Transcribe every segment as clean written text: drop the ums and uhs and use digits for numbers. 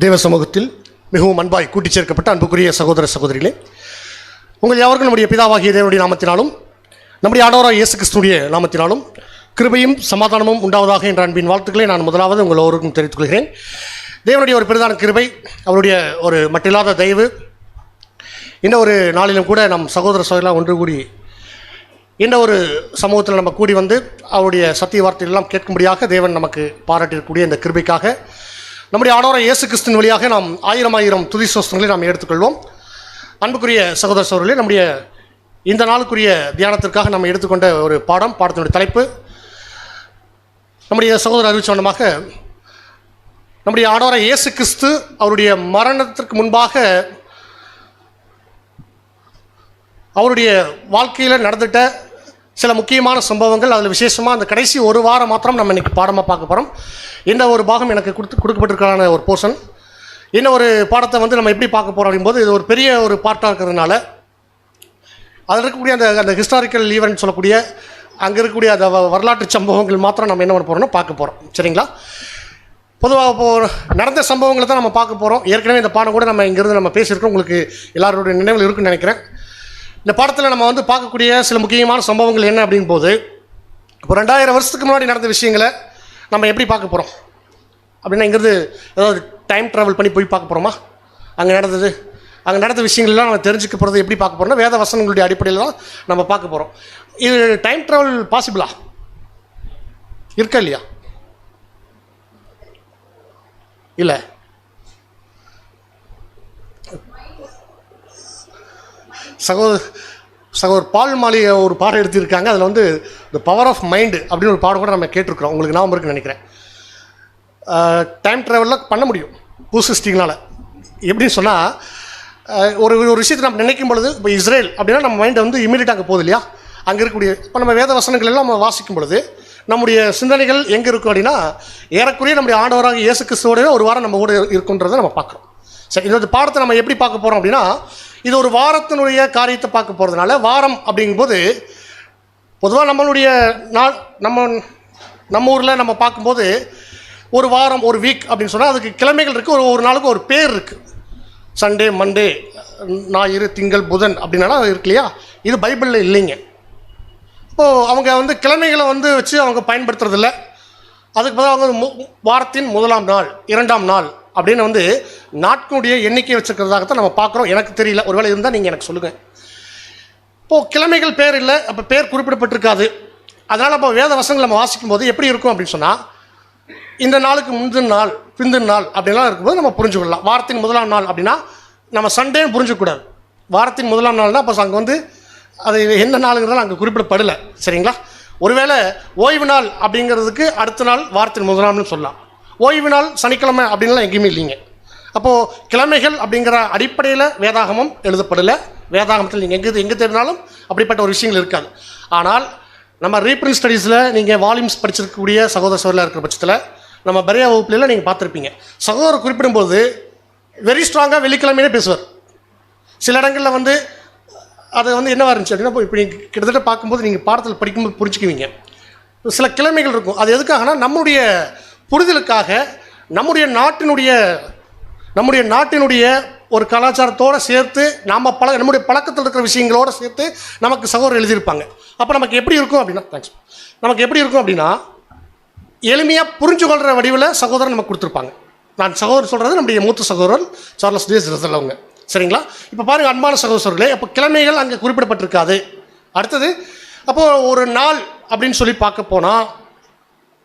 தேவ சமூகத்தில் மிகவும் அன்பாய் கூட்டிச் சேர்க்கப்பட்ட அன்புக்குரிய சகோதர சகோதரிகளே, உங்கள் யாவருக்கும் நம்முடைய பிதாவாகிய தேவனுடைய நாமத்தினாலும் நம்முடைய ஆண்டவராகிய இயேசு கிறிஸ்துவின் நாமத்தினாலும் கிருபையும் சமாதானமும் உண்டாவதாக என்ற அன்பின் வாழ்த்துக்களை நான் முதலாவது உங்கள் ஒவ்வொருக்கும் தெரிவித்துக் கொள்கிறேன். தேவனுடைய ஒரு பெரிதான கிருபை, அவருடைய ஒரு மட்டில்லாத தயவு, இந்த ஒரு நாளிலும் கூட நம் சகோதர சகோதரர்களாக ஒன்று கூடி இந்த ஒரு சமூகத்தில் நம்ம கூடி வந்து அவருடைய சத்திய வார்த்தைகளெல்லாம் கேட்கும்படியாக தேவன் நமக்கு பாராட்டியிருக்கக்கூடிய இந்த கிருபைக்காக நம்முடைய ஆண்டவராகிய இயேசு கிறிஸ்துவின் வழியாக நாம் ஆயிரம் துதி ஸ்தோத்திரங்களை நாம் எடுத்துக்கொள்வோம். அன்புக்குரிய சகோதர சகோதரர்களே, நம்முடைய இந்த நாளுக்குரிய தியானத்திற்காக நம்ம எடுத்துக்கொண்ட ஒரு பாடத்தினுடைய தலைப்பு, நம்முடைய சகோதரர் அறிவிச்சவனமாக நம்முடைய ஆண்டவராகிய இயேசு கிறிஸ்து அவருடைய மரணத்திற்கு முன்பாக அவருடைய வாழ்க்கையில் நடந்துட்ட சில முக்கியமான சம்பவங்கள், அதில் விசேஷமாக அந்த கடைசி ஒரு வாரம் மாத்திரம் நம்ம இன்றைக்கி பாடமாக பார்க்க போகிறோம். இந்த ஒரு பாகம் எனக்கு கொடுக்கப்பட்டிருக்கான ஒரு போர்ஷன். இன்னும் ஒரு பாடத்தை வந்து நம்ம எப்படி பார்க்க போகிறோம் அப்படிங்கும்போது, இது ஒரு பெரிய ஒரு பாட்டாக இருக்கிறதுனால அதில் இருக்கக்கூடிய அந்த ஹிஸ்டாரிக்கல் ஈவெண்ட் சொல்லக்கூடிய அங்கே இருக்கக்கூடிய அந்த வரலாற்று சம்பவங்கள் மாத்திரம் நம்ம என்ன பண்ண போகிறோம்னா பார்க்க போகிறோம். சரிங்களா? பொதுவாக இப்போது நடந்த சம்பவங்களை தான் நம்ம பார்க்க போகிறோம். ஏற்கனவே இந்த பாடம் கூட நம்ம இங்கேருந்து நம்ம பேசியிருக்கோம், உங்களுக்கு எல்லாருடைய நினைவில் இருக்குன்னு நினைக்கிறேன். இந்த பாடத்தில் நம்ம வந்து பார்க்கக்கூடிய சில முக்கியமான சம்பவங்கள் என்ன அப்படிங்கும் போது, இப்போ 2000 வருஷத்துக்கு முன்னாடி நடந்த விஷயங்களை நம்ம எப்படி பார்க்க போகிறோம் அப்படின்னா, இங்கேருந்து ஏதாவது டைம் ட்ராவல் பண்ணி போய் பார்க்க போகிறோமா? அங்கே நடந்த விஷயங்கள்லாம் நம்ம தெரிஞ்சுக்க போகிறது எப்படி பார்க்க போகிறோம்னா, வேத வசனங்களுடைய அடிப்படையில் தான் நம்ம பார்க்க போகிறோம். இது டைம் ட்ராவல் பாசிபிளா இருக்கா இல்லையா? இல்லை, சகோதர் பால் மாளிகை ஒரு பாடம் எடுத்திருக்காங்க. அதில் வந்து த பவர் ஆஃப் மைண்டு அப்படின்னு ஒரு பாடம் கூட நம்ம கேட்டிருக்கிறோம். உங்களுக்கு ஞாபகம் இருக்குன்னு நினைக்கிறேன். டைம் ட்ராவலில் பண்ண முடியும் பூசிஸ்டிங்களால். எப்படின்னு சொன்னால், ஒரு விஷயத்தை நம்ம நினைக்கும் பொழுது, இப்போ இஸ்ரேல் அப்படின்னா நம்ம மைண்டை வந்து இமீடியட்டாக அங்கே போகுது இல்லையா? அங்கே இருக்கக்கூடிய இப்போ நம்ம வேத வசனங்கள் எல்லாம் நம்ம வாசிக்கும் பொழுது நம்முடைய சிந்தனைகள் எங்கே இருக்கும் அப்படின்னா, ஏறக்குறைய நம்முடைய ஆண்டவராக இயேசு கிறிஸ்துவோட ஒரு வாரம் நம்ம கூட இருக்குன்றதை நம்ம பார்க்குறோம். சரி, இந்த பாடத்தை நம்ம எப்படி பார்க்க போகிறோம் அப்படின்னா, இது ஒரு வாரத்தினுடைய காரியத்தை பார்க்க போகிறதுனால, வாரம் அப்படிங்கும்போது பொதுவாக நம்மளுடைய நம்ம ஊரில் நம்ம பார்க்கும்போது ஒரு வாரம், ஒரு வீக் அப்படின்னு சொன்னால் அதுக்கு கிழமைகள் இருக்குது. ஒரு நாளுக்கு ஒரு பேர் இருக்குது. சண்டே, மண்டே, ஞாயிறு, திங்கள், புதன் அப்படின்னால இருக்கு இல்லையா? இது பைபிளில் இல்லைங்க. இப்போது அவங்க வந்து கிழமைகளை வந்து வச்சு அவங்க பயன்படுத்துறதில்ல. அதுக்கு பதிலாக அவங்க வாரத்தின் முதலாம் நாள், 2ஆம் நாள் அப்படின்னு வந்து நாட்களுடைய எண்ணிக்கை வச்சுருக்கிறதாகத்தான் நம்ம பார்க்குறோம். எனக்கு தெரியல, ஒருவேளை இருந்தால் நீங்கள் எனக்கு சொல்லுங்கள். இப்போது கிழமைகள் பேர் இல்லை, அப்போ பேர் குறிப்பிடப்பட்டிருக்காது. அதனால் அப்போ வேத வசனங்கள் நம்ம வாசிக்கும் போது எப்படி இருக்கும் அப்படின்னு சொன்னால், இந்த நாளுக்கு முந்தின நாள், பிந்தின நாள் அப்படின்லாம் இருக்கும்போது நம்ம புரிஞ்சுக்கொள்ளலாம். வாரத்தின் முதலாம் நாள் அப்படின்னா நம்ம சண்டேன்னு புரிஞ்சுக்கூடாது. வாரத்தின் முதலாம் நாள்னால் அப்போ அங்கே வந்து அது என்ன நாளுங்கிறதால அங்கே குறிப்பிடப்படலை. சரிங்களா? ஒருவேளை ஓய்வு நாள் அப்படிங்கிறதுக்கு அடுத்த நாள் வாரத்தின் முதலாம்னு சொல்லலாம். ஓய்வு நாள் சனிக்கிழமை அப்படின்லாம் எங்கேயுமே இல்லைங்க. அப்போது கிழமைகள் அப்படிங்கிற அடிப்படையில் வேதாகமம் எழுதப்படலை. வேதாகமத்தில் நீங்கள் எங்கே தேடினாலும் அப்படிப்பட்ட ஒரு விஷயங்கள் இருக்காது. ஆனால் நம்ம ரீப்ரிண்ட் ஸ்டடீஸில் நீங்கள் வால்யூம்ஸ் படிச்சிருக்கக்கூடிய சகோதர சகோதரில் இருக்கிற பட்சத்தில் நம்ம பரையா வகுப்புலாம் நீங்கள் பார்த்துருப்பீங்க. சகோதரர் குறிப்பிடும்போது வெரி ஸ்ட்ராங்காக வெள்ளிக்கிழமையிலே பேசுவார். சில இடங்களில் வந்து அது வந்து என்னவாக இருந்துச்சு அப்படின்னா, இப்போ நீங்கள் கிட்டத்தட்ட பார்க்கும்போது நீங்கள் பாடத்தில் படிக்கும்போது புரிஞ்சுக்குவீங்க. சில கிழமைகள் இருக்கும். அது எதுக்காகனா நம்முடைய புரிதலுக்காக, நம்முடைய நாட்டினுடைய ஒரு கலாச்சாரத்தோடு சேர்த்து நம்முடைய பழக்கத்தில் இருக்கிற விஷயங்களோடு சேர்த்து நமக்கு சகோதரர் எழுதியிருப்பாங்க. அப்போ நமக்கு எப்படி இருக்கும் அப்படின்னா எளிமையாக புரிஞ்சு கொள்கிற வடிவில் சகோதரர் நமக்கு கொடுத்துருப்பாங்க. நான் சகோதரர் சொல்கிறது நம்முடைய மூத்த சகோதரர் சார்லஸ் டேஸ் ரசல் அவங்க. சரிங்களா? இப்போ பாருங்கள் அன்பான சகோதரர்களே, அப்போ கிழமைகள் அங்கே குறிப்பிடப்பட்டிருக்காது. அடுத்தது, அப்போது ஒரு நாள் அப்படின்னு சொல்லி பார்க்க போனால்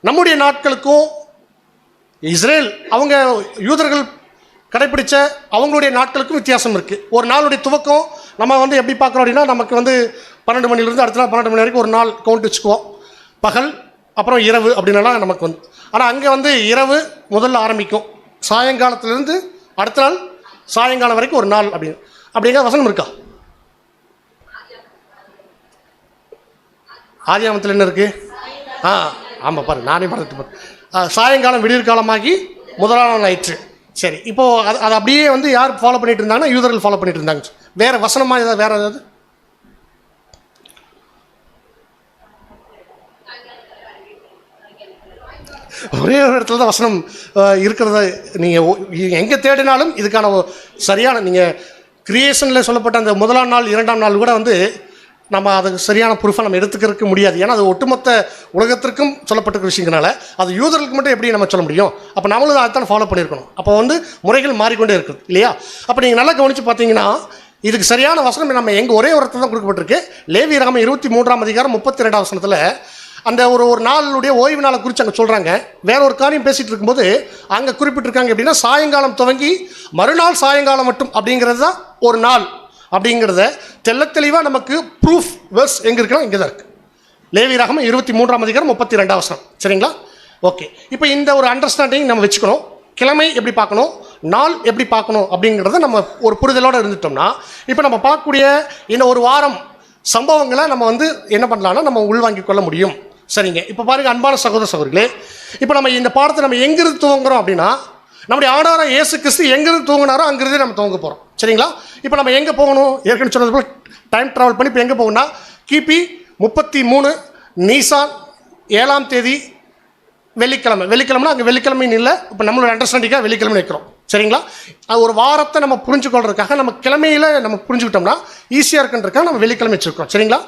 நம்முடைய நாட்களுக்கும் இஸ்ரேல் அவங்க யூதர்கள் கடைப்பிடிச்ச அவங்களுடைய நாட்களுக்கும் வித்தியாசம் இருக்குது. ஒரு நாளுடைய துவக்கம் நம்ம வந்து எப்படி பார்க்குறோம் அப்படின்னா, நமக்கு வந்து 12 மணிலேருந்து அடுத்த நாள் 12 மணி வரைக்கும் ஒரு நாள் கவுண்ட் வச்சுக்குவோம். பகல், அப்புறம் இரவு அப்படின்னாலாம் நமக்கு வந்து. ஆனால் அங்கே வந்து இரவு முதல்ல ஆரம்பிக்கும், சாயங்காலத்திலேருந்து அடுத்த நாள் சாயங்காலம் வரைக்கும் ஒரு நாள் அப்படிங்கிற வசனம் இருக்கா? ஆதியாகமத்தில் என்ன இருக்குது? ஆமாம், பாருங்க, நானே மறந்துட்டு சாயங்காலம் விடியற்காலமாகி முதலாம் நாள் ஆயிற்று. சரி, இப்போது அது அப்படியே வந்து யார் ஃபாலோ பண்ணிட்டு இருந்தாங்கன்னா யூதர்கள் ஃபாலோ பண்ணிட்டு இருந்தாங்க. வேறு வசனமாக ஏதாவது வேறு ஏதாவது ஒரே ஒரு இடத்துல தான் வசனம் இருக்கிறத நீங்கள் எங்கே தேடினாலும் இதுக்கான சரியான, நீங்கள் கிரியேஷனில் சொல்லப்பட்ட அந்த முதலாம் நாள் 2ஆம் நாள் கூட வந்து நம்ம அதுக்கு சரியான ப்ரூஃபை நம்ம எடுத்துக்கிறதுக்கு முடியாது. ஏன்னா அது ஒட்டுமொத்த உலகத்திற்கும் சொல்லப்பட்ட விஷயங்களால அது யூதர்களுக்கு மட்டும் எப்படி நம்ம சொல்ல முடியும்? அப்போ நம்மளும் அதைத்தான் ஃபாலோ பண்ணியிருக்கணும். அப்போ வந்து முறைகள் மாறிக்கொண்டே இருக்குது இல்லையா? அப்போ நீங்கள் நல்லா கவனித்து பார்த்தீங்கன்னா இதுக்கு சரியான வசனம் நம்ம எங்கே ஒரே ஒரு இடத்துல தான் கொடுக்கப்பட்டிருக்கு. லேவியராகமம் 23ஆம் அதிகாரம் 32ஆம் வசனத்தில் அந்த ஒரு நாளுடைய ஓய்வு நாளை குறித்து அங்கே சொல்கிறாங்க. வேற ஒரு காரியம் பேசிகிட்டு இருக்கும்போது அங்கே குறிப்பிட்டிருக்காங்க எப்படின்னா, சாயங்காலம் துவங்கி மறுநாள் சாயங்காலம் மட்டும் அப்படிங்கிறது தான் ஒரு நாள் அப்படிங்கிறத தெளிவாக நமக்கு ப்ரூஃப் வெர்ஸ் எங்கே இருக்குன்னா இங்கே தான் இருக்குது. லேவியராகமம் 23ஆம் அதிகாரம் 32ஆம் வசனம். சரிங்களா? ஓகே, இப்போ இந்த ஒரு அண்டர்ஸ்டாண்டிங் நம்ம வச்சுக்கணும். கிழமை எப்படி பார்க்கணும், நாள் எப்படி பார்க்கணும் அப்படிங்கிறத நம்ம ஒரு புரிதலோடு இருந்துட்டோம்னா இப்போ நம்ம பார்க்கக்கூடிய இந்த ஒரு வாரம் சம்பவங்களை நம்ம வந்து என்ன பண்ணலாம்னா நம்ம உள்வாங்கிக் கொள்ள முடியும். சரிங்க, இப்போ பாருங்கள் அன்பான சகோதர சகோதரிகளே, இப்போ நம்ம இந்த பாடத்தை நம்ம எங்கிருந்து துவங்குறோம் அப்படின்னா நம்முடைய ஆண்டவராகிய இயேசு கிறிஸ்து எங்கிருந்து தூங்கினாரோ அங்கிருந்தே நம்ம துவங்க போகிறோம். சரிங்களா? இப்போ நம்ம எங்கே போகணும்? ஏற்கனவே சொன்னது போல் டைம் ட்ராவல் பண்ணி இப்போ எங்கே போகணும்னா கிபி 33 நீசான் 7ஆம் தேதி வெள்ளிக்கிழமைனா அங்கே வெள்ளிக்கிழமைன்னு இல்லை, இப்போ நம்மளோட அண்டர்ஸ்டாண்டிங்காக வெள்ளிக்கிழமை வைக்கிறோம். சரிங்களா? அது ஒரு வாரத்தை நம்ம புரிஞ்சுக்கொள்றதுக்காக நம்ம கிழமையில் நம்ம புரிஞ்சுக்கிட்டோம்னா ஈஸியாக இருக்குன்றதுக்காக நம்ம வெள்ளிக்கிழமை வச்சுருக்கோம். சரிங்களா?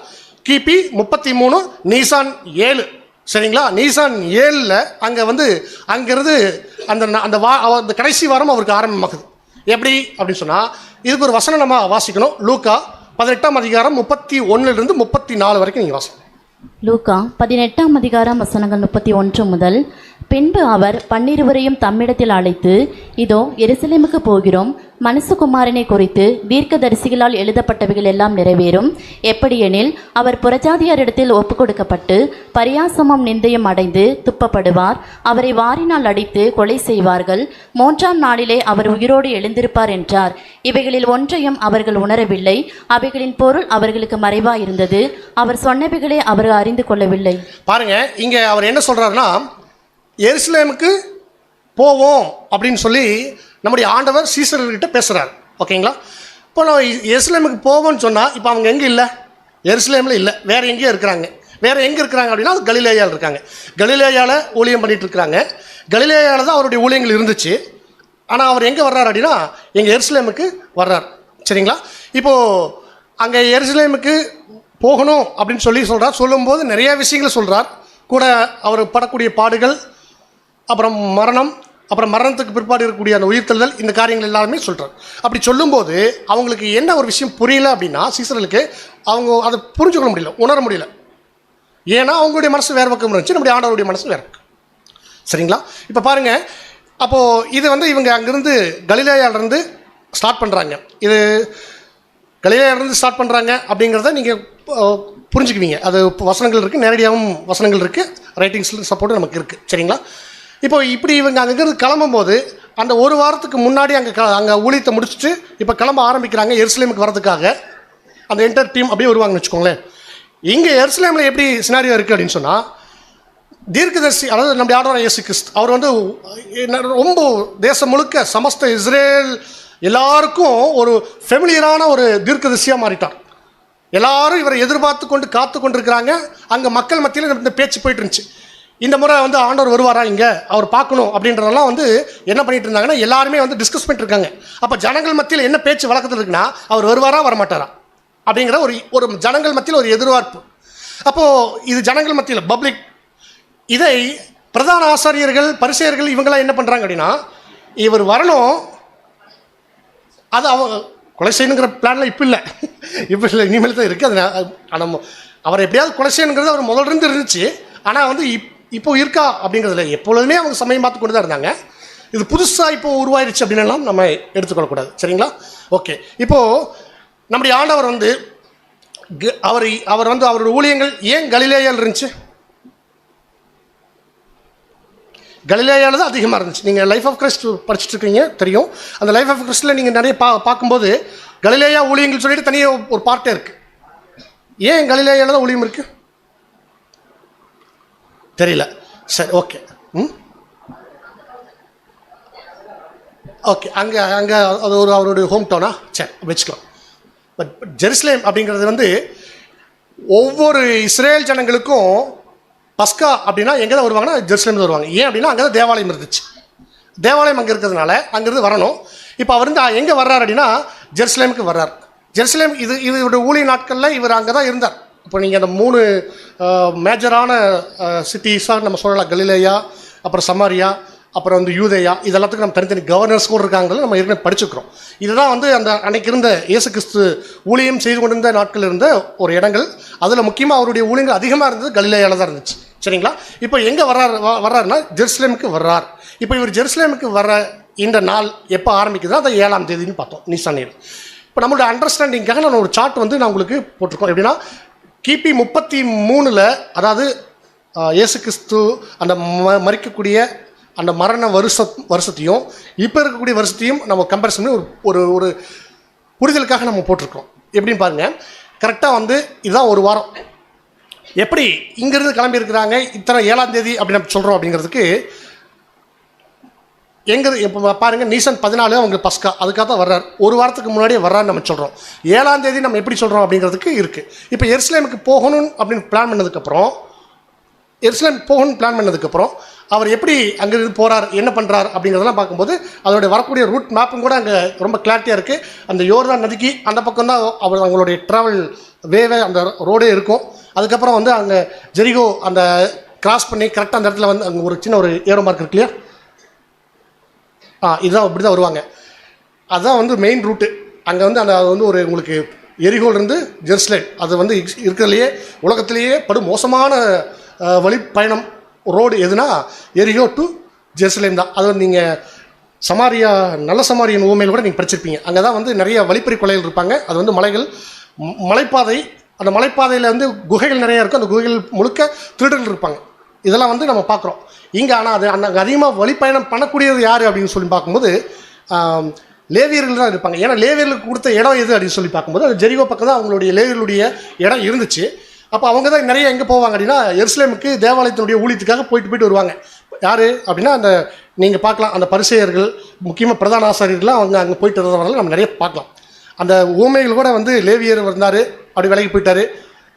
கிபி 33 நீசான் 7. சரிங்களா? நீசான் 7ல் அங்கே வந்து அங்கேருந்து அந்த கடைசி வாரம் அவருக்கு ஆரம்பமாகுது. எப்படி அப்படின்னு சொன்னால் இதுக்கு ஒரு வசனம் நம்ம வாசிக்கணும். லூக்கா 18ஆம் அதிகாரம் 31 34 வரைக்கும் நீங்கள் வாசிக்கணும். லூக்கா 18ஆம் அதிகாரம் வசனங்கள் 31 முதல். பின்பு அவர் 12 தம்மிடத்தில் அழைத்து, இதோ எருசலேமுக்கு போகிறோம், மனுஷகுமாரனை குறித்து தீர்க்கதரிசிகளால் எழுதப்பட்டவைகள் எல்லாம் நிறைவேறும். எப்படியெனில் அவர் புறஜாதியாரிடத்தில் ஒப்பு கொடுக்கப்பட்டு பரியாசமும் நிந்தையும் அடைந்து துப்பப்படுவார். அவரை வாரினால் அடித்து கொலை செய்வார்கள். 3ஆம் நாளிலே அவர் உயிரோடு எழுந்திருப்பார் என்றார். இவைகளில் ஒன்றையும் அவர்கள் உணரவில்லை. அவைகளின் பொருள் அவர்களுக்கு மறைவாயிருந்தது. அவர் சொன்னவைகளை அவர்கள் அறிந்து கொள்ளவில்லை. பாருங்க, இங்க அவர் என்ன சொல்றாருன்னா, எருசலேமுக்கு போவோம் அப்படின்னு சொல்லி நம்முடைய ஆண்டவர் சீசர்கிட்ட பேசுகிறார். ஓகேங்களா? இப்போ நான் எருசலேமுக்கு போவோம்னு சொன்னால் இப்போ அவங்க எங்கே இல்லை? எருசலேமில் இல்லை, வேறு எங்கேயோ இருக்கிறாங்க. வேறு எங்கே இருக்கிறாங்க அப்படின்னா அது கலிலேயாவில் இருக்காங்க. கலிலேயாவில் ஊழியம் பண்ணிகிட்டு இருக்கிறாங்க. கலிலேயாவில் தான் அவருடைய ஊழியங்கள் இருந்துச்சு. ஆனால் அவர் எங்கே வர்றார் அப்படின்னா எங்கள் எருசலேமுக்கு வர்றார். சரிங்களா? இப்போது அங்கே எருசலேமுக்கு போகணும் அப்படின்னு சொல்கிறார். சொல்லும்போது நிறைய விஷயங்களை சொல்கிறார். கூட அவர் படக்கூடிய பாடுகள், அப்புறம் மரணம், அப்புறம் மரணத்துக்கு பிற்பாடு இருக்கக்கூடிய அந்த உயிர்த்தெழுதல், இந்த காரியங்கள் எல்லாருமே சொல்கிறார். அப்படி சொல்லும்போது அவங்களுக்கு என்ன ஒரு விஷயம் புரியல அப்படின்னா சீசர்களுக்கு அவங்க அதை புரிஞ்சுக்கொள்ள முடியல, உணர முடியல. ஏன்னா அவங்களுடைய மனசு வேறு பக்கம் இருந்துச்சு, நம்முடைய ஆண்டவருடைய மனசு வேறு பக்கம். சரிங்களா? இப்போ பாருங்கள், அப்போது இது வந்து இவங்க அங்கேருந்து கலிலேயாவிலேருந்து ஸ்டார்ட் பண்ணுறாங்க. இது கலிலேயாவிலேருந்து ஸ்டார்ட் பண்ணுறாங்க அப்படிங்கிறத நீங்கள் புரிஞ்சுக்குவீங்க. அது வசனங்கள் இருக்குது, நேரடியாகவும் வசனங்கள் இருக்குது, ரைட்டிங்ஸில் சப்போர்ட்டு நமக்கு இருக்குது. சரிங்களா? இப்போ இப்படி இவங்க அங்கேருந்து கிளம்பும்போது அந்த ஒரு வாரத்துக்கு முன்னாடி அங்கே ஊழியத்தை முடிச்சுட்டு இப்போ கிளம்ப ஆரம்பிக்கிறாங்க எருசலேமுக்கு வரதுக்காக. அந்த என்டர் டீம் அப்படியே வருவாங்கன்னு வச்சுக்கோங்களேன். இங்கே எருசலேமில் எப்படி சினாரியோ இருக்குது அப்படின்னு சொன்னால், தீர்க்கதரிசி, அதாவது நம்முடைய ஆண்டவராகிய இயேசு கிறிஸ்து அவர் வந்து ரொம்ப தேசம் முழுக்க சமஸ்த இஸ்ரேல் எல்லாருக்கும் ஒரு ஃபெமிலியரான ஒரு தீர்க்கதரிசியாக மாறிட்டார். எல்லாரும் இவரை எதிர்பார்த்து கொண்டு காத்து கொண்டிருக்கிறாங்க. அங்கே மக்கள் மத்தியில் இந்த பேச்சு போயிட்டு இருந்துச்சு. இந்த முறை வந்து ஆண்டவர் வருவாரா, இங்கே அவர் பார்க்கணும் அப்படின்றதெல்லாம் வந்து என்ன பண்ணிட்டு இருந்தாங்கன்னா எல்லாருமே வந்து டிஸ்கஸ் பண்ணிட்டு இருக்காங்க. அப்போ ஜனங்கள் மத்தியில் என்ன பேச்சு வழக்கத்தில் இருக்குன்னா அவர் வருவாரா வரமாட்டாரா அப்படிங்கிற ஒரு ஜனங்கள் மத்தியில் ஒரு எதிர்பார்ப்பு. அப்போது இது ஜனங்கள் மத்தியில் பப்ளிக். இதை பிரதான ஆசாரியர்கள், பரிசேயர்கள் இவங்கெல்லாம் என்ன பண்ணுறாங்க அப்படின்னா, இவர் வரணும், அது அவங்க கொலை செய்யணுங்கிற பிளான்லாம் இப்போ இல்லை, இனிமேல் தான் இருக்குது. அது நம்ம அவரை எப்படியாவது கொலை செய்யணுங்கிறது அவர் முதலிருந்து இருந்துச்சு. ஆனால் வந்து இப்போ இருக்கா அப்படிங்கிறதுல எப்பொழுதுமே அவங்க சமயம் பார்த்து கொண்டு தான் இருந்தாங்க. இது புதுசாக இப்போ உருவாயிருச்சு அப்படின்னுலாம் நம்ம எடுத்துக்கொள்ளக்கூடாது. சரிங்களா? ஓகே, இப்போது நம்முடைய ஆண்டவர் வந்து அவர் வந்து அவருடைய ஊழியங்கள் ஏன் கலிலேயாவில் இருந்துச்சு? கலிலேயாவில் தான் அதிகமாக இருந்துச்சு. நீங்கள் லைஃப் ஆஃப் கிறிஸ்ட் படிச்சுட்டு இருக்கீங்க, தெரியும். அந்த லைஃப் ஆஃப் கிறிஸ்டில் நீங்கள் நிறைய பார்க்கும்போது கலிலேயா ஊழியங்கள் சொல்லிட்டு தனியாக ஒரு பார்ட்டே இருக்குது. ஏன் கலிலேயாவில் தான் ஊழியம் இருக்குது தெரியல. சரி, ஓகே. ஓகே, அங்கே அது அவருடைய ஹோம் டவுனா? சரி, வச்சுக்கலாம். பட் ஜெருசலேம் அப்படிங்கிறது வந்து ஒவ்வொரு இஸ்ரேல் ஜனங்களுக்கும் பஸ்கா அப்படின்னா எங்கே தான் வருவாங்கன்னா ஜெருசலேம் வருவாங்க. ஏன் அப்படின்னா அங்கே தான் தேவாலயம் இருந்துச்சு. தேவாலயம் அங்கே இருக்கிறதுனால அங்கேருந்து வரணும். இப்போ அவர் வந்து எங்கே வர்றார் அப்படின்னா ஜெருசலேமுக்கு வர்றார். ஜெருசலேம் இவருடைய ஊழிய நாட்களில் இவர் அங்கே தான் இருந்தார். இப்போ நீங்கள் அந்த 3 மேஜரான சிட்டிஸாக நம்ம சொல்லலாம். கலிலேயா, அப்புறம் சமாரியா, அப்புறம் வந்து யூதேயா, இதெல்லாத்துக்கும் நம்ம தனித்தனி கவர்னர்ஸ் கூட இருக்காங்களே, நம்ம ஏற்கனவே படிச்சுக்கிறோம். இதுதான் வந்து அந்த அன்னைக்கு இருந்த இயேசு கிறிஸ்து ஊழியம் செய்து கொண்டிருந்த நாட்கள் இருந்த ஒரு இடங்கள். அதில் முக்கியமாக அவருடைய ஊழியங்கள் அதிகமாக இருந்தது கலிலேயாவில் தான் இருந்துச்சு. சரிங்களா? இப்போ எங்கே வர்றாருன்னா ஜெருசலேமுக்கு வர்றார். இப்போ இவர் ஜெருசலேமுக்கு வர இந்த நாள் எப்போ ஆரம்பிக்குதோ அதை 7ஆம் தேதின்னு பார்த்தோம், நிசான் 7. இப்போ நம்மளுடைய அண்டர்ஸ்டாண்டிங்காக நான் ஒரு சார்ட் வந்து நான் உங்களுக்கு போட்டிருக்கோம். எப்படின்னா கிபி 33, அதாவது இயேசு கிறிஸ்து அந்த மரிக்கக்கூடிய அந்த மரண வருஷத்தையும் இப்போ இருக்கக்கூடிய வருஷத்தையும் நம்ம கம்பேரிசன் பண்ணி ஒரு ஒரு புரிதலுக்காக நம்ம போட்டிருக்கோம். எப்படின்னு பாருங்கள். கரெக்டாக வந்து இதுதான் ஒரு வாரம். எப்படி இங்கேருந்து கிளம்பி இருக்கிறாங்க இத்தனை 7ஆம் தேதி அப்படி நம்ம சொல்கிறோம் அப்படிங்கிறதுக்கு எங்கே இப்போ பாருங்கள், நீசன் 14 அவங்க பஸ்கா, அதுக்காக தான் வர்றார். ஒரு வாரத்துக்கு முன்னாடியே வர்றான்னு நம்ம சொல்கிறோம். 7ஆம் தேதி நம்ம எப்படி சொல்கிறோம் அப்படிங்கிறதுக்கு இருக்குது. இப்போ எருசலேமுக்கு போகணும் அப்படின்னு பிளான் பண்ணதுக்கப்புறம் அவர் எப்படி அங்கேருந்து போகிறார், என்ன பண்ணுறார் அப்படிங்கிறதெல்லாம் பார்க்கும்போது அதோடைய வரக்கூடிய ரூட் மேப்பும் கூட அங்கே ரொம்ப கிளாரிட்டியாக இருக்குது. அந்த யோர்தான் நதிக்கு அந்த பக்கம் தான் அவங்களுடைய ட்ராவல் வேவே அந்த ரோடே இருக்கும். அதுக்கப்புறம் வந்து அங்கே ஜெரிகோ அந்த கிராஸ் பண்ணி கரெக்டாக அந்த இடத்துல வந்து அங்கே ஒரு சின்ன ஒரு ஏரோ மார்க் இருக்கு இல்லையா, இதுதான் இப்படி தான் வருவாங்க. அதுதான் வந்து மெயின் ரூட்டு. அங்கே வந்து அது வந்து ஒரு உங்களுக்கு எரிகோலிருந்து ஜெருசலேம் அது வந்து இருக்கிறதுலையே உலகத்திலேயே மோசமான வழி பயணம் ரோடு எதுனா எரிகோ டு ஜெருசலேம் தான். அது வந்து நீங்கள் சமாரியா நல்ல சமாரியன் ஊமையில் கூட நீங்கள் படிச்சிருப்பீங்க. அங்கே தான் வந்து நிறைய வழிப்பறி கொலைகள் இருப்பாங்க. அது வந்து மலைப்பாதை. அந்த மலைப்பாதையில் வந்து குகைகள் நிறையா இருக்கும். அந்த குகைகள் முழுக்க திருடர்கள் இருப்பாங்க. இதெல்லாம் வந்து நம்ம பார்க்குறோம் இங்கே. ஆனால் அது அங்கே அதிகமாக வழிப்பயணம் பண்ணக்கூடியது யார் அப்படின்னு சொல்லி பார்க்கும்போது லேவியர்கள் தான் இருப்பாங்க. ஏன்னா லேவியர்களுக்கு கொடுத்த இடம் எது அப்படின்னு சொல்லி பார்க்கும்போது அது ஜெரிகோ பக்கம் தான் அவங்களுடைய லேவியர்களுடைய இடம் இருந்துச்சு. அப்போ அவங்க தான் நிறைய எங்கே போவாங்க அப்படின்னா எருசலேமுக்கு தேவாலயத்தினுடைய ஊழியத்துக்காக போயிட்டு வருவாங்க. யார் அப்படின்னா அந்த நீங்கள் பார்க்கலாம் அந்த பரிசேயர்கள், முக்கியமாக பிரதான ஆசாரியர்கள்லாம் அவங்க அங்கே போயிட்டு வரவங்க நம்ம நிறைய பார்க்கலாம். அந்த ஊமைகள் கூட வந்து லேவியர் வந்தார், அப்படி விலகி போயிட்டார்.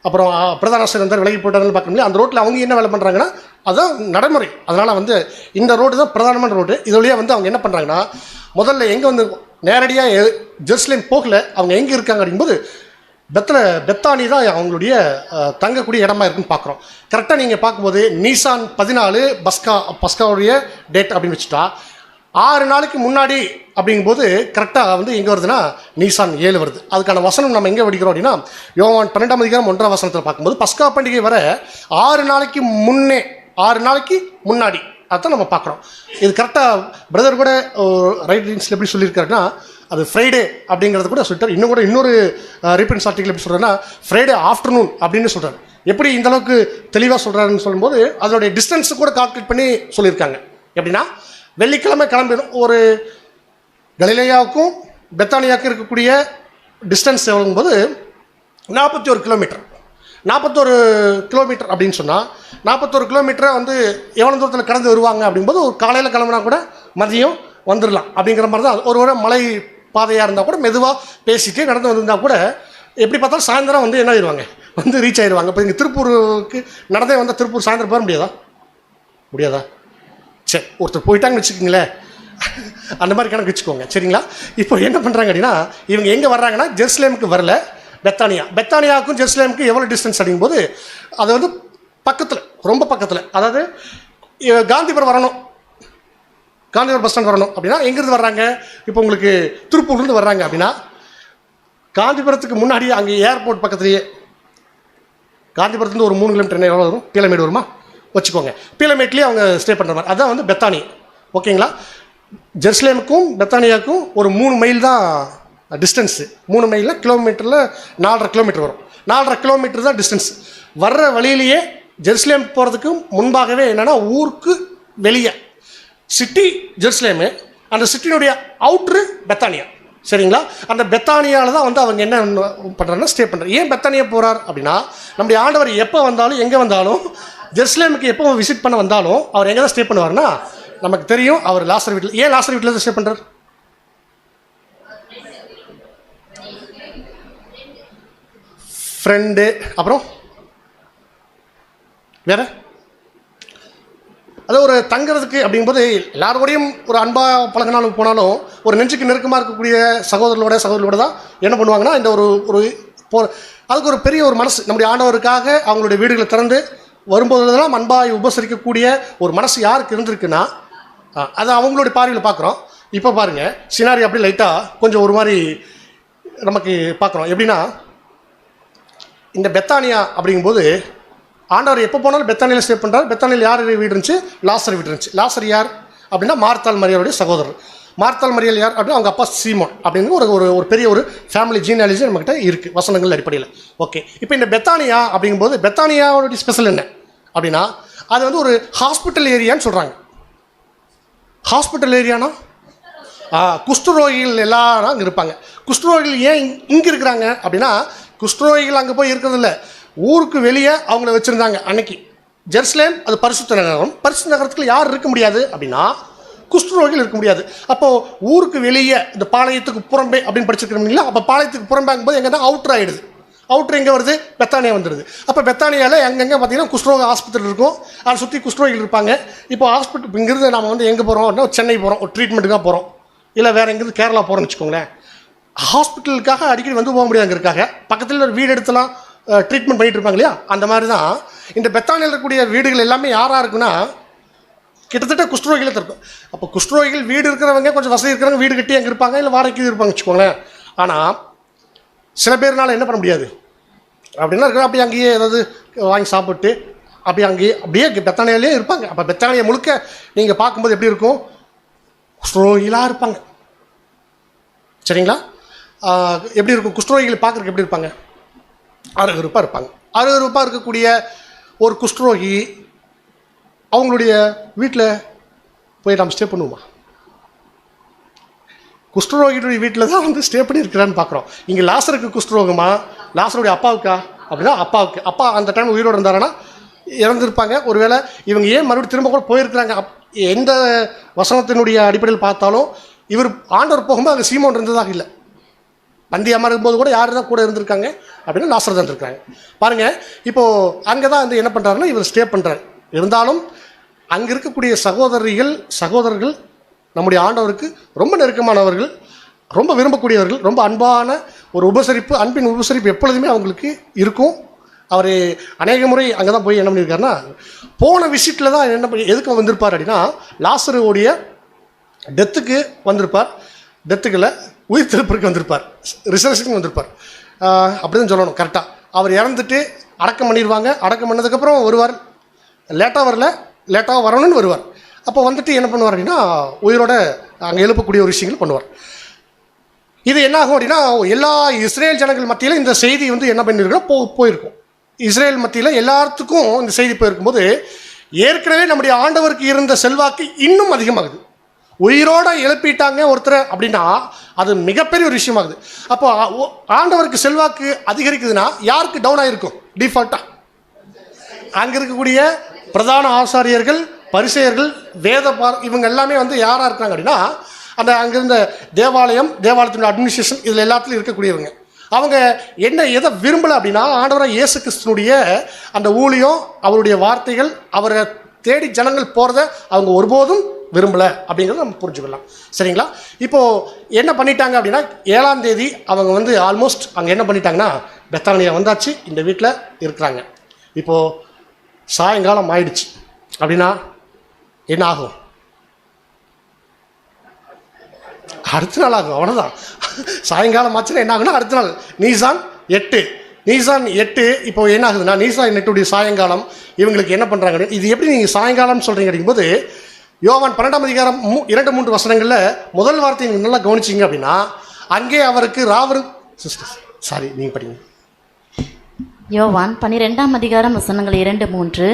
அப்புறம் பிரதான ஆசிரியர் வந்தார், விலகி போயிட்டாருன்னு பார்க்க முடியாது. அந்த ரோட்டில் அவங்க என்ன வேலை பண்ணுறாங்கன்னா அதுதான் நடைமுறை. அதனால் வந்து இந்த ரோடு தான் பிரதானமான ரோடு. இது வழியாக வந்து அவங்க என்ன பண்ணுறாங்கன்னா முதல்ல எங்கே வந்து நேரடியாக ஜெருசலேம் போகல, அவங்க எங்கே இருக்காங்க அப்படிங்கும்போது பெத்தானி தான் அவங்களுடைய தங்கக்கூடிய இடமா இருக்குன்னு பார்க்குறோம். கரெக்டாக நீங்கள் பார்க்கும்போது நீசான் 14 பஸ்காவுடைய டேட் அப்படின்னு வச்சுட்டா 6 நாளைக்கு முன்னாடி அப்படிங்கும்போது கரெக்டாக வந்து எங்கே வருதுன்னா நீசான் 7 வருது. அதுக்கான வசனம் நம்ம எங்கே படிக்கிறோம் அப்படின்னா யோவான் 12ஆம் அதிகாரம் 1ஆம் வசனத்தில் பார்க்கும்போது பஸ்கா பண்டிகை வர 6 நாளைக்கு முன்னாடி அதான் நம்ம பார்க்குறோம். இது கரெக்டாக பிரதர் கூட ரைட்டிங்ஸில் எப்படி சொல்லியிருக்காருன்னா அது ஃப்ரைடே அப்படிங்கிறது கூட சொல்லிட்டார். இன்னொரு ரீப்ரின்ஸ் ஆர்டிகல் எப்படி சொல்கிறாருன்னா ஃப்ரைடே ஆஃப்டர்நூன் அப்படின்னு சொல்கிறார். எப்படி இந்தளவுக்கு தெளிவாக சொல்கிறாருன்னு சொல்லும்போது அதோடைய டிஸ்டன்ஸு கூட கால்குலேட் பண்ணி சொல்லியிருக்காங்க. எப்படின்னா வெள்ளிக்கிழமை கிளம்பிடும். ஒரு கலிலேயாவுக்கும் பெத்தானியாவுக்கும் இருக்கக்கூடிய டிஸ்டன்ஸ் எவ்வளோங்கும்போது 41 கிலோமீட்டர். 41 கிலோமீட்டர் அப்படின்னு சொன்னால் 41 கிலோமீட்டரை வந்து எவ்வளோ தூரத்தில் கடந்து வருவாங்க அப்படிங்கும்போது ஒரு காலையில் கிளம்புனா கூட மதியம் வந்துடலாம் அப்படிங்கிற மாதிரி தான். ஒரு மலை பாதையாக இருந்தால் கூட மெதுவாக பேசிட்டு நடந்து வந்திருந்தால் கூட எப்படி பார்த்தாலும் சாயந்தரம் வந்து என்ன ஆயிடுவாங்க, வந்து ரீச் ஆயிடுவாங்க. இப்போ இங்கே திருப்பூருக்கு நடந்தே வந்தால் திருப்பூர் சாயந்தரம் போக முடியாதா? சரி, ஒருத்தர் போயிட்டாங்கன்னு வச்சுக்கோங்களேன், அந்த மாதிரி கணக்கு வச்சுக்கோங்க. சரிங்களா? இப்போ என்ன பண்ணுறாங்க அப்படின்னா இவங்க எங்கே வர்றாங்கன்னா ஜெருசலேமுக்கு வரல, பெத்தானியாவுக்கும் ஜெருசலேமுக்கும் எவ்வளோ டிஸ்டன்ஸ் அப்படிங்கும்போது அது வந்து பக்கத்தில், ரொம்ப பக்கத்தில். அதாவது காந்திபுரம் வரணும், காந்திபுரம் பஸ் ஸ்டாண்ட் வரணும் அப்படின்னா எங்கேருந்து வர்றாங்க? இப்போ உங்களுக்கு திருப்பூர்லேருந்து வர்றாங்க அப்படின்னா காந்திபுரத்துக்கு முன்னாடி அங்கே ஏர்போர்ட் பக்கத்துலேயே காந்திபுரத்துலேருந்து ஒரு 3 கிலோமீட்டர் எவ்வளோ வரும், பீலமேடு வருமா வச்சுக்கோங்க. பீலமேட்லேயே அவங்க ஸ்டே பண்ணுற மாதிரி அதுதான் வந்து பெத்தானி. ஓகேங்களா? ஜெருசலேமுக்கும் பெத்தானியாவுக்கும் ஒரு 3 மைல் தான் டிஸ்டன்ஸு. 3 மைலில் கிலோமீட்டரில் 4.5 கிலோமீட்டர் வரும். 4.5 கிலோமீட்டர் தான் டிஸ்டன்ஸ். வர்ற வழியிலேயே ஜெருசலேம் போகிறதுக்கு முன்பாகவே என்னென்னா ஊருக்கு வெளியே சிட்டி ஜெருசலேமு, அந்த சிட்டினுடைய அவுட்ரு பெத்தானியா. சரிங்களா? அந்த பெத்தானியாவில் தான் வந்து அவங்க என்ன பண்ணுறாங்கன்னா ஸ்டே பண்ணுறாரு. ஏன் பெத்தானியா போகிறார் அப்படின்னா நம்முடைய ஆண்டவர் எப்போ வந்தாலும் எங்கே வந்தாலும் ஜெருசலேமுக்கு எப்போ விசிட் பண்ண வந்தாலும் அவர் எங்கே தான் ஸ்டே பண்ணுவார்னா நமக்கு தெரியும். அவர் லாசர் வீட்டில். ஏன் லாசர் வீட்டில் தான் ஸ்டே பண்ணுறார்? ஃப்ரெண்டு, அப்புறம் வேற அது ஒரு தங்குறதுக்கு அப்படிங்கும்போது எல்லாரோடையும் ஒரு அன்பாக பழகினாலும் போனாலும் ஒரு நெஞ்சுக்கு நெருக்கமாக இருக்கக்கூடிய சகோதரர்களோட தான் என்ன பண்ணுவாங்கன்னா இந்த ஒரு அதுக்கு ஒரு பெரிய ஒரு மனசு நம்முடைய ஆண்டவருக்காக அவங்களுடைய வீடுகளை திறந்து வரும்போதெல்லாம் அன்பாக உபசரிக்கக்கூடிய ஒரு மனசு யாருக்கு இருந்திருக்குன்னா அதை அவங்களுடைய பார்வையில் பார்க்குறோம். இப்போ பாருங்கள் சினாரி அப்படி லைட்டாக கொஞ்சம் ஒரு மாதிரி நமக்கு பார்க்குறோம். எப்படின்னா இந்த பெத்தானியா அப்படிங்கும்போது ஆண்டவர் எப்போ போனாலும் பெத்தானியில் ஸ்டே பண்ணுறாரு. பெத்தானியில் யார் வீடு இருந்துச்சு? லாசர் வீடு இருந்துச்சு. லாசர் யார் அப்படின்னா மார்த்தாள் மரியாளுடைய சகோதரர். மார்த்தாள் மரியாள் யார் அப்படின்னா அவங்க அப்பா சீமோன் அப்படின்னு ஒரு பெரிய ஒரு ஃபேமிலி ஜீனாலஜி நம்மகிட்ட இருக்குது வசனங்கள் அடிப்படையில். ஓகே, இப்போ இந்த பெத்தானியா அப்படிங்கும்போது பெத்தானியாவோடைய ஸ்பெஷல் என்ன அப்படின்னா அது வந்து ஒரு ஹாஸ்பிட்டல் ஏரியான்னு சொல்கிறாங்க. ஹாஸ்பிட்டல் ஏரியானா குஷ்டரோகிகள் எல்லாரும் அங்கே இருப்பாங்க. குஷ்டரோகிகள் ஏன் இங்கே இருக்கிறாங்க அப்படின்னா குஷ்டரோகிகள் அங்கே போய் இருக்கிறதில்ல, ஊருக்கு வெளியே அவங்கள வச்சுருந்தாங்க. அன்னைக்கு ஜெருசலேம் அது பரிசுத்த நகரம். பரிசுத்த நகரத்தில் யார் இருக்க முடியாது அப்படின்னா குஷ்டரோகிகள் இருக்க முடியாது. அப்போது ஊருக்கு வெளியே இந்த பாளையத்துக்கு புறம்பே அப்படின்னு படிச்சிருக்கிறீங்களா? அப்போ பாளையத்துக்கு புறம்பாங்கும்போது எங்கன்னா அவுட்ரு ஆகிடுது. அவுட்ரு எங்கே வருது? பெத்தானியா வந்துடுது. அப்போ பெத்தானியாவில் எங்கெங்கே பார்த்தீங்கன்னா குஷ்டரோக ஆஸ்பத்திரி இருக்கும், அதை சுற்றி குஷ்டரோகிகள் இருப்பாங்க. இப்போ ஹாஸ்பிட்டல் இங்கிருந்து நம்ம வந்து எங்கே போகிறோம் அப்படின்னா சென்னை போகிறோம், ஒரு ட்ரீட்மெண்ட்டுக்காக போகிறோம், இல்லை வேறு எங்கேருந்து கேரளா போகிறோன்னு வச்சுக்கோங்களேன். ஹாஸ்பிட்டலுக்காக அடிக்கடி வந்து போக முடியாதுங்கிறதுக்காக பக்கத்தில் ஒரு வீடு எடுத்துலாம் ட்ரீட்மெண்ட் பண்ணிகிட்டு இருப்பாங்க இல்லையா? அந்த மாதிரி தான் இந்த பெத்தானியில் இருக்கக்கூடிய வீடுகள் எல்லாமே யாராக இருக்குன்னா கிட்டத்தட்ட குஷ்டரோகிகளை இருக்கும். அப்போ குஷ்டரோகிகள் வீடு இருக்கிறவங்க கொஞ்சம் வசதி இருக்கிறவங்க வீடு கட்டி அங்கே இருப்பாங்க, இல்லை வாடகைக்கு இருப்பாங்க வச்சுக்கோங்களேன். ஆனால் சில பேர்னால என்ன பண்ண முடியாது அப்படின்னா இருக்கிற அப்படியே அங்கேயே ஏதாவது வாங்கி சாப்பிட்டு அப்படியே பெத்தானியாலே இருப்பாங்க. அப்போ பெத்தானியா முழுக்க நீங்கள் பார்க்கும்போது எப்படி இருக்கும்? குஷ்டரோகிகளாக இருப்பாங்க. சரிங்களா? எப்படி இருக்கும்? குஷ்டரோகிகளை பார்க்குறதுக்கு எப்படி இருப்பாங்க? அருகருப்பாக இருப்பாங்க. அருகருப்பாக இருக்கக்கூடிய ஒரு குஷ்டரோகி அவங்களுடைய வீட்டில் போய் நம்ம ஸ்டே பண்ணுவோமா? குஷ்டரோகியுடைய வீட்டில் தான் வந்து ஸ்டே பண்ணியிருக்கிறான்னு பார்க்குறோம். இங்கே லாசருக்கு குஷ்டரோகமா? லாசருடைய அப்பாவுக்கா அப்படின்னா அப்பாவுக்கு. அப்பா அந்த டைம் உயிரோடு இருந்தாருன்னா இறந்துருப்பாங்க. ஒருவேளை இவங்க ஏன் மறுபடியும் திரும்ப கூட போயிருக்கிறாங்க? எந்த வசனத்தினுடைய அடிப்படையில் பார்த்தாலும் இவர் ஆண்டவர் போகும்போது அங்கே சீமோன் இருந்ததாக இல்லை. பந்தி அமரும்போது கூட யார் தான் கூட இருந்திருக்காங்க அப்படின்னா லாசர் தான் இருந்திருக்காங்க. பாருங்கள், இப்போது அங்கே தான் வந்து என்ன பண்ணுறாருன்னா இவர் ஸ்டே பண்ணுறாரு. இருந்தாலும் அங்கே இருக்கக்கூடிய சகோதரர்கள் நம்முடைய ஆண்டவருக்கு ரொம்ப நெருக்கமானவர்கள், ரொம்ப விரும்பக்கூடியவர்கள், ரொம்ப அன்பான ஒரு உபசரிப்பு, அன்பின் உபசரிப்பு எப்பொழுதுமே அவங்களுக்கு இருக்கும். அவர் அநேக முறை அங்கே தான் போய் என்ன பண்ணியிருக்காருன்னா போன விசிட்டில் தான் எதுக்கு வந்திருப்பார் அப்படின்னா லாசருடைய டெத்துக்கு வந்திருப்பார். டெத்துக்கில் உயிர் திருப்பிற்கு வந்திருப்பார், ரிசர்வேஷனுக்கு வந்திருப்பார். அப்படி தான் சொல்லணும் கரெக்டாக. அவர் இறந்துட்டு அடக்கம் பண்ணிடுவாங்க. அடக்கம் பண்ணதுக்கப்புறம் வருவார். லேட்டாக வரணும்னு வருவார். அப்போ வந்துட்டு என்ன பண்ணுவார் அப்படின்னா உயிரோட அங்கே எழுப்பக்கூடிய ஒரு விஷயங்கள் பண்ணுவார். இது என்ன ஆகும் அப்படின்னா எல்லா இஸ்ரேல் ஜனங்கள் மத்தியில் இந்த செய்தி வந்து என்ன பண்ணியிருக்கோம் போயிருக்கும். இஸ்ரேல் மத்தியில் எல்லாத்துக்கும் இந்த செய்தி போயிருக்கும்போது ஏற்கனவே நம்முடைய ஆண்டவருக்கு இருந்த செல்வாக்கு இன்னும் அதிகமாகுது. உயிரோடு எழுப்பிட்டாங்க ஒருத்தர் அப்படின்னா அது மிகப்பெரிய ஒரு விஷயமாகுது. அப்போ ஆண்டவருக்கு செல்வாக்கு அதிகரிக்குதுன்னா யாருக்கு டவுன் ஆகிருக்கும்? டிஃபால்ட்டாக அங்கே இருக்கக்கூடிய பிரதான ஆசாரியர்கள், பரிசேயர்கள், இவங்க எல்லாமே வந்து யாராக இருக்காங்க அப்படின்னா அந்த அங்கிருந்த தேவாலயத்தினுடைய அட்மினிஸ்ட்ரேஷன் இதில் எல்லாத்துலையும் இருக்கக்கூடியவங்க. அவங்க எதை விரும்பலை அப்படின்னா ஆண்டவராக இயேசு கிறிஸ்துனுடைய அந்த ஊழியம், அவருடைய வார்த்தைகள், அவரை தேடி ஜனங்கள் போகிறத அவங்க ஒருபோதும் விரும்பலை அப்படிங்கிறத நம்ம புரிஞ்சுக்கலாம். சரிங்களா? இப்போது என்ன பண்ணிட்டாங்க அப்படின்னா 7ஆம் தேதி அவங்க வந்து ஆல்மோஸ்ட் அங்கே என்ன பண்ணிட்டாங்கன்னா பெத்தானியா வந்தாச்சு, இந்த வீட்டில் இருக்கிறாங்க. இப்போது சாயங்காலம் ஆயிடுச்சு அப்படின்னா என்ன ஆகும்? அடுத்த நாள் ஆகும். அவ்வளோதான். சாயங்காலம் ஆச்சுன்னா என்ன ஆகுனா அடுத்த நாள் நீசான் 8 இப்போ என்ன ஆகுதுன்னா நீசான் 8 சாயங்காலம் இவங்களுக்கு என்ன பண்ணுறாங்க? இது எப்படி நீங்கள் சாயங்காலம்னு சொல்கிறீங்க அப்படிங்கும்போது யோவான் 12ஆம் அதிகாரம் 2-3 வசனங்களில் முதல் வார்த்தையை நீங்கள் நல்லா கவனிச்சிங்க அப்படின்னா அங்கே அவருக்கு நீங்கள் படிங்க. யோவான் 12ஆம் அதிகாரம் வசனங்கள் 2-3.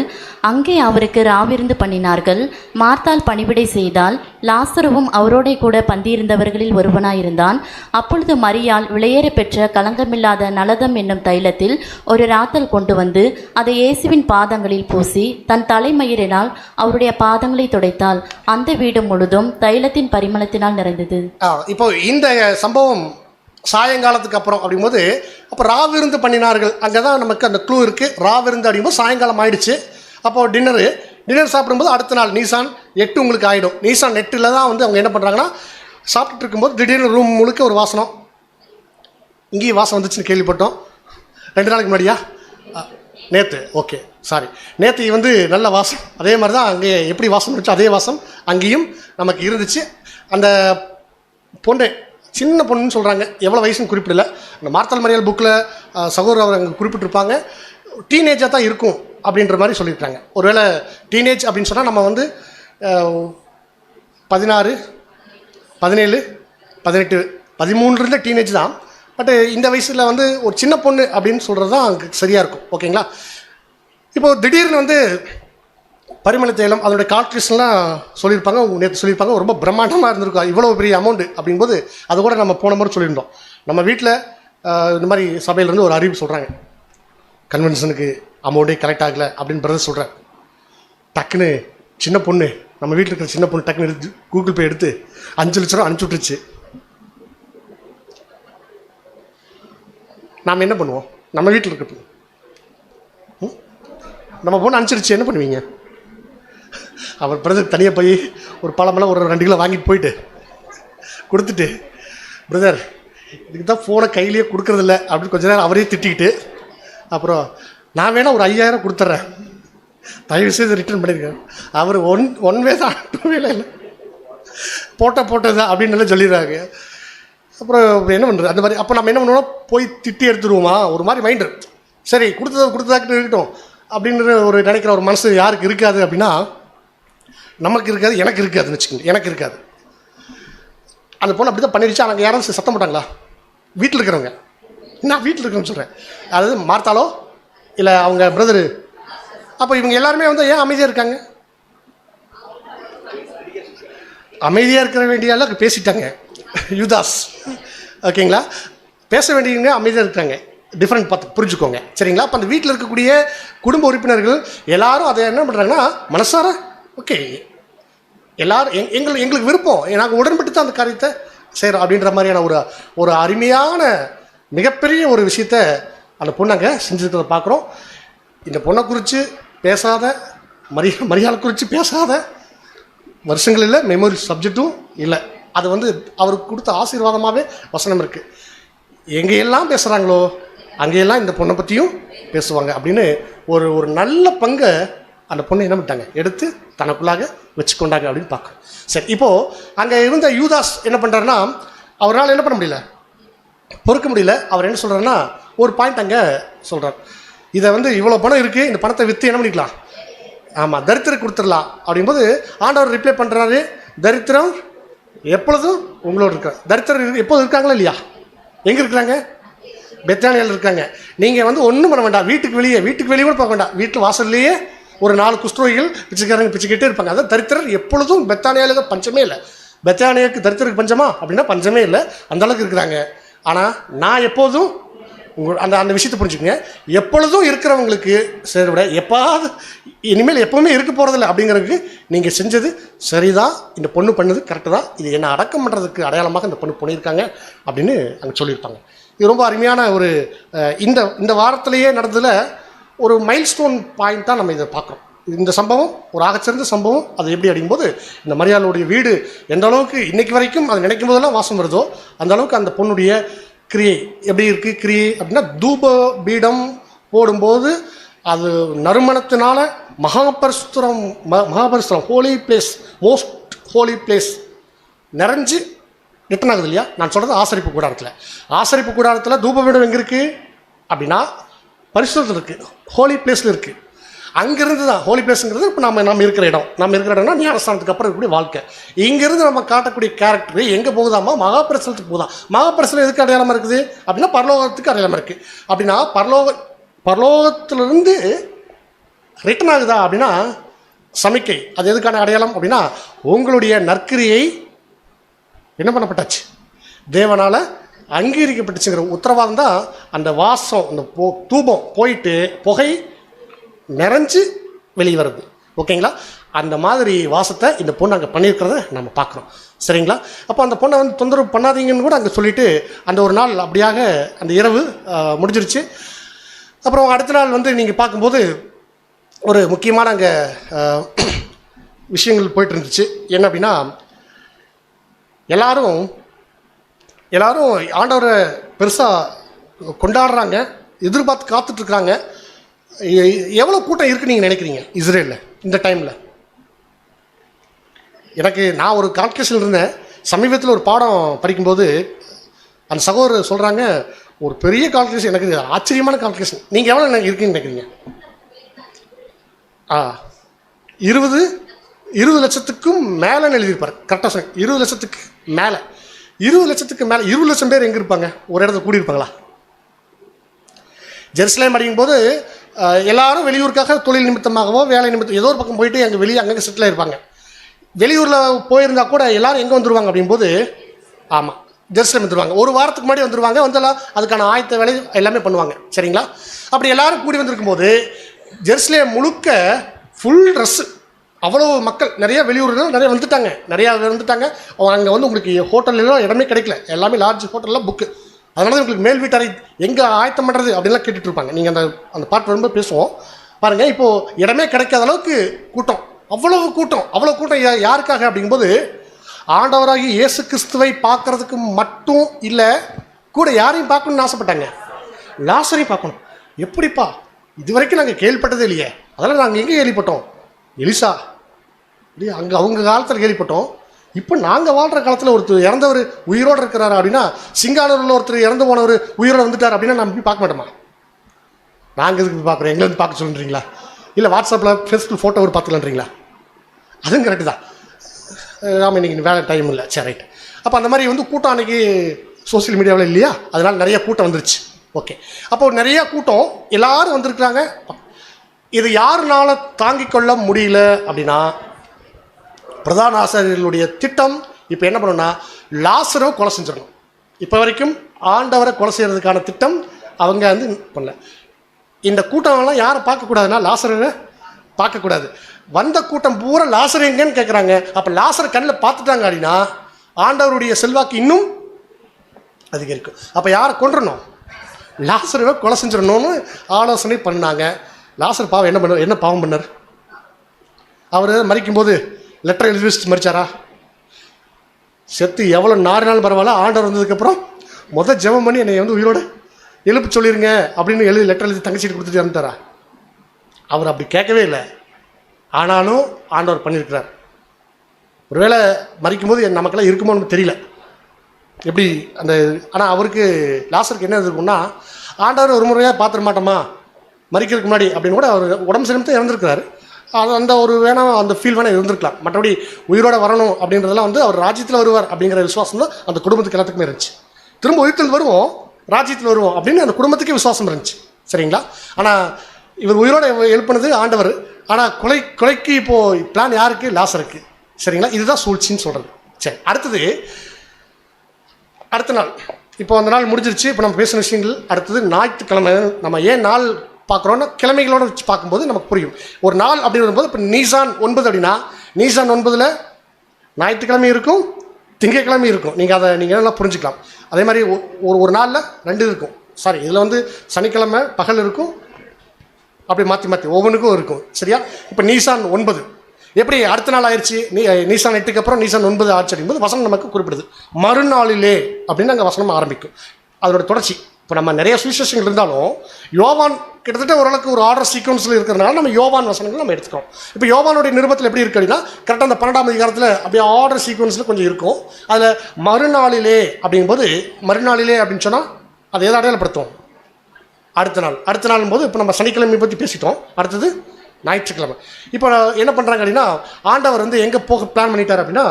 அங்கே அவருக்கு ராவிருந்து பண்ணினார்கள். மார்த்தாள் பணிவிடை செய்தால், லாசருவும் அவரோட கூட பந்தியிருந்தவர்களில் ஒருவனாயிருந்தான். அப்பொழுது மரியாள் விலையேற பெற்ற கலங்கமில்லாத நலதம் என்னும் தைலத்தில் ஒரு ராத்தல் கொண்டு வந்து அதை இயேசுவின் பாதங்களில் பூசி தன் தலைமயிரினால் அவருடைய பாதங்களை துடைத்தாள். அந்த வீடு முழுதும் தைலத்தின் பரிமளத்தினால் நிறைந்தது. இப்போ இந்த சம்பவம் சாயங்காலத்துக்கு அப்புறம் அப்படிங்கும்போது அப்போ ராவிருந்து பண்ணினார்கள். அங்கே தான் நமக்கு அந்த க்ளூ இருக்குது. ராவிருந்து அப்படிங்கும்போது சாயங்காலம் ஆயிடுச்சு. அப்போது டின்னரு டின்னர் சாப்பிடும்போது அடுத்த நாள் நீசான் 8 உங்களுக்கு ஆகிடும். நீசான் 8ல் தான் வந்து அவங்க என்ன பண்ணுறாங்கன்னா, சாப்பிட்டுட்டு இருக்கும்போது திடீர்னு ரூம் முழுக்க ஒரு வாசனம். இங்கேயும் வாசம் வந்துச்சுன்னு கேள்விப்பட்டோம். 2 நாளைக்கு முன்னாடியா? நேற்று. Okay, sorry. நேற்று வந்து நல்ல வாசம். அதே மாதிரி தான் அங்கே எப்படி வாசம் இருந்துச்சோ அதே வாசம் அங்கேயும் நமக்கு இருந்துச்சு. அந்த பொண்ணு சின்ன பொண்ணுன்னு சொல்கிறாங்க, எவ்வளோ வயசுன்னு குறிப்பிடல. அந்த மார்த்தல் மரியாள் புக்கில் சகோதரர் அவர் அங்கே குறிப்பிட்டிருப்பாங்க, டீனேஜாக தான் இருக்கும் அப்படின்ற மாதிரி சொல்லியிருக்காங்க. ஒருவேளை டீனேஜ் அப்படின்னு சொன்னால் நம்ம வந்து 16, 17, 18, 13 டீனேஜ் தான். பட்டு இந்த வயசில் வந்து ஒரு சின்ன பொண்ணு அப்படின்னு சொல்கிறது தான் அங்கே சரியாக இருக்கும். ஓகேங்களா? இப்போது திடீர்னு வந்து பரிமள தைலம் அதனுடைய கால்குலேஷன்லாம் சொல்லியிருப்பாங்க, நேற்று சொல்லியிருப்பாங்க. ரொம்ப பிரம்மாண்டமாக இருந்திருக்கும், இவ்வளோ பெரிய அமௌண்ட்டு அப்படிங்கும்போது. அது கூட நம்ம போன முறை சொல்லியிருந்தோம். நம்ம வீட்டில் இந்த மாதிரி சபையிலேருந்து ஒரு அறிவு சொல்கிறாங்க, கன்வென்ஷனுக்கு அமௌண்ட்டே கலெக்ட் ஆகலை அப்படின்னு பிரதர் சொல்கிறேன். டக்குன்னு சின்ன பொண்ணு, நம்ம வீட்டில் இருக்கிற சின்ன பொண்ணு டக்குன்னு எடுத்து கூகுள் பே எடுத்து 5 லட்ச ரூபா அனுப்பிச்சி விட்டுருச்சு. நாம் என்ன பண்ணுவோம்? நம்ம வீட்டில் இருக்க நம்ம பொண்ணு அனுப்பிச்சிருச்சு, என்ன பண்ணுவீங்க? அவர் பிரதர் தனியாக போய் ஒரு பழமெல்லாம் ஒரு 2 கிலோ வாங்கிட்டு போயிட்டு கொடுத்துட்டு, பிரதர் இதுக்கு தான் ஃபோனை கையிலேயே கொடுக்குறதில்ல அப்படின்னு கொஞ்ச நேரம் அவரே திட்டிக்கிட்டு, அப்புறம் நான் வேணால் ஒரு 5000 கொடுத்துட்றேன், தயவு செய்து ரிட்டர்ன் பண்ணியிருக்கேன். அவர் ஒன் வே தான், 2 வேலை இல்லை, போட்டது அப்படின்னு சொல்லிடுறாங்க. அப்புறம் என்ன பண்ணுறது அந்த மாதிரி. அப்போ நம்ம என்ன பண்ணுவோம், போய் திட்டி எடுத்துருவோமா? ஒரு மாதிரி மைண்டு, சரி கொடுத்ததாக்கிட்டு இருக்கட்டும் அப்படின்ற ஒரு நினைக்கிற ஒரு மனசு யாருக்கு இருக்காது அப்படின்னா, நமக்கு இருக்காது, எனக்கு இருக்காதுன்னு வச்சுக்கோங்க. எனக்கு இருக்காது. அந்த பொண்ணு அப்படி தான் பண்ணிடுச்சு. அங்கே யாரும் சத்தம் போட்டாங்களா? வீட்டில் இருக்கிறவங்க. நான் வீட்டில் இருக்கிறேன்னு சொல்கிறேன், அதாவது மார்த்தாலோ இல்லை அவங்க பிரதரு. அப்போ இவங்க எல்லாருமே வந்து ஏன் அமைதியாக இருக்காங்க? அமைதியாக இருக்கிற வேண்டியால பேசிட்டாங்க யூதாஸ். ஓகேங்களா? பேச வேண்டியவங்க அமைதியாக இருக்காங்க. டிஃப்ரெண்ட் பார்த்து புரிஞ்சுக்கோங்க, சரிங்களா? அப்போ அந்த வீட்டில் இருக்கக்கூடிய குடும்ப உறுப்பினர்கள் எல்லாரும் அதை என்ன பண்ணுறாங்கன்னா, மனசார ஓகே எல்லாரும் எங்களுக்கு விருப்பம், நாங்கள் உடன்பட்டு தான் அந்த காரியத்தை செய்கிறோம் அப்படின்ற மாதிரியான ஒரு அருமையான மிகப்பெரிய ஒரு விஷயத்த அந்த பொண்ணு அங்கே செஞ்சுருக்கிறத பார்க்குறோம். இந்த பொண்ணை குறித்து பேசாத, மரியாதை குறித்து பேசாத வருஷங்கள் இல்லை, மெமரி சப்ஜெக்டும் இல்லை. அது வந்து அவருக்கு கொடுத்த ஆசீர்வாதமாகவே வசனம் இருக்குது. எங்கெல்லாம் பேசுகிறாங்களோ அங்கேயெல்லாம் இந்த பொண்ணை பற்றியும் பேசுவாங்க அப்படின்னு ஒரு நல்ல பங்கை அந்த பொண்ணை என்ன பண்ணிட்டாங்க, எடுத்து தனக்குள்ளாக வச்சுக்கொண்டாங்க அப்படின்னு பார்க்குறோம். சரி, இப்போது அங்கே இருந்த யூதாஸ் என்ன பண்ணுறாருன்னா, அவரால் என்ன பண்ண முடியல, பொறுக்க முடியல. அவர் என்ன சொல்கிறாருன்னா, ஒரு பாயிண்ட் அங்கே சொல்கிறார், இதை வந்து இவ்வளோ பணம் இருக்குது, இந்த பணத்தை விற்று என்ன பண்ணிக்கலாம், ஆமாம் தரித்திரம் கொடுத்துடலாம் அப்படிங்கும்போது ஆண்டவர் ரிப்ளை பண்ணுறாரு, தரித்திரம் எப்பொழுதும் உங்களோட இருக்கார். தரித்திரம் எப்போதும் இருக்காங்களா இல்லையா? எங்கே இருக்கிறாங்க? பெத்தானியாவில் இருக்காங்க. நீங்கள் வந்து ஒன்றும் பண்ண வேண்டாம், வீட்டுக்கு வெளியே கூட பார்க்க வேண்டாம், வீட்டில் வாசல்லையே ஒரு 4 குஷ்டரோகிகள் பிச்சைக்கிட்டே இருப்பாங்க. அதான் தரித்திரர் எப்பொழுதும் பெத்தானியாவில் பஞ்சமே இல்லை. பெத்தானியாவுக்கு தரித்திரருக்கு பஞ்சமா அப்படின்னா பஞ்சமே இல்லை, அந்தளவுக்கு இருக்கிறாங்க. ஆனால் நான் எப்போதும் அந்த விஷயத்தை புரிஞ்சுக்கோங்க, எப்பொழுதும் இருக்கிறவங்களுக்கு சரி விட எப்பாவது இனிமேல் எப்போவுமே இருக்க போகிறதில்ல அப்படிங்கிறதுக்கு நீங்கள் செஞ்சது சரிதான், இந்த பொண்ணு பண்ணது கரெக்டு தான், இது என்ன அடக்கம் பண்ணுறதுக்கு அடையாளமாக இந்த பொண்ணு பண்ணியிருக்காங்க அப்படின்னு அங்கே சொல்லியிருப்பாங்க. இது ரொம்ப அருமையான ஒரு இந்த வாரத்திலேயே நடந்ததில் ஒரு மைல்ஸ்டோன் பாயிண்ட் தான் நம்ம இதை பார்க்குறோம். இந்த சம்பவம் ஒரு ஆகச்சிறந்த சம்பவம். அது எப்படி அப்படிங்கும்போது, இந்த மரியாளுடைய வீடு எந்த அளவுக்கு இன்றைக்கு வரைக்கும் அது நினைக்கும் போதெல்லாம் வாசம் வருதோ அந்த அளவுக்கு அந்த பொண்ணுடைய கிரியை எப்படி இருக்குது. கிரியை அப்படின்னா தூப பீடம் போடும்போது அது நறுமணத்தினால மகாபரிசுத்தம் holy place, most holy place நிறைஞ்சு ரிட்டன் ஆகுது இல்லையா? நான் சொல்கிறது ஆசரிப்பு கூடாரத்தில் தூப பீடம் எங்கே இருக்குது அப்படின்னா பரிசுத்தத்தில் இருக்குது, ஹோலி பிளேஸில் இருக்குது. அங்கேருந்து தான் ஹோலி பிளேஸுங்கிறது இப்போ நம்ம இருக்கிற இடம்னா ஞானஸ்தானத்துக்கு அப்புறம் இருக்கக்கூடிய வாழ்க்கை. இங்கேருந்து நம்ம காட்டக்கூடிய கேரக்டர் எங்கே போகுதாமா? மகாபரிசுத்தத்துக்கு போகுதான். மகாபரிசுத்தம் எதுக்கு அடையாளமாக இருக்குது அப்படின்னா பரலோகத்துக்கு அடையாளமாக இருக்குது. அப்படின்னா பரலோகத்திலிருந்து ரிட்டன் ஆகுதா அப்படின்னா சமிக்கை. அது எதுக்கான அடையாளம் அப்படின்னா உங்களுடைய நற்கிரியை என்ன பண்ணப்பட்டாச்சு, தேவனால் அங்கீகரிக்கப்பட்டுச்சுங்கிற உத்தரவாதம் தான் அந்த வாசம், அந்த தூபம் போயிட்டு புகை நிறைஞ்சு வெளியே வருது. ஓகேங்களா? அந்த மாதிரி வாசத்தை இந்த பொண்ணு அங்கே பண்ணியிருக்கிறத நம்ம பார்க்குறோம். சரிங்களா? அப்போ அந்த பொண்ணை வந்து தொந்தரவு பண்ணாதீங்கன்னு கூட அங்கே சொல்லிவிட்டு அந்த ஒரு நாள் அப்படியாக அந்த இரவு முடிஞ்சிருச்சு. அப்புறம் அடுத்த நாள் வந்து நீங்கள் பார்க்கும்போது ஒரு முக்கியமான அங்கே விஷயங்கள் போயிட்டு இருந்துச்சு. என்ன அப்படின்னா, எல்லாரும் ஆண்டவரை பெருசாக கொண்டாடுறாங்க, எதிர்பார்த்து காத்துட்ருக்குறாங்க. எவ்வளோ கூட்டம் இருக்குன்னு நீங்கள் நினைக்கிறீங்க இஸ்ரேலில் இந்த டைமில்? நான் ஒரு கால்குலேஷன் இருந்தேன். சமீபத்தில் ஒரு பாடம் படிக்கும்போது அந்த சகோதரர் சொல்கிறாங்க, ஒரு பெரிய கால்குலேஷன், எனக்கு ஆச்சரியமான கால்குலேஷன். நீங்கள் எவ்வளோ இருக்குன்னு நினைக்கிறீங்க? 20 லட்சத்துக்கும் மேலேன்னு எழுதியிருப்பார். கரெக்டாக சொன்னேன், 20 லட்சத்துக்கு மேலே. 20 லட்சத்துக்கு மேலே 20 லட்சம் பேர் எங்கே இருப்பாங்க? ஒரு இடத்துல கூடியிருப்பாங்களா? ஜெருசலேம் அடிக்கும்போது எல்லாரும் வெளியூருக்காக தொழில் நிமித்தமாகவோ வேலை நிமித்தம் ஏதோ ஒரு பக்கம் போயிட்டு அங்கே வெளியே அங்கங்கே செட்டில் ஆகிருப்பாங்க. வெளியூரில் போயிருந்தால் கூட எல்லோரும் எங்கே வந்துடுவாங்க அப்படிங்கும்போது, ஆமாம், ஜெருசலேம் வந்துடுவாங்க. ஒரு வாரத்துக்கு முன்னாடி வந்துடுவாங்க. வந்தெல்லாம் அதுக்கான ஆயத்த வேலை எல்லாமே பண்ணுவாங்க. சரிங்களா? அப்படி எல்லாரும் கூடி வந்திருக்கும்போது ஜெருசலேம் முழுக்க ஃபுல் ட்ரெஸ்ஸு, அவ்வளோ மக்கள், நிறைய வெளியூர்கள் நிறைய வந்துட்டாங்க. அங்கே வந்து உங்களுக்கு ஹோட்டல்லாம் இடமே கிடைக்கல, எல்லாமே லார்ஜ் ஹோட்டல்லாம் புக்கு. அதனால தான் உங்களுக்கு மேல் வீட்டறை எங்கே ஆயத்தம் பண்ணுறது அப்படின்லாம் கேட்டுட்டு இருப்பாங்க. நீங்கள் அந்த பாட்டு வரும்போது பேசுவோம் பாருங்கள். இப்போது இடமே கிடைக்காத அளவுக்கு கூட்டம், அவ்வளோ கூட்டம் யாருக்காக அப்படிங்கும்போது, ஆண்டவராகி இயேசு கிறிஸ்துவை பார்க்கறதுக்கு மட்டும் இல்லை, கூட யாரையும் பார்க்கணும்னு ஆசைப்பட்டாங்க? லாசரையும் பார்க்கணும். எப்படிப்பா, இது வரைக்கும் நாங்கள் கேள்விப்பட்டதே இல்லையே. அதெல்லாம் நாங்கள் எங்கே கேள்விப்பட்டோம்? எலிசா இல்லையா, அங்கே அவங்க காலத்தில் கேள்விப்பட்டோம். இப்போ நாங்கள் வாழ்கிற காலத்தில் ஒருத்தர் இறந்தவர் உயிரோடு இருக்கிறாரு அப்படின்னா, சிங்கானூரில் ஒருத்தர் இறந்து போனவர் உயிரோடு வந்துட்டார் அப்படின்னா நம்ம போய் பார்க்க மாட்டோமா? நாங்கள் இதுக்கு பார்க்குறோம், எங்களை வந்து பார்க்க சொல்லுறீங்களா? இல்லை வாட்ஸ்அப்பில் ஃபேஸ்புக் ஃபோட்டோ ஒரு பார்த்துக்கலான்றீங்களா? அதுவும் கரெக்டு தான். ஆமாம், இன்றைக்கி வேலை டைம் இல்லை. சரி, ரைட். அப்போ அந்த மாதிரி வந்து கூட்டம் அன்றைக்கி சோசியல் மீடியாவில் இல்லையா, அதனால் நிறைய கூட்டம் வந்துருச்சு. ஓகே, அப்போ நிறையா கூட்டம் எல்லோரும் வந்திருக்கிறாங்க. இது யாருனால தாங்கிக் கொள்ள முடியல அப்படின்னா, பிரதான ஆசிரியர்களுடைய திட்டம் இப்போ என்ன பண்ணணும்னா, லாசரை கொலை செஞ்சிடணும். இப்போ வரைக்கும் ஆண்டவரை கொலை செய்கிறதுக்கான திட்டம் அவங்க வந்து பண்ணல. இந்த கூட்டம்லாம் யாரை பார்க்கக்கூடாதுன்னா, லாசரை பார்க்கக்கூடாது. வந்த கூட்டம் பூரா லாசர் எங்கன்னு கேட்குறாங்க. அப்போ லாசரை கண்ணில் பார்த்துட்டாங்க அப்படின்னா ஆண்டவருடைய செல்வாக்கு இன்னும் அதிகரிக்கும். அப்போ யாரை கொன்றணும்? லாசரை கொலை செஞ்சிடணும்னு ஆலோசனை பண்ணாங்க. லாசர் பாவம் என்ன பாவம் பண்ணார்? அவர் மறிக்கும்போது லெட்டர் எழுதி வச்சுட்டு மறிச்சாரா? செத்து எவ்வளோ நாள் பரவாயில்ல, ஆண்டவர் வந்ததுக்கப்புறம் ஜெபம் பண்ணி என்னை வந்து உயிரோடு எழுப்பு சொல்லிடுங்க அப்படின்னு லெட்டர் எழுதி தங்கச்சிட்டு கொடுத்துட்டு இறந்துட்டாரா? அவர் அப்படி கேட்கவே இல்லை. ஆனாலும் ஆண்டவர் பண்ணியிருக்கிறார். ஒருவேளை மறிக்கும்போது நமக்கெல்லாம் இருக்குமோன்னு தெரியல எப்படி அந்த. ஆனால் அவருக்கு லாசருக்கு என்ன இருக்குன்னா, ஆண்டவர் ஒரு முறையாக பார்த்துட மாட்டோமா மறிக்கிறதுக்கு முன்னாடி அப்படின்னு கூட அவர் உடம்பு சரியில்லாம இறந்துருக்கிறாரு. அது அந்த ஒரு அந்த ஃபீல் வேணால் இருந்திருக்கலாம். மற்றபடி உயிரோட வரணும் அப்படின்றதெல்லாம் வந்து அவர் ராஜ்யத்தில் வருவார் அப்படிங்கிற விசுவாசம் தான் அந்த குடும்பத்துக்கு எல்லாத்துக்குமே இருந்துச்சு. திரும்ப உயிர்த்தல் வருவோம், ராஜ்யத்தில் வருவோம் அப்படின்னு அந்த குடும்பத்துக்கே விசுவாசம் இருந்துச்சு. சரிங்களா? ஆனால் இவர் உயிரோட எழுப்பினது ஆண்டவர். ஆனால் கொலைக்கு இப்போது பிளான் யாருக்கு? லாசருக்கு. சரிங்களா? இதுதான் சூழ்ச்சின்னு சொல்கிறது. சரி, அடுத்த நாள், இப்போ அந்த நாள் முடிஞ்சிருச்சு. இப்போ நம்ம பேசின விஷயங்கள் அடுத்தது ஞாயிற்றுக்கிழமை. நம்ம ஏன் நாள் பார்க்குறோன்னா, கிழமைகளோடு வச்சு பார்க்கும்போது நமக்கு புரியும். ஒரு நாள் அப்படின்னு வரும்போது, இப்போ நீசான் 9 அப்படின்னா, நீசான் 9 ஞாயிற்றுக்கிழமை இருக்கும், திங்கட்கிழமை இருக்கும். நீங்கள் எல்லாம் புரிஞ்சுக்கலாம். அதே மாதிரி ஒரு நாளில் 2 இருக்கும். சாரி, இதில் வந்து சனிக்கிழமை பகல் இருக்கும், அப்படி மாற்றி ஒவ்வொன்றுக்கும் இருக்கும். சரியா? இப்போ நீசான் 9 எப்படி அடுத்த நாள் ஆயிடுச்சு? நீசான் 8க்கு அப்புறம் நீசான் 9 ஆச்சு அப்படிங்கும்போது வசனம் நமக்கு குறிப்பிடுது. மறுநாளிலே அப்படின்னு அங்கே வசனம் ஆரம்பிக்கும். அதோட தொடர்ச்சி. இப்போ நம்ம நிறைய சுவிசேஷங்கள் இருந்தாலும் யோவான் கிட்டத்தட்ட ஓரளவுக்கு ஒரு ஆர்டர் சீக்வன்ஸில் இருக்கிறதுனால நம்ம யோவான் வசனங்கள் நம்ம எடுத்துக்கிறோம். இப்போ யோவானுடைய நிருபத்தில் எப்படி இருக்கு அப்படின்னா, கரெக்டாக அந்த 12ஆம் அதிகாரத்தில் அப்படியே ஆர்டர் சீக்வன்ஸில் கொஞ்சம் இருக்கும். அதில் மறுநாளிலே அப்படிங்கும்போது, மறுநாளிலே அப்படின்னு சொன்னால் அதை எதை அடையாளப்படுத்தும்? அடுத்த நாள் போது இப்போ நம்ம சனிக்கிழமை பற்றி பேசிட்டோம். அடுத்தது ஞாயிற்றுக்கிழமை. இப்போ என்ன பண்ணுறாங்க அப்படின்னா, ஆண்டவர் வந்து எங்கே போக பிளான் பண்ணிட்டார் அப்படின்னா,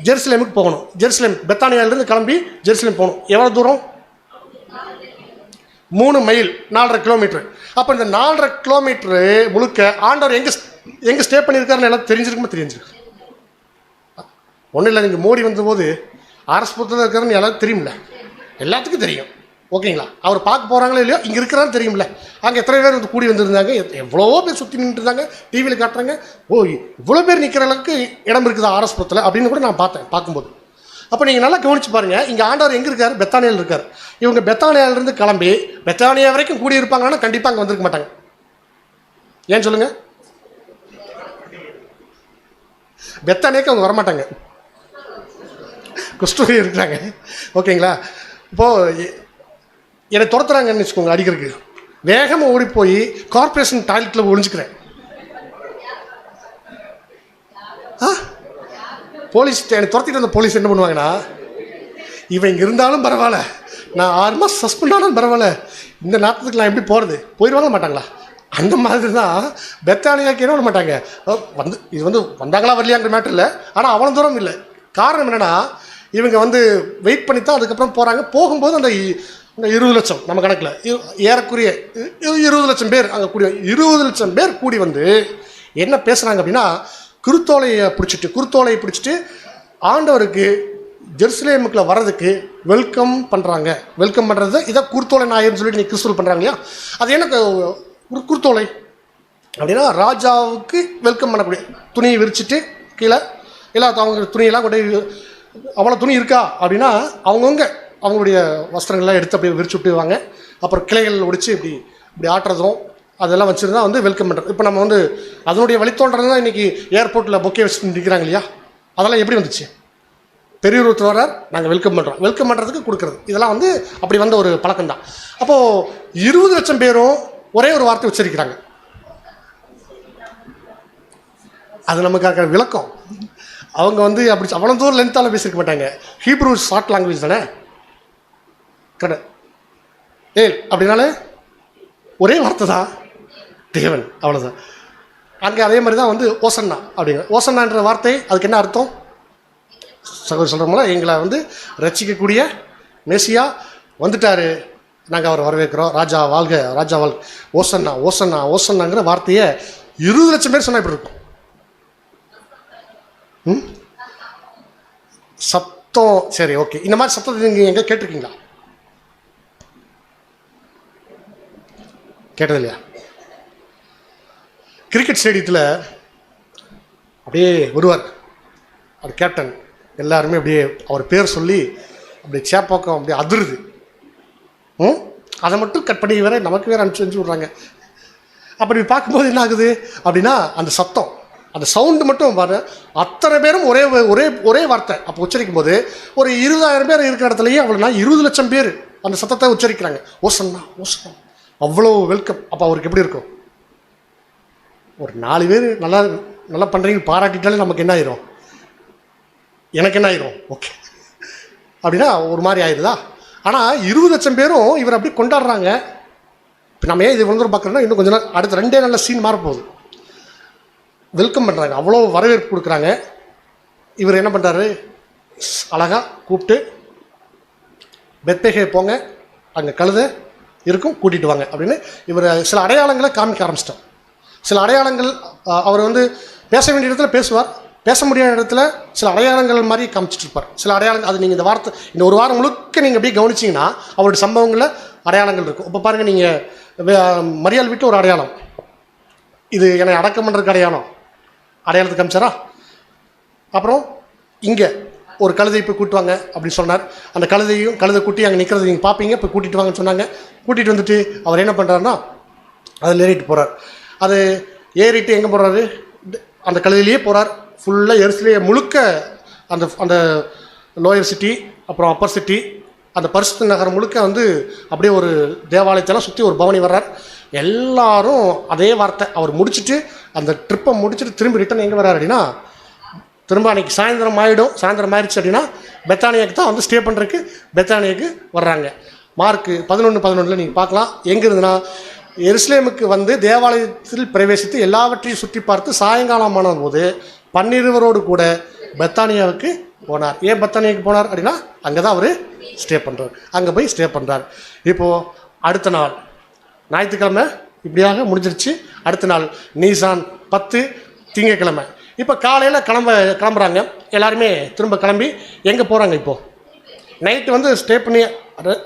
ஜெருசலேமுக்கு போகணும். ஜெருசலேம் பெத்தானியாவிலிருந்து கிளம்பி ஜெருசலேம் போகணும். எவ்வளோ தூரம்? 3 மைல், 4.5 கிலோமீட்டர். அப்போ இந்த 4.5 கிலோமீட்டரு முழுக்க ஆண்டவர் எங்கே ஸ்டே பண்ணியிருக்காருன்னு எல்லாம் தெரிஞ்சிருக்குமா? தெரிஞ்சிருக்கு. ஒன்றும் இல்லை, நீங்கள் மோடி வந்தபோது அரசுபுரத்தில் இருக்கிறன்னு எல்லாரும் தெரியும்ல, எல்லாத்துக்கும் தெரியும். ஓகேங்களா? அவர் பார்க்க போகிறாங்களோ இல்லையோ, இங்கே இருக்கிறான்னு தெரியும்ல. அங்கே எத்தனை பேர் வந்து கூடி வந்திருந்தாங்க, எவ்வளவோ பேர் சுற்றி நின்றுட்டு இருந்தாங்க. டிவியில் காட்டுறாங்க, ஓ இவ்வளோ பேர் நிற்கிற அளவுக்கு இடம் இருக்குதா அரசுபுரத்தில் அப்படின்னு கூட நான் பார்க்கும்போது. அப்போ நீங்கள் நல்லா கவனித்து பாருங்கள், இங்கே ஆண்டவர் எங்கே இருக்கார்? பெத்தானியாவில் இருக்கார். இவங்க பெத்தானியாவிலேருந்து கிளம்பி பெத்தானியா வரைக்கும் கூடியிருப்பாங்கன்னா கண்டிப்பாக அங்கே வந்திருக்க மாட்டாங்க. ஏன் சொல்லுங்கள்? பெத்தானியாக்கு அவங்க வரமாட்டாங்க, குஷ்டரோகி இருக்கிறாங்க. ஓகேங்களா? இப்போது என்னை துரத்துறாங்கன்னு வச்சுக்கோங்க, அடிக்கிறதுக்கு வேகமாக ஓடி போய் கார்பரேஷன் டாய்லெட்டில் ஒழிஞ்சுக்கிறேன். போலீஸ் என்னை துரத்திட்டு வந்த போலீஸ் என்ன பண்ணுவாங்கன்னா, இவன் இங்கே இருந்தாலும் பரவாயில்ல, நான் 6 மாதம் சஸ்பெண்ட் ஆனாலும் பரவாயில்ல, இந்த நேரத்துக்கு நான் எப்படி போகிறது, போயிடுவாங்க மாட்டாங்களா? அந்த மாதிரி தான் பெத்தானியாக்கு என்ன பண்ண மாட்டாங்க. இது வந்தாங்களா வரலையாங்கிற மேட்டர் இல்லை, ஆனால் அவ்வளோ தூரம் இல்லை. காரணம் என்னென்னா, இவங்க வெயிட் பண்ணி தான் அதுக்கப்புறம் போகிறாங்க. போகும்போது அந்த 20 லட்சம் நம்ம கணக்கில் ஏறக்குறைய 20 லட்சம் பேர் அங்கே கூடி 20 லட்சம் பேர் கூடி என்ன பேசுகிறாங்க அப்படின்னா, குருத்தோலையை பிடிச்சிட்டு ஆண்டவருக்கு ஜெருசலேமுக்குள்ள வர்றதுக்கு வெல்கம் பண்ணுறாங்க. வெல்கம் பண்ணுறது இதை குருத்தோலை நாயர்னு சொல்லிட்டு நீ கிறிஸ்துவல் பண்ணுறாங்க இல்லையா? அது என்ன குருத்தோலை அப்படின்னா, ராஜாவுக்கு வெல்கம் பண்ணக்கூடிய துணியை விரிச்சிட்டு கீழே அவங்க துணியெல்லாம் கொண்டு அவ்வளோ துணி இருக்கா அப்படின்னா அவங்களுடைய வஸ்திரங்கள்லாம் எடுத்து அப்படியே விரிச்சு விட்டுவாங்க. அப்புறம் கிளைகள் ஒடிச்சு இப்படி ஆட்டுறதும் அதெல்லாம் வச்சுருந்தா வெல்கம் பண்ணுறது. இப்போ நம்ம அதனுடைய வழித்தோன்றது தான் இன்றைக்கி ஏர்போர்ட்டில் பொக்கே வச்சுட்டு நிற்கிறாங்க இல்லையா? அதெல்லாம் எப்படி வந்துச்சு? பெரிய ஒருத்தர் வரார், நாங்கள் வெல்கம் பண்ணுறோம், வெல்கம் பண்ணுறதுக்கு கொடுக்குறது, இதெல்லாம் அப்படி வந்த ஒரு பழக்கம் தான். அப்போது 20 லட்சம் பேரும் ஒரே ஒரு வார்த்தை உச்சரிக்கிறாங்க. அது நமக்கு விளக்கம். அவங்க அப்படி அவ்வளோ தூரம் லென்த்தால் பேசியிருக்க மாட்டாங்க. ஹீப்ரூ ஷார்ட் லாங்குவேஜ் தானே, கரெக்ட். அப்படின்னாலே ஒரே வார்த்தை தான், தேவன், அவ்வளோதான். அங்கே அதே மாதிரி தான் ஓசன்னா அப்படிங்கிற ஓசன்னான்ற வார்த்தை அதுக்கு என்ன அர்த்தம்? சகோதரி சொல்கிறோம்ல, எங்களை ரட்சிக்கக்கூடிய மேசியா வந்துட்டாரு, நாங்கள் அவரை வரவேற்கிறோம், ராஜா வாழ்க, ராஜா வாழ்க, ஓசன்னா ஓசன்னா ஓசன்னாங்கிற வார்த்தையை 20 லட்சம் பேர் சொன்னால் இப்படி இருக்கும். சத்தம் சரி, ஓகே. இந்த மாதிரி சத்தத்தை நீங்கள் எங்கே கேட்டிருக்கீங்களா? கேட்டது இல்லையா? கிரிக்கெட் ஸ்டேடியத்தில் அப்படியே வருவார் அவர் கேப்டன், எல்லாருமே அப்படியே அவர் பேர் சொல்லி அப்படியே சேப்பாக்கம் அப்படியே அதிருது. அதை மட்டும் கட் பண்ணி நமக்கு வேறு அனுப்பிச்சு விட்றாங்க. அப்படி பார்க்கும்போது என்ன ஆகுது அப்படின்னா, அந்த சத்தம், அந்த சவுண்டு மட்டும் பாரு, அத்தனை பேரும் ஒரே ஒரே ஒரே வார்த்தை அப்போ உச்சரிக்கும் போது ஒரு 20,000 பேர் இருக்கிற இடத்துலையே அவ்வளோனா 20 லட்சம் பேர் அந்த சத்தத்தை உச்சரிக்கிறாங்க. ஓசன்னா ஓசன்னா, அவ்வளோ வெல்கம். அப்போ அவருக்கு எப்படி இருக்கும்? ஒரு 4 பேர் நல்லா நல்லா பண்ணுறீங்க பாராட்டிட்டாலே நமக்கு என்ன ஆயிரும்? எனக்கு என்ன ஆயிரும்? ஓகே அப்படின்னா ஒரு மாதிரி ஆயிடுதா? ஆனால் 20 லட்சம் பேரும் இவர் அப்படி கொண்டாடுறாங்க. இப்போ நம்ம ஏன் இது பார்க்குறோன்னா, இன்னும் கொஞ்சம் நாள் அடுத்த 2 நாளில் சீன் மாறப்போகுது. வெல்கம் பண்ணுறாங்க, அவ்வளோ வரவேற்பு கொடுக்குறாங்க. இவர் என்ன பண்ணுறாரு, அழகாக கூப்பிட்டு பெத்பேகே போங்க, அங்கே கழுதை இருக்கும், கூட்டிகிட்டு வாங்க அப்படின்னு இவர் சில அடையாளங்களை காமிக்க ஆரம்பிச்சிட்டார். சில அடையாளங்கள் அவர் பேச வேண்டிய இடத்துல பேசுவார், பேச முடியாத இடத்துல சில அடையாளங்கள் மாதிரி காமிச்சிட்டு இருப்பார். சில அடையாளங்கள் அது நீங்கள் இந்த வார்த்தை இந்த ஒரு வாரம் முழுக்க நீங்கள் அப்படியே கவனிச்சிங்கன்னா அவருடைய சம்பவங்களில் அடையாளங்கள் இருக்கும். இப்போ பாருங்கள், நீங்கள் மரியாள் வீட்டில் ஒரு அடையாளம், இது என்னை அடக்கம் பண்ணுறதுக்கு அடையாளத்தை காமிச்சாரா? அப்புறம் இங்கே ஒரு கழுதை போய் கூட்டுவாங்க அப்படின்னு சொன்னார். அந்த கழுதை கூட்டி அங்கே நிற்கிறது நீங்கள் பார்ப்பீங்க, போய் கூட்டிகிட்டு வாங்கன்னு சொன்னாங்க. கூட்டிகிட்டு வந்துட்டு அவர் என்ன பண்ணுறாருன்னா, அதில் ஏறிட்டு போகிறார். அது ஏறிட்டு எங்கே போகிறாரு? அந்த கழுதையிலேயே போகிறார். ஃபுல்லாக எருசலேம் முழுக்க அந்த அந்த லோயர் சிட்டி, அப்புறம் அப்பர் சிட்டி, அந்த பரிசுத்த நகரம் முழுக்க அப்படியே ஒரு தேவாலயத்தெல்லாம் சுற்றி ஒரு பவனி வர்றார். எல்லாரும் அதே வார்த்தை அவர் முடிச்சுட்டு, அந்த ட்ரிப்பை முடிச்சுட்டு திரும்பி ரிட்டன் எங்கே வர்றார் அப்படின்னா, திரும்ப அன்றைக்கி சாயந்தரம் ஆயிடுச்சு அப்படின்னா பெத்தானியாக்கு தான் ஸ்டே பண்ணுறதுக்கு பெத்தானியாக்கு வர்றாங்க. மார்க்கு 11:11 நீங்கள் பார்க்கலாம். எங்கே இருந்துன்னா, எருசலேமுக்கு தேவாலயத்தில் பிரவேசித்து எல்லாவற்றையும் சுற்றி பார்த்து சாயங்காலமான போது 12 கூட பெத்தானியாவுக்கு போனார். ஏன் பெத்தானியாவுக்கு போனார் அப்படின்னா, அங்கே தான் அவர் ஸ்டே பண்ணுறார். அங்கே போய் ஸ்டே பண்ணுறார். இப்போது அடுத்த நாள் ஞாயிற்றுக்கிழமை இப்படியாக முடிஞ்சிருச்சு. அடுத்த நாள் நீசான் 10 திங்கக்கிழமை. இப்போ காலையில் கிளம்புறாங்க எல்லாருமே. திரும்ப கிளம்பி எங்கே போகிறாங்க? இப்போது நைட்டு ஸ்டே பண்ணி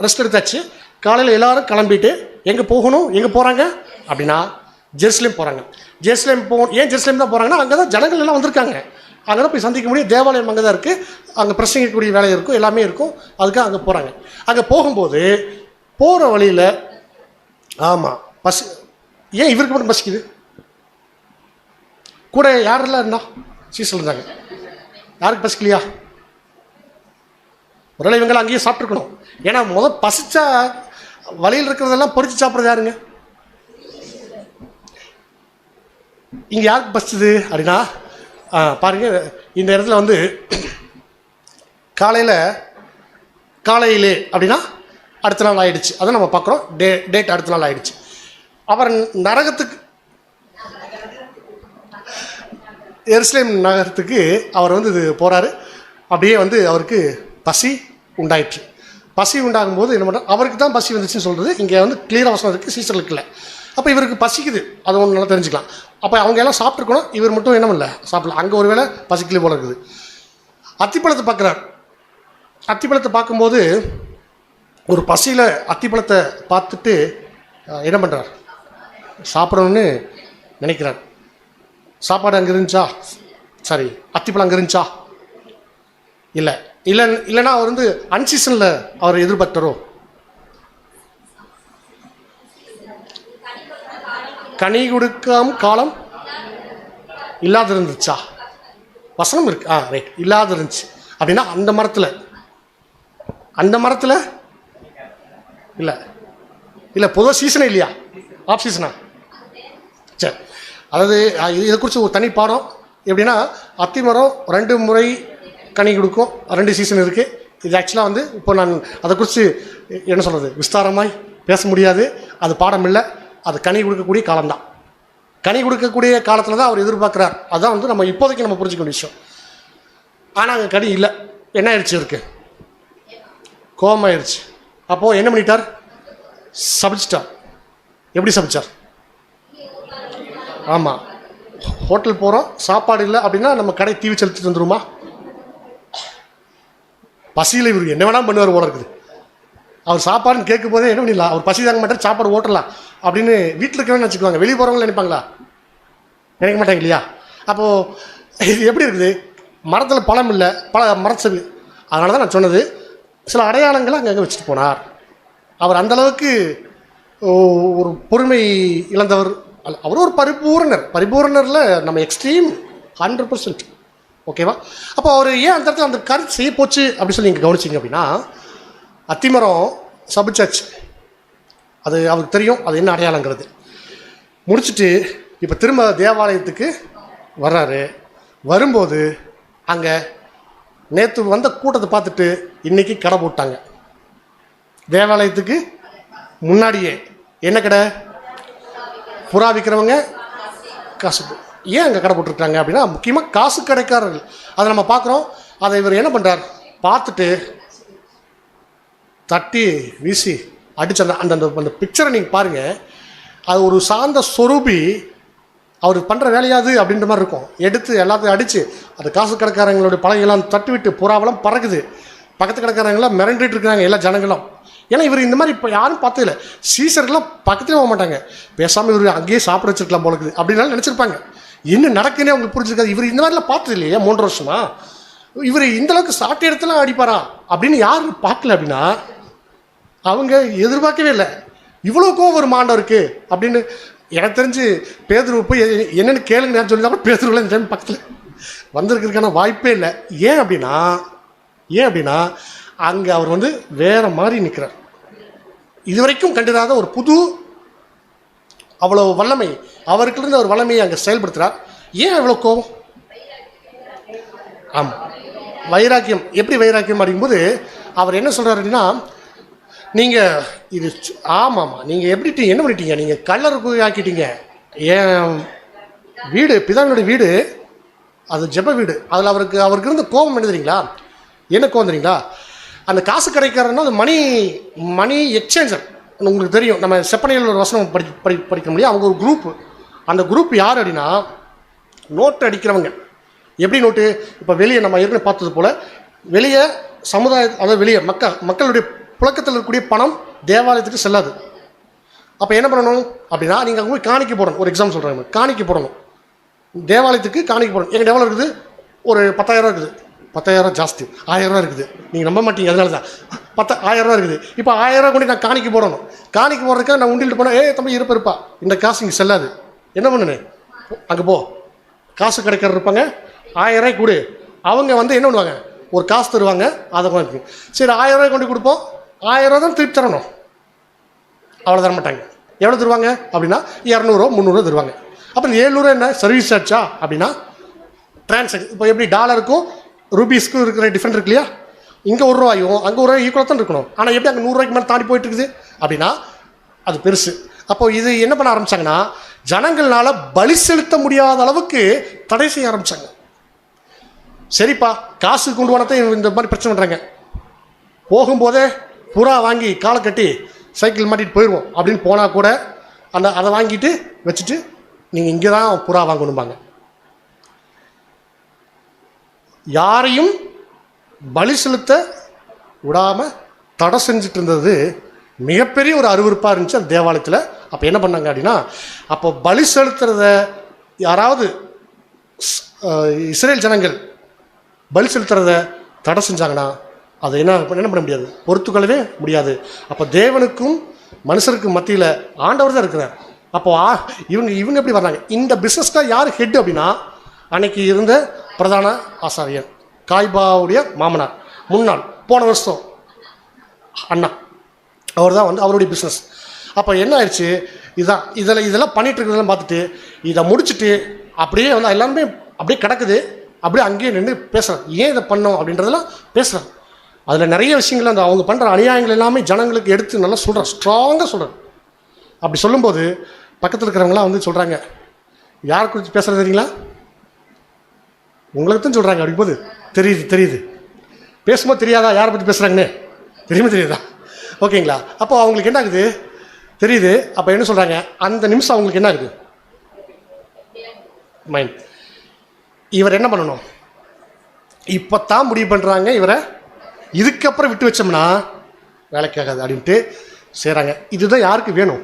ரெஸ்ட் எடுத்தாச்சு. காலையில் எல்லோரும் கிளம்பிட்டு எங்கே போகணும்? எங்கே போகிறாங்க அப்படின்னா ஜெருசலேம் போகிறாங்க. ஜெருசலேம் ஏன் ஜெருசலேம் தான் போகிறாங்கன்னா, அங்கே தான் ஜனங்கள் எல்லாம் வந்திருக்காங்க. அங்கே தான் போய் சந்திக்க முடியும். தேவாலயம் அங்கே தான் இருக்குது, அங்கே பிரசங்கிக்கக்கூடிய வேலை இருக்கும், எல்லாமே இருக்கும். அதுக்காக அங்கே போகிறாங்க. அங்கே போகும்போது போகிற வழியில் ஆமாம் ஏன் இவருக்கு மட்டும் பசிக்குது? கூட யாரெல்லாம் இருந்தா? சீசல் இருந்தாங்க. யாருக்கு பசிக்கலையா? ஒருவேளை இவங்களாம் அங்கேயே சாப்பிட்ருக்கணும். ஏன்னா பசிச்சா வழியில் இருக்கிறதெல்லாம் பொறிச்சு சாப்பிட்றது யாருங்க? இங்கே யாருக்கு பசிச்சது அப்படின்னா பாருங்கள், இந்த இடத்துல வந்து காலையிலே அப்படின்னா அடுத்த நாள் ஆயிடுச்சு. அதை நம்ம பார்க்குறோம். டேட் அடுத்த நாள் ஆயிடுச்சு. அவர் நரகத்துக்கு, எருசலேம் நகரத்துக்கு அவர் வந்து இது போகிறாரு. அப்படியே வந்து அவருக்கு பசி உண்டாயிற்று. பசி உண்டாகும்போது என்ன பண்ணுறாரு? அவருக்கு தான் பசி வந்துச்சுன்னு சொல்கிறது இங்கே வந்து கிளியராக வசனம் இருக்குது, சீசர்களுக்கு இல்லை. அப்போ இவருக்கு பசிக்குது, அது ஒன்று நல்லா தெரிஞ்சுக்கலாம். அப்போ அவங்க எல்லாம் சாப்பிட்ருக்கணும், இவர் மட்டும் என்ன பண்ணல, சாப்பிடல. அங்கே ஒரு வேளை பசிக்கலே போல இருக்குது. அத்திப்பழத்தை பார்க்குறார். அத்திப்பழத்தை பார்க்கும்போது ஒரு பசியில் அத்திப்பழத்தை பார்த்துட்டு என்ன பண்ணுறார்? சாப்பிடணும்னு நினைக்கிறார். சாப்பாடு அங்கே இருந்துச்சா? சரி, அத்திப்பழம் அங்கே இருந்துச்சா? இல்லைன்னா அவர் வந்து அன்சீசனில் அவர் எதிர்பார்த்தாரோ? கனி கொடுக்காம காலம் இல்லாத இருந்துச்சா? வசனம் இருக்கு. ரைட், இல்லாத இருந்துச்சு அப்படின்னா அந்த மரத்தில் இல்லை பொதுவாக சீசனே இல்லையா? ஆஃப் சீசனா? சரி, அதாவது இதை குறித்து ஒரு தனி பாடம். எப்படின்னா அத்தி மரம் 2 முறை கனி கொடுக்கும், 2 சீசன் இருக்குது. இது ஆக்சுவலாக வந்து இப்போ நான் அதை குறித்து என்ன சொல்கிறது, விஸ்தாரமாய் பேச முடியாது. அது பாடம் இல்லை, அது கனி கொடுக்கக்கூடிய காலம்தான். கனி கொடுக்கக்கூடிய காலத்தில் தான் அவர் எதிர்பார்க்குறார். அதுதான் வந்து நம்ம இப்போதைக்கு நம்ம புரிஞ்சுக்க வேண்டிய விஷயம். ஆனால் அங்கே கனி இல்லை. என்ன ஆயிடுச்சு? இருக்கு கோபமாயிடுச்சு. அப்போது என்ன பண்ணிட்டார்? சபிச்சிட்டார். எப்படி சபிச்சார்? ஆமாம், ஹோட்டல் போகிறோம், சாப்பாடு இல்லை அப்படின்னா நம்ம கடை தீவி செலுத்திட்டு வந்துருமா? பசியில் இவர் என்ன வேணால் பண்ணுவார் போல இருக்குது. அவர் சாப்பாடுன்னு கேட்கும் போதே என்ன பண்ணிடலாம், அவர் பசி தாங்க மாட்டார், சாப்பாடு ஓட்டலாம் அப்படின்னு வீட்டில் இருக்கவே நினச்சிக்குவாங்க. வெளியே போகிறவங்களும் நினைப்பாங்களா? நினைக்க மாட்டாங்க இல்லையா? அப்போது இது எப்படி இருக்குது? மரத்தில் பழம் இல்லை, மரச்சது. அதனால தான் நான் சொன்னது, சில அடையாளங்களை அங்கங்கே வச்சுட்டு போனார். அவர் அந்தளவுக்கு ஒரு பொறுமை இழந்தவர் அல்ல. அவர் ஒரு பரிபூரணரில் நம்ம எக்ஸ்ட்ரீம் 100%. ஓகேவா? அப்போ அவர் ஏன் அந்த இடத்துல அந்த கருத்து செய்ய போச்சு அப்படின்னு சொல்லி நீங்கள் கவனிச்சிங்க அப்படின்னா, அத்திமரம் சபிச்சாச்சு, அது அவருக்கு தெரியும் அது என்ன அடையாளங்கிறது. முடிச்சுட்டு இப்போ திரும்ப தேவாலயத்துக்கு வர்றாரு. வரும்போது அங்கே நேற்று வந்த கூட்டத்தை பார்த்துட்டு இன்றைக்கி கடை போட்டாங்க. தேவாலயத்துக்கு முன்னாடியே என்ன கடை? புறா விற்கிறவங்க காசு. ஏன் அங்கே கடை போட்டிருக்காங்க அப்படின்னா முக்கியமாக காசு கடைக்காரர்கள். அதை நம்ம பார்க்குறோம். அதை இவர் என்ன பண்ணுறார்? பார்த்துட்டு தட்டி வீசி அடிச்சு அந்த பிக்சரை நீங்கள் பாருங்கள். அது ஒரு சார்ந்த சொரூபி அவர் பண்ணுற வேலையாது அப்படின்ற மாதிரி இருக்கும். எடுத்து எல்லாத்தையும் அடித்து அந்த காசு கடைக்காரங்களுடைய பழங்கெல்லாம் தட்டி விட்டு புறாவெல்லாம் பறக்குது. பக்கத்து கடைக்காரங்களாம் மிரண்டிட்டு இருக்கிறாங்க எல்லா ஜனங்களும். ஏன்னா இவர் இந்த மாதிரி இப்போ யாரும் பார்த்ததில்ல. சீசர்கள்லாம் பக்கத்துலேயே போக மாட்டாங்க. பேசாமல் இவர் அங்கேயே சாப்பிட வச்சிருக்கலாம் போல இருக்குது அப்படின்னாலும் நினச்சிருப்பாங்க. என்ன நடக்குன்னே அவங்களுக்கு புரிஞ்சிருக்காது. இவர் இந்த மாதிரிலாம் பார்த்தது இல்லையா 3 வருஷமா? இவர் இந்தளவுக்கு சாப்பிட்ட இடத்துல அடிப்பாரா அப்படின்னு யார் பார்க்கல அப்படின்னா அவங்க எதிர்பார்க்கவே இல்லை. இவ்வளோ கோவம் ஒரு மாண்டவருக்கு அப்படின்னு. எனக்கு தெரிஞ்சு பேதுரு போய் என்னென்னு கேளுங்க நேரம் சொல்லி தான் பேதுருவில் இந்த டைம் பக்கத்தில் வந்திருக்கிறதுக்கான வாய்ப்பே இல்லை. ஏன் அப்படின்னா அங்கே அவர் வந்து வேற மாதிரி நிற்கிறார். இதுவரைக்கும் கண்டிராத ஒரு புது அவ்வளோ வல்லமை அவருக்கு இருந்த ஒரு வல்லமையை அங்கே செயல்படுத்துகிறார். ஏன் அவ்வளோ கோபம்? ஆமாம், வைராக்கியம். எப்படி வைராக்கியம் அப்படிங்கும்போது அவர் என்ன சொல்கிறார் அப்படின்னா, நீங்கள் இது ஆமாம்மா நீங்கள் எப்படி என்ன பண்ணிட்டீங்க, நீங்கள் கல்லறுப்பு ஆக்கிட்டீங்க. என் வீடு, பிதாவினுடைய வீடு, அது ஜெப வீடு. அதில் அவருக்கு இருந்த கோபம் என்ன தெரியுங்களா? என்ன கோபம் தெரியுங்களா? அந்த காசு கிடைக்காரன்னா அது மணி எக்ஸ்சேஞ்சர். உங்களுக்கு தெரியும், நம்ம செப்பனையில் ஒரு வசனம் படிக்க முடியும். அவங்க ஒரு குரூப்பு. அந்த குரூப் யார் அப்படின்னா நோட்டு அடிக்கிறவங்க. எப்படி நோட்டு? இப்போ வெளியே நம்ம ஏற்கனவே பார்த்தது போல் வெளியே அதாவது வெளியே மக்களுடைய புழக்கத்தில் இருக்கக்கூடிய பணம் தேவாலயத்துக்கு செல்லாது. அப்போ என்ன பண்ணணும் அப்படின்னா நீங்கள் அங்கே போய் காணிக்கை போடணும். ஒரு எக்ஸாம்பிள் சொல்கிறாங்க, காணிக்கை போடணும். தேவாலயத்துக்கு காணிக்கை போடணும். எங்கள் எவ்வளோ இருக்குது? ஒரு 10,000 இருக்குது. 10,000 ஜாஸ்தி, 1000 இருக்குது. நீங்கள் நம்ப மாட்டீங்க, அதனால தான் 10,000 இருக்குது. இப்போ 1000 கொண்டு நான் காணிக்கை போடணும். காணிக்கை போடுறதுக்காக நான் உண்டிட்டு போனேன். தம்பி இருப்பா, இந்த காசு இங்கே செல்லாது. என்ன பண்ணுனேன்? அங்கே போ, காசு கிடைக்கிற இருப்பாங்க, 1000 கொடு. அவங்க வந்து என்ன பண்ணுவாங்க, ஒரு காசு தருவாங்க, அதை கொண்டு சரி 1000 கொண்டு கொடுப்போம், 1000 தான் திருப்பி தரணும், அவ்வளோ தர மாட்டாங்க. எவ்வளோ தருவாங்க அப்படின்னா 200 300 தருவாங்க. அப்போ 700 என்ன சர்வீஸ் சார்ஜா அப்படின்னா டிரான்சாக்ஷன். இப்போ எப்படி டாலருக்கும் ரூபீஸ்க்கும் இருக்கிற டிஃப்ரெண்ட் இருக்கு இல்லையா, இங்கே ₹1 அங்கே ₹1 ஈக்குவலாக தான் இருக்கணும். ஆனால் எப்படி அங்கே ₹100 மேலே தாண்டி போயிட்டு இருக்குது அப்படின்னா அது பெருசு. அப்போ இது என்ன பண்ண ஆரம்பிச்சாங்கன்னா, ஜனங்கள்னால பலி செலுத்த முடியாத அளவுக்கு தடை செய்ய ஆரம்பிச்சாங்க. சரிப்பா, காசு கொண்டு போனதை இந்த மாதிரி பிரச்சனை பண்ணுறாங்க, போகும்போதே புறா வாங்கி காலை கட்டி சைக்கிள் மாட்டிட்டு போயிடுவோம் அப்படின்னு போனால் கூட அதை வாங்கிட்டு வச்சுட்டு நீங்கள் இங்கே தான் புறா வாங்கணும்பாங்க. யாரையும் பலி செலுத்த விடாமல் தடை செஞ்சுட்டு இருந்தது மிகப்பெரிய ஒரு அருவருப்பாக இருந்துச்சு அந்த தேவாலயத்தில். அப்போ என்ன பண்ணாங்க அப்படின்னா, அப்போ பலி செலுத்துறத யாராவது இஸ்ரேல் ஜனங்கள் பலி செலுத்துறத தடை செஞ்சாங்கன்னா அதை என்ன பண்ண முடியாது, பொறுத்துக்கொள்ளவே முடியாது. அப்போ தேவனுக்கும் மனுஷருக்கும் மத்தியில் ஆண்டவர் தான் இருக்கிறார். அப்போ இவங்க எப்படி வர்றாங்க, இந்த பிஸ்னஸ்க்காக யார் ஹெட் அப்படின்னா அன்னைக்கு இருந்த பிரதான ஆசாரியர் காய்பாவுடைய மாமனார், முன்னாள் போன வருஷம் அண்ணா, அவர் தான் வந்து அவருடைய பிஸ்னஸ். அப்போ என்ன ஆயிடுச்சு, இதெல்லாம் பண்ணிட்டு இருக்கிறதெல்லாம் பார்த்துட்டு இதை முடிச்சுட்டு அப்படியே வந்து எல்லாருமே அப்படியே கிடக்குது, அப்படியே அங்கேயே நின்று பேசுகிறாங்க, ஏன் இதை பண்ணோம் அப்படின்றதெல்லாம் பேசுகிறாங்க. அதில் நிறைய விஷயங்கள் அந்த அவங்க பண்ணுற அநியாயங்கள் எல்லாமே ஜனங்களுக்கு எடுத்து நல்லா சொல்கிறேன், ஸ்ட்ராங்காக சொல்கிறேன். அப்படி சொல்லும்போது பக்கத்தில் இருக்கிறவங்களாம் வந்து சொல்கிறாங்க, யார் குறித்து பேசுகிறது தெரியுங்களா, உங்களுக்கு தான் சொல்கிறாங்க. அப்படிங்கும்போது தெரியுது பேசும்போது தெரியாதா யாரை பற்றி பேசுகிறாங்கன்னு, தெரியுதா, ஓகேங்களா. அப்போ அவங்களுக்கு என்ன ஆகுது தெரியுது. அப்போ என்ன சொல்கிறாங்க, அந்த நிமிஷம் அவங்களுக்கு என்ன ஆகுது, மைண்ட் இவர் என்ன பண்ணணும், இப்போ தான் முடிவு பண்ணுறாங்க, இவரை இதுக்கப்புறம் விட்டு வச்சோம்னா வேலைக்காகாது அப்படின்ட்டு செய்கிறாங்க. இதுதான் யாருக்கு வேணும்,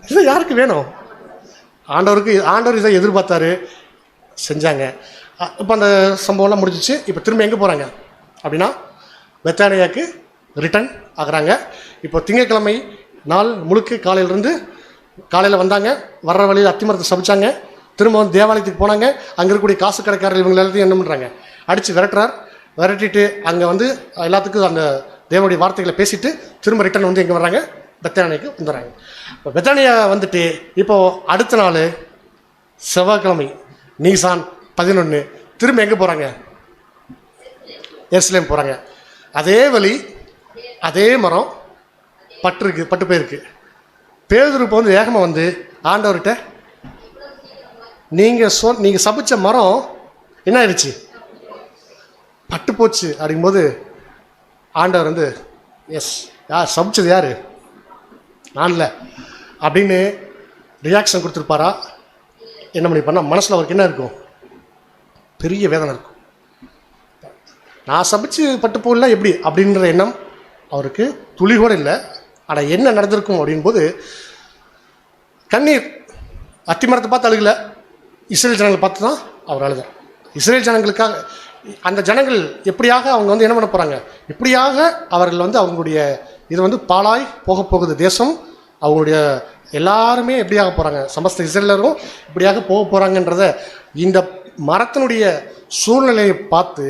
இதுதான் யாருக்கு வேணும், ஆண்டவர் இதை எதிர்பார்த்தாரு, செஞ்சாங்க. இப்போ அந்த சம்பவம்லாம் முடிஞ்சிச்சு. இப்போ திரும்ப எங்கே போகிறாங்க அப்படின்னா பெத்தானியாவுக்கு ரிட்டர்ன் ஆகுறாங்க. இப்போ திங்கட்கிழமை நாள் முழுக்க காலையில் வந்தாங்க, வர்ற வழியில் அத்திமரத்தை சபிச்சாங்க, திரும்ப வந்து தேவாலயத்துக்கு போனாங்க. அங்கே இருக்கக்கூடிய காசு கடைக்காரர்கள் இவங்க எல்லாத்தையும் என்ன பண்ணுறாங்க, அடித்து விரட்டிட்டு அங்கே வந்து எல்லாத்துக்கும் அந்த தேவனுடைய வார்த்தைகளை பேசிட்டு திரும்ப ரிட்டர்ன் வந்து எங்கே வர்றாங்க, பெத்தானியாவுக்கு வந்துடுறாங்க. இப்போ பெத்தானியா வந்துட்டு இப்போது அடுத்த நாள் செவ்வாய்க்கிழமை நீசான் 11 திரும்ப எங்கே போகிறாங்க, எருசலேம் போகிறாங்க. அதே வழி அதே மரம் பட்டு போயிருக்கு. பேதுரு இப்போ வந்து வேகமாக வந்து ஆண்டவர்கிட்ட, நீங்கள் சபிச்ச மரம் என்ன ஆயிடுச்சு, பட்டு போச்சு அப்படிங்கும்போது ஆண்டவர் வந்து எஸ், யார் சபிச்சது, யார், நான் இல்லை அப்படின்னு ரியாக்ஷன் கொடுத்துருப்பாரா, என்ன பண்ணி பண்ணால் மனசில் அவருக்கு என்ன இருக்கும், பெரிய வேதனை இருக்கும். நான் சபிச்சு பட்டு போகல எப்படி அப்படின்ற எண்ணம் அவருக்கு துளி கூட இல்லை. ஆனால் என்ன நடந்திருக்கும் அப்படின்போது கண்ணீர், அத்திமரத்தை பார்த்து அழுகலை, இஸ்ரேல் ஜனங்களை பார்த்து தான் அவர் அழுதார். இஸ்ரேல் ஜனங்களுக்காக அந்த ஜனங்கள் எப்படியாக அவங்க வந்து என்ன பண்ண போகிறாங்க, இப்படியாக அவர்கள் வந்து அவங்களுடைய இது வந்து பாழாய் போகுது தேசம், அவங்களுடைய எல்லாருமே எப்படியாக போகிறாங்க, சமஸ்த இஸ்ரேலரும் இப்படியாக போகிறாங்கன்றத இந்த மரத்தினுடைய சூழ்நிலையை பார்த்து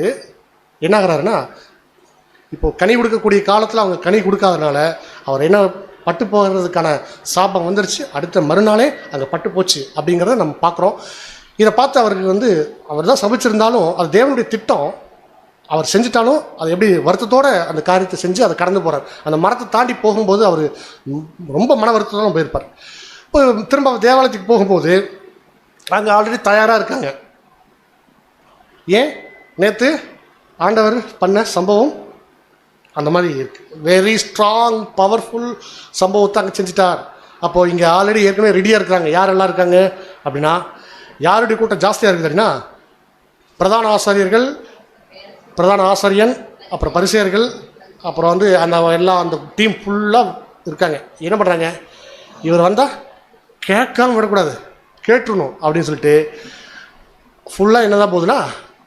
என்ன ஆகிறாருன்னா, இப்போது கனி கொடுக்கக்கூடிய காலத்தில் அவங்க கனி கொடுக்காதனால அவர் என்ன பட்டு போகிறதுக்கான சாபம் வந்துருச்சு. அடுத்த மறுநாளே அங்கே பட்டு போச்சு அப்படிங்கிறத நம்ம பார்க்குறோம். இதை பார்த்து அவருக்கு வந்து அவர் தான் சபிச்சிருந்தாலும் அது தேவனுடைய திட்டம், அவர் செஞ்சுட்டாலும் அது எப்படி வருத்தத்தோடு அந்த காரியத்தை செஞ்சு அதை கடந்து போகிறார். அந்த மரத்தை தாண்டி போகும்போது அவர் ரொம்ப மன வருத்தத்தோடு போயிருப்பார். இப்போ திரும்ப தேவாலயத்துக்கு போகும்போது அங்கே ஆல்ரெடி தயாராக இருக்காங்க. ஏன், நேற்று ஆண்டவர் பண்ண சம்பவம் அந்த மாதிரி இருக்குது, வெரி ஸ்ட்ராங் பவர்ஃபுல் சம்பவத்தை அங்கே செஞ்சுட்டார். அப்போது இங்கே ஆல்ரெடி ஏற்கனவே ரெடியாக இருக்கிறாங்க. யாரெல்லாம் இருக்காங்க அப்படின்னா, யாருடைய கூட்டம் ஜாஸ்தியாக இருக்குது அப்படின்னா பிரதான ஆசாரியன், அப்புறம் பரிசேயர்கள், அப்புறம் வந்து அந்த எல்லாம் அந்த டீம் ஃபுல்லாக இருக்காங்க. என்ன பண்ணுறாங்க, இவர் வந்தால் கேட்காம விடக்கூடாது, கேட்டுருணும் அப்படின்னு சொல்லிட்டு ஃபுல்லாக என்ன தான் போகுதுன்னா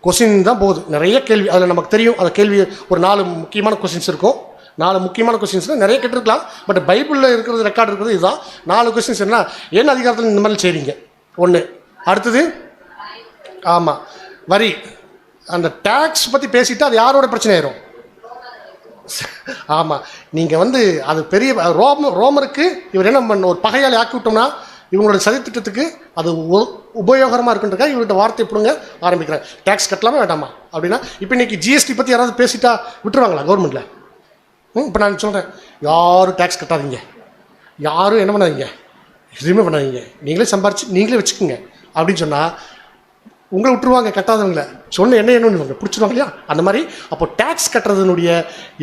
கொஸ்டின் தான் போகுது. நிறைய கேள்வி அதில் நமக்கு தெரியும். அந்த கேள்வி ஒரு 4 முக்கியமான கொஸ்டின்ஸ் இருக்கும். 4 முக்கியமான கொஸ்டின்ஸில் நிறைய கேட்டிருக்கலாம். பட் பைபிளில் இருக்கிறது ரெக்கார்டு இருக்கிறது இதுதான் 4 கொஸ்டின்ஸ். என்ன அதிகாரத்தில் இந்த மாதிரி செய்கிறீங்க, ஒன்று. அடுத்தது ஆமாம், வரி அந்த டேக்ஸ் பற்றி பேசிட்டு அது யாரோட பிரச்சனை ஆயிரும்? ஆமாம், நீங்கள் வந்து அது பெரிய ரோமருக்கு இவர் என்ன பண்ண ஒரு பகையாளி ஆக்கி விட்டோம்னா இவங்களோட சதித்திட்டத்துக்கு அது உபயோகரமாக இருக்குன்றக்காக இவர்கிட்ட வார்த்தை பிடுங்க ஆரம்பிக்கிறாங்க. டேக்ஸ் கட்டலாமா வேண்டாமா அப்படின்னா இப்போ இன்றைக்கி ஜிஎஸ்டி பற்றி யாராவது பேசிட்டா விட்டுருவாங்களா கவர்மெண்ட்டில்? இப்போ நான் சொல்கிறேன், யாரும் டேக்ஸ் கட்டாதீங்க, யாரும் என்ன பண்ணாதீங்க, எதுவுமே பண்ணாதீங்க, நீங்களே சம்பாரிச்சு நீங்களே வச்சுக்கோங்க அப்படின்னு சொன்னால் உங்களை விட்டுருவாங்க கட்டாதவங்களை. சொன்ன என்ன பிடிச்சிருவாங்க இல்லையா? அந்த மாதிரி அப்போ டேக்ஸ் கட்டுறதுனுடைய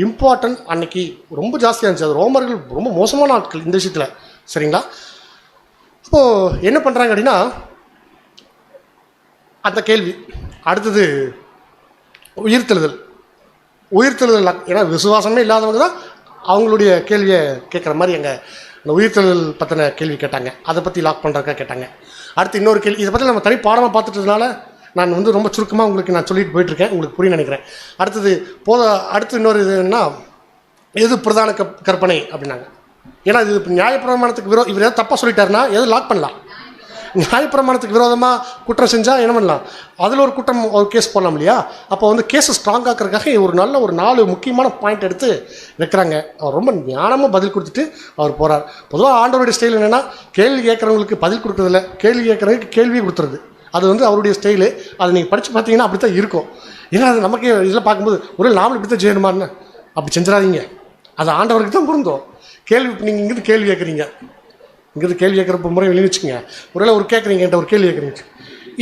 இம்பார்ட்டன்ட் அன்னைக்கு ரொம்ப ஜாஸ்தியாக இருந்துச்சு. அது ரோமர்கள் ரொம்ப மோசமான ஆட்கள் இந்த விஷயத்தில், சரிங்களா? அப்போது என்ன பண்ணுறாங்க அப்படின்னா அந்த கேள்வி. அடுத்தது உயிர்த்தெழுதல். ஏன்னா விசுவாசமே இல்லாதவங்க தான் அவங்களுடைய கேள்வியை கேட்குற மாதிரி எங்கள் இந்த உயிர்த்தெழுதல் பற்றின கேள்வி கேட்டாங்க. அதை பற்றி லாக் பண்ணுறதுக்காக கேட்டாங்க. அடுத்து இன்னொரு கேள்வி, இதை பற்றி நம்ம தனி பாடமாக பார்த்துட்டதுனால நான் வந்து ரொம்ப சுருக்கமாக உங்களுக்கு நான் சொல்லிட்டு போயிட்டுருக்கேன், உங்களுக்கு புரிய நினைக்கிறேன். அடுத்து இன்னொரு இது என்ன, எது பிரதான கற்பனை அப்படின்னாங்க. ஏன்னா இது நியாயப்பிரமாணத்துக்கு இவர் ஏதாவது தப்பாக சொல்லிட்டாருன்னா எது லாக் பண்ணலாம்? நியாயப்பிரமாணத்துக்கு விரோதமாக குற்றம் செஞ்சால் என்ன பண்ணலாம்? அதில் ஒரு கேஸ் போடலாம் இல்லையா? அப்போ வந்து கேஸை ஸ்ட்ராங் ஆக்கிறதுக்காக ஒரு 4 முக்கியமான பாயிண்ட் எடுத்து வைக்கிறாங்க. அவர் ரொம்ப ஞானமாக பதில் கொடுத்துட்டு அவர் போகிறார். பொதுவாக ஆண்டவருடைய ஸ்டைல் என்னென்னா கேள்வி கேட்குறவங்களுக்கு பதில் கொடுக்குறதில்ல, கேள்வி கேட்குறவங்களுக்கு கேள்வியை கொடுத்துருது. அது வந்து அவருடைய ஸ்டைலு. அதை நீங்கள் படித்து பார்த்தீங்கன்னா அப்படி தான் இருக்கும். ஏன்னா அது நமக்கு இதில் பார்க்கும்போது ஒரு நாமளும் இப்படி தான் செய்யணுமான்னு அப்படி செஞ்சிடாதீங்க. அது ஆண்டவருக்கு தான் பொருந்தோம். கேள்வி நீங்கள் இங்கிருந்து கேள்வி கேட்குறீங்க, இங்கிருந்து கேள்வி கேட்குறப்ப முறை வெளியே வச்சுக்கோங்க. ஒருவேளை ஒரு கேட்குறீங்க, என்கிட்ட ஒரு கேள்வி கேட்குறீங்க,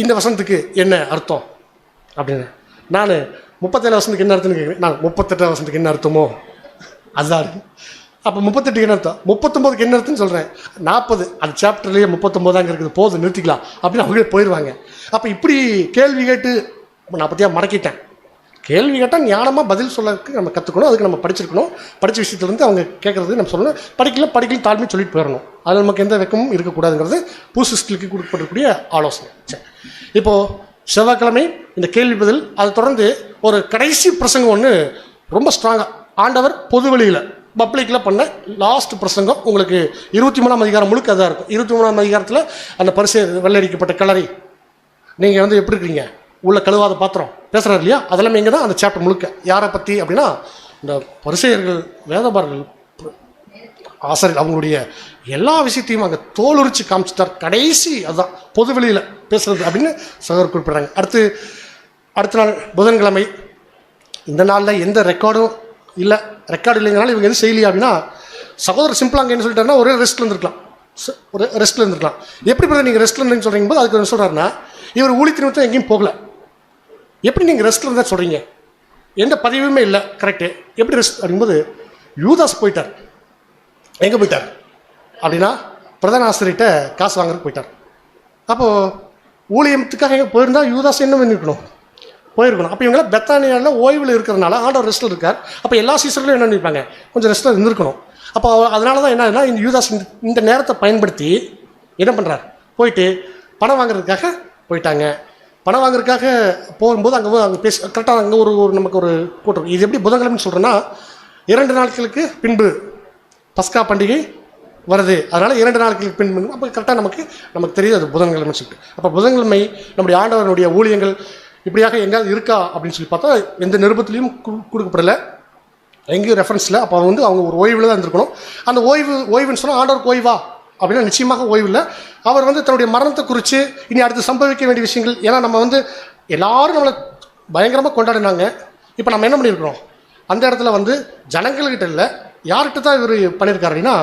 இந்த வசனத்துக்கு என்ன அர்த்தம் அப்படின்னு. நான் 37 வசனத்துக்கு என்ன அர்த்தம்னு கேட்குறேன். நான் 38 வசனத்துக்கு என்ன அர்த்தமோ அதுதான். அப்போ 38க்கு என்ன அர்த்தம், 39க்கு என்ன அர்த்தம்னு சொல்கிறேன். 40 அந்த சாப்டர்லேயே 39 இருக்குது, போதும் நிறுத்திக்கலாம் அப்படின்னு அவங்களே போயிடுவாங்க. அப்போ இப்படி கேள்வி கேட்டு நான் பற்றியா மடக்கிட்டேன். கேள்வி கேட்டால் ஞானமாக பதில் சொல்லறதுக்கு நம்ம கற்றுக்கணும். அதுக்கு நம்ம படிச்சிருக்கணும். படித்த விஷயத்துலேருந்து அவங்க கேட்குறது நம்ம சொல்லணும். படிக்கல தாழ்மையை சொல்லிட்டு போயிடணும். அதில் நமக்கு எந்த வெக்கமும் இருக்கக்கூடாதுங்கிறது பூசிஸ்டுக்கு கொடுக்கப்படக்கூடிய ஆலோசனை. சரி, இப்போது செவ்வாய்க்கிழமை இந்த கேள்வி பதில், அதை தொடர்ந்து ஒரு கடைசி பிரசங்கம் ஒன்று ரொம்ப ஸ்ட்ராங்காக ஆண்டவர் பொதுவெளியில் பப்ளிக்கில் பண்ண லாஸ்ட் பிரசங்கம். உங்களுக்கு 23ஆம் அதிகாரம் முழுக்க அதாக இருக்கும். 23ஆம் அதிகாரத்தில் அந்த பரிசை வெள்ளடிக்கப்பட்ட கிளறி நீங்கள் வந்து எப்படி இருக்கிறீங்க, உள்ள கழுவாத பாத்திரம் பேசுகிறார் இல்லையா? அதெல்லாம் இங்கே தான் அந்த சாப்டர் முழுக்க. யாரை பற்றி அப்படின்னா இந்த பரிசேயர்கள், வேதபாரர்கள், ஆசிரியர், அவங்களுடைய எல்லா விஷயத்தையும் அங்கே தோலுரிச்சு காமிச்சிட்டார். கடைசி அதுதான் பொதுவெளியில் பேசுகிறது அப்படின்னு சகோதரர் குறிப்பிட்றாங்க. அடுத்த நாள் புதன்கிழமை. இந்த நாளில் எந்த ரெக்கார்டும் இல்லை. ரெக்கார்டு இல்லைங்கனால இவங்க எதுவும் செய்யலையா அப்படின்னா சகோதரர் சிம்பிளாக அங்கே என்ன சொல்லிட்டாருன்னா ஒரு ரெஸ்ட்டில் இருந்துருக்கலாம். எப்படி பார்த்தா நீங்கள் ரெஸ்ட்டில் இருந்தீங்கன்னு சொல்கிறீங்க போது அதுக்கு என்ன சொல்கிறாருன்னா இவர் ஊழியத்தின் நிமித்தம் எங்கேயும் போகல. எப்படி நீங்கள் ரெஸ்ட்டில் இருந்தால் சொல்கிறீங்க? எந்த பதிவுமே இல்லை. கரெக்டு. எப்படி ரெஸ்ட் அப்படிங்கும்போது யூதாஸ் போயிட்டார். எங்கே போயிட்டார் அப்படின்னா பிரதான ஆசிரியர்கிட்ட காசு வாங்குறதுக்கு போயிட்டார். அப்போது ஊழியத்துக்காக எங்கே போயிருந்தா யூதாஸ் என்ன பண்ணிருக்கணும்? போயிருக்கணும். அப்போ இவங்களாம் பெத்தானியாவில் ஓய்வில் இருக்கிறதுனால ஆண்டவர் ரெஸ்ட்டில் இருக்கார். அப்போ எல்லா சீசன்லையும் என்ன நினைப்பாங்க, கொஞ்சம் ரெஸ்ட்டில் இருந்திருக்கணும். அப்போ அதனால தான் என்னன்னா இந்த யூதாஸ் இந்த நேரத்தை பயன்படுத்தி என்ன பண்ணுறார், போயிட்டு பணம் வாங்குறதுக்காக போயிட்டாங்க. பணம் வாங்குறதுக்காக போகும்போது அங்கே பேசி கரெக்டாக அங்கே நமக்கு ஒரு கூட்டம். இது எப்படி புதன்கிழமைன்னு சொல்கிறேன்னா 2 நாட்களுக்கு பின்பு பஸ்கா பண்டிகை வருது. அதனால் 2 நாட்களுக்கு பின்பு அப்போ கரெக்டாக நமக்கு தெரியுது அது புதன்கிழமைன்னு சொல்லிட்டு. அப்போ புதன்கிழமை நம்முடைய ஆண்டவனுடைய ஊழியங்கள் இப்படியாக எங்கேயாவது இருக்கா அப்படின்னு சொல்லி பார்த்தா எந்த நிருபத்துலேயும் கொடுக்கப்படலை, எங்கேயும் ரெஃபரன்ஸில். அப்போ அவங்க ஒரு ஓய்வில் தான் இருந்திருக்கணும். அந்த ஓய்வுன்னு சொன்னால் ஆண்டவருக்கு ஓய்வா அப்படின்னா நிச்சயமாக ஓய்வில். அவர் தன்னுடைய மரணத்தை குறித்து இனி அடுத்து சம்பவிக்க வேண்டிய விஷயங்கள், ஏன்னா நம்ம எல்லாரும் நம்மளை பயங்கரமாக கொண்டாடினாங்க. இப்போ நம்ம என்ன பண்ணியிருக்கிறோம், அந்த இடத்துல ஜனங்கள்கிட்ட இல்லை, யார்கிட்ட தான் இவர் பண்ணியிருக்காரு அப்படின்னா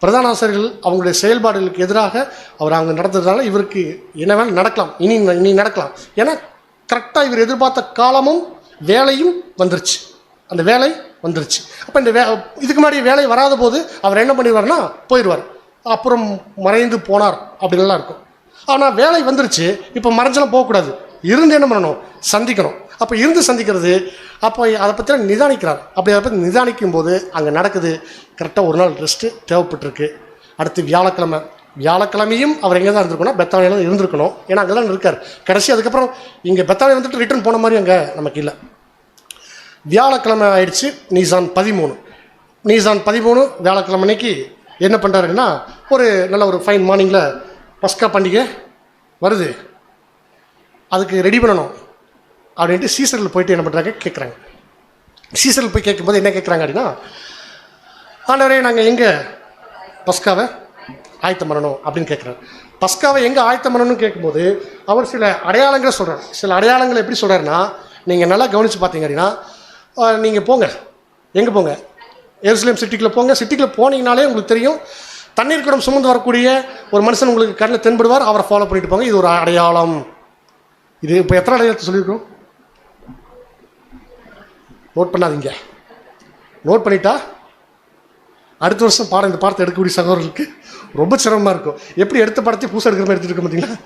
பிரதான ஆசிரியர்கள் அவங்களுடைய செயல்பாடுகளுக்கு எதிராக அவங்க நடந்ததுனால இவருக்கு என்ன வேலை நடக்கலாம், இனி நடக்கலாம். ஏன்னா கரெக்டாக இவர் எதிர்பார்த்த காலமும் வேலையும் வந்துருச்சு. அந்த வேலை வந்துருச்சு. அப்போ இந்த இதுக்கு முன்னாடி வேலை வராத போது அவர் என்ன பண்ணிடுவார்னா போயிடுவார், அப்புறம் மறைந்து போனார் அப்படின்லாம் இருக்கும். ஆனால் வேலை வந்துருச்சு, இப்போ மறைஞ்செல்லாம் போகக்கூடாது, இருந்து என்ன பண்ணணும், சந்திக்கணும். அப்போ இருந்து சந்திக்கிறது, அப்போ அதை பற்றிலாம் நிதானிக்கிறார். அப்படி அதை பற்றி நிதானிக்கும் போது அங்கே நடக்குது. கரெக்டாக ஒரு நாள் ரெஸ்ட்டு தேவைப்பட்டிருக்கு. அடுத்து வியாழக்கிழமையும் அவர் எங்கே தான் இருந்திருக்கணும், பெத்தானியில் தான் இருந்திருக்கணும். ஏன்னா அங்கே தான் இருக்கார் கடைசி. அதுக்கப்புறம் இங்கே பெத்தானி ரிட்டர்ன் போன மாதிரி அங்கே நமக்கு இல்லை. வியாழக்கிழமை ஆயிடுச்சு. நீசான் 13 வியாழக்கிழமை அன்னைக்கு என்ன பண்ணுறாருன்னா ஒரு நல்ல ஒரு ஃபைன் மார்னிங்கில் பஸ்கா பண்டிகை வருது, அதுக்கு ரெடி பண்ணணும். அப்படின்ட்டு சீசரில் போயிட்டு என்ன பண்ணுறாங்க கேட்குறாங்க. சீசரில் போய் கேட்கும்போது என்ன கேட்குறாங்க அப்படின்னா, ஆண்டவரே நாங்கள் எங்கே பஸ்காவை ஆயத்தம் பண்ணணும் அப்படின்னு கேட்குறாரு. பஸ்காவை எங்கே ஆயத்தம் பண்ணணும்னு கேட்கும்போது அவர் சில அடையாளங்களை சொல்கிறார். சில அடையாளங்களை எப்படி சொல்கிறாருன்னா, நீங்கள் நல்லா கவனித்து பார்த்தீங்க அப்படின்னா, நீங்கள் போங்க, எங்கே போங்க, எருசலேம் சிட்டிக்குள்ளே போங்க. சிட்டிக்குள்ளே போனீங்கனாலே உங்களுக்கு தெரியும், தண்ணீர் குடம் சுமந்து வரக்கூடிய ஒரு மனுஷன் உங்களுக்கு கண்ணில் தென்படுவார். அவரை ஃபாலோ பண்ணிட்டு போங்க. இது ஒரு அடையாளம். இது இப்போ எத்தனை அடையாளத்தை சொல்லியிருக்கோம்? நோட் பண்ணாதீங்க. நோட் பண்ணிட்டா அடுத்த வருஷம் இந்த பாடத்தை எடுக்கக்கூடிய சகோதரர்களுக்கு ரொம்ப சிரமமாக இருக்கும். எப்படி எடுத்த படத்தை புதுசாக எடுக்கிற மாதிரி எடுத்துருக்க மாட்டீங்களா?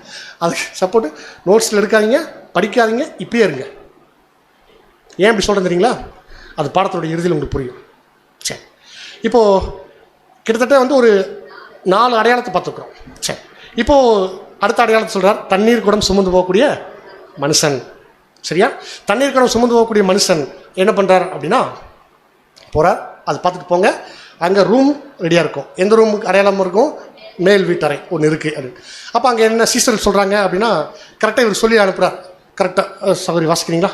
அதுக்கு சப்போர்ட்டு நோட்ஸில் எடுக்காதீங்க, படிக்காதீங்க, இப்பயே இருங்க. ஏன் இப்படி சொல்கிறேன் தெரியுங்களா? அது பாடத்தோடைய இறுதியில் உங்களுக்கு புரியும். சரி, இப்போது கிட்டத்தட்ட வந்து ஒரு 4 அடையாளத்தை பார்த்துக்கிறோம். சரி, இப்போது அடுத்த அடையாளத்தை சொல்கிறார், தண்ணீர் குடம் சுமந்து போகக்கூடிய மனுஷன். சரியா? தண்ணீர் குடம் சுமந்து போகக்கூடிய மனுஷன் என்ன பண்ணுறார் அப்படின்னா போகிறார். அது பார்த்துட்டு போங்க. அங்கே ரூம் ரெடியாக இருக்கும். எந்த ரூமுக்கு அடையாளம் இருக்கும்? மேல் வீட்டறை ஒன்று இருக்குது அப்படின்னு. அப்போ அங்கே என்ன சீசர் சொல்கிறாங்க அப்படின்னா கரெக்டாக இவர் சொல்லி அனுப்புகிறார். கரெக்டாக சகோதரி வாசிக்கிறீங்களா?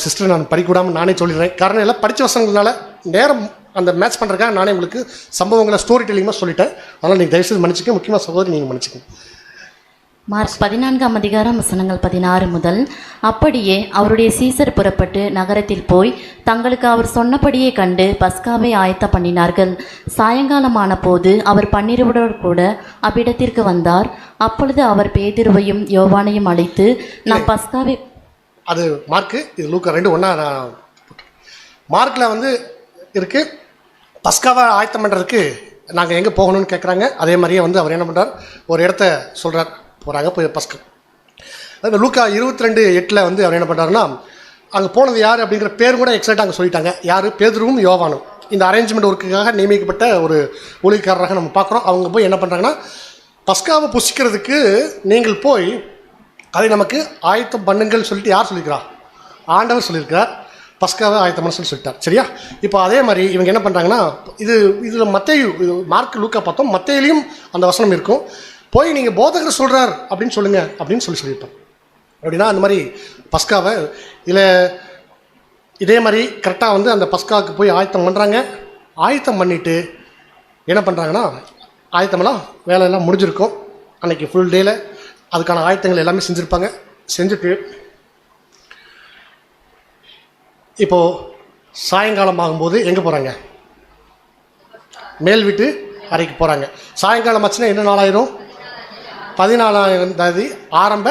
சிஸ்டர் நான் படிக்க விடாமல் நானே சொல்லிடுறேன். காரணம் எல்லாம் படித்த வசனங்களால நேரம் அந்த மேட்ச் பண்ணுறதுக்காக நானே உங்களுக்கு சம்பவங்களை ஸ்டோரி டெல்லிங்காக சொல்லிட்டேன். அதனால் நீங்கள் தயவுசெய்து மன்னிச்சிக்க. முக்கியமாக சகோதரி நீங்கள் மன்னிச்சிக்கங்க. மார்க் 14 வசனங்கள் 16 முதல். அப்படியே அவருடைய சீசர் புறப்பட்டு நகரத்தில் போய் தங்களுக்கு அவர் சொன்னபடியே கண்டு பஸ்காவை ஆயத்த பண்ணினார்கள். சாயங்காலமான போது அவர் 12 கூட அவ்விடத்திற்கு வந்தார். அப்பொழுது அவர் பேதுருவையும் யோவானையும் அழைத்து, நாம் பஸ்காவை, அது மார்க்கு, இது லூக்கா 2 ஒன்றா. நான் மார்க்கில் வந்து இருக்குது, பஸ்காவை ஆயத்தம் பண்ணுறதுக்கு நாங்கள் எங்கே போகணும்னு கேட்குறாங்க. அதே மாதிரியே வந்து அவர் என்ன பண்ணுறார், ஒரு இடத்த சொல்கிறார். போகிறாங்க, போய் பஸ்கா. அது லூக்கா 22:8 வந்து அவர் என்ன பண்ணுறாருன்னா, அங்கே போனது யார் அப்படிங்கிற பேர் கூட எக்ஸாக்டாக அங்கே சொல்லிட்டாங்க. யார்? பேதுருவும் யோவானும். இந்த அரேஞ்ச்மெண்ட் ஒர்க்குக்காக நியமிக்கப்பட்ட ஒரு ஊழியக்காரராக நம்ம பார்க்குறோம். அவங்க போய் என்ன பண்ணுறாங்கன்னா, பஸ்காவை புசிக்கிறதுக்கு நீங்கள் போய் அதை நமக்கு ஆயத்தம் பண்ணுங்கள் சொல்லிட்டு யார் சொல்லியிருக்கிறா? ஆண்டவர் சொல்லியிருக்கிறார். பஸ்காவை ஆயத்தம் பண்ண சொல்லிட்டார். சரியா? இப்போ அதே மாதிரி இவங்க என்ன பண்ணுறாங்கன்னா, இதில் மத்தேயு, மார்க், லூக்கா பார்த்தோம், மத்தேயுலையும் அந்த வசனம் இருக்கும். போய் நீங்கள் போதகர் சொல்கிறார் அப்படின்னு சொல்லுங்கள் அப்படின்னு சொல்லியிருப்பார். அப்படின்னா அந்த மாதிரி பஸ்காவை இதில் இதே மாதிரி கரெக்டாக வந்து அந்த பஸ்காவுக்கு போய் ஆயத்தம் பண்ணுறாங்க. ஆயத்தம் பண்ணிவிட்டு என்ன பண்ணுறாங்கன்னா, ஆயத்தமெல்லாம் வேலையெல்லாம் முடிஞ்சிருக்கும். அன்றைக்கி ஃபுல் டேயில் அதுக்கான ஆயத்தங்கள் எல்லாமே செஞ்சுருப்பாங்க. செஞ்சுட்டு இப்போது சாயங்காலம் ஆகும்போது எங்கே போகிறாங்க? மேல் வீட்டு அறைக்கு போகிறாங்க. சாயங்காலம் ஆச்சுன்னா என்ன நாளாயிரும்? 14ஆம் தேதி ஆரம்ப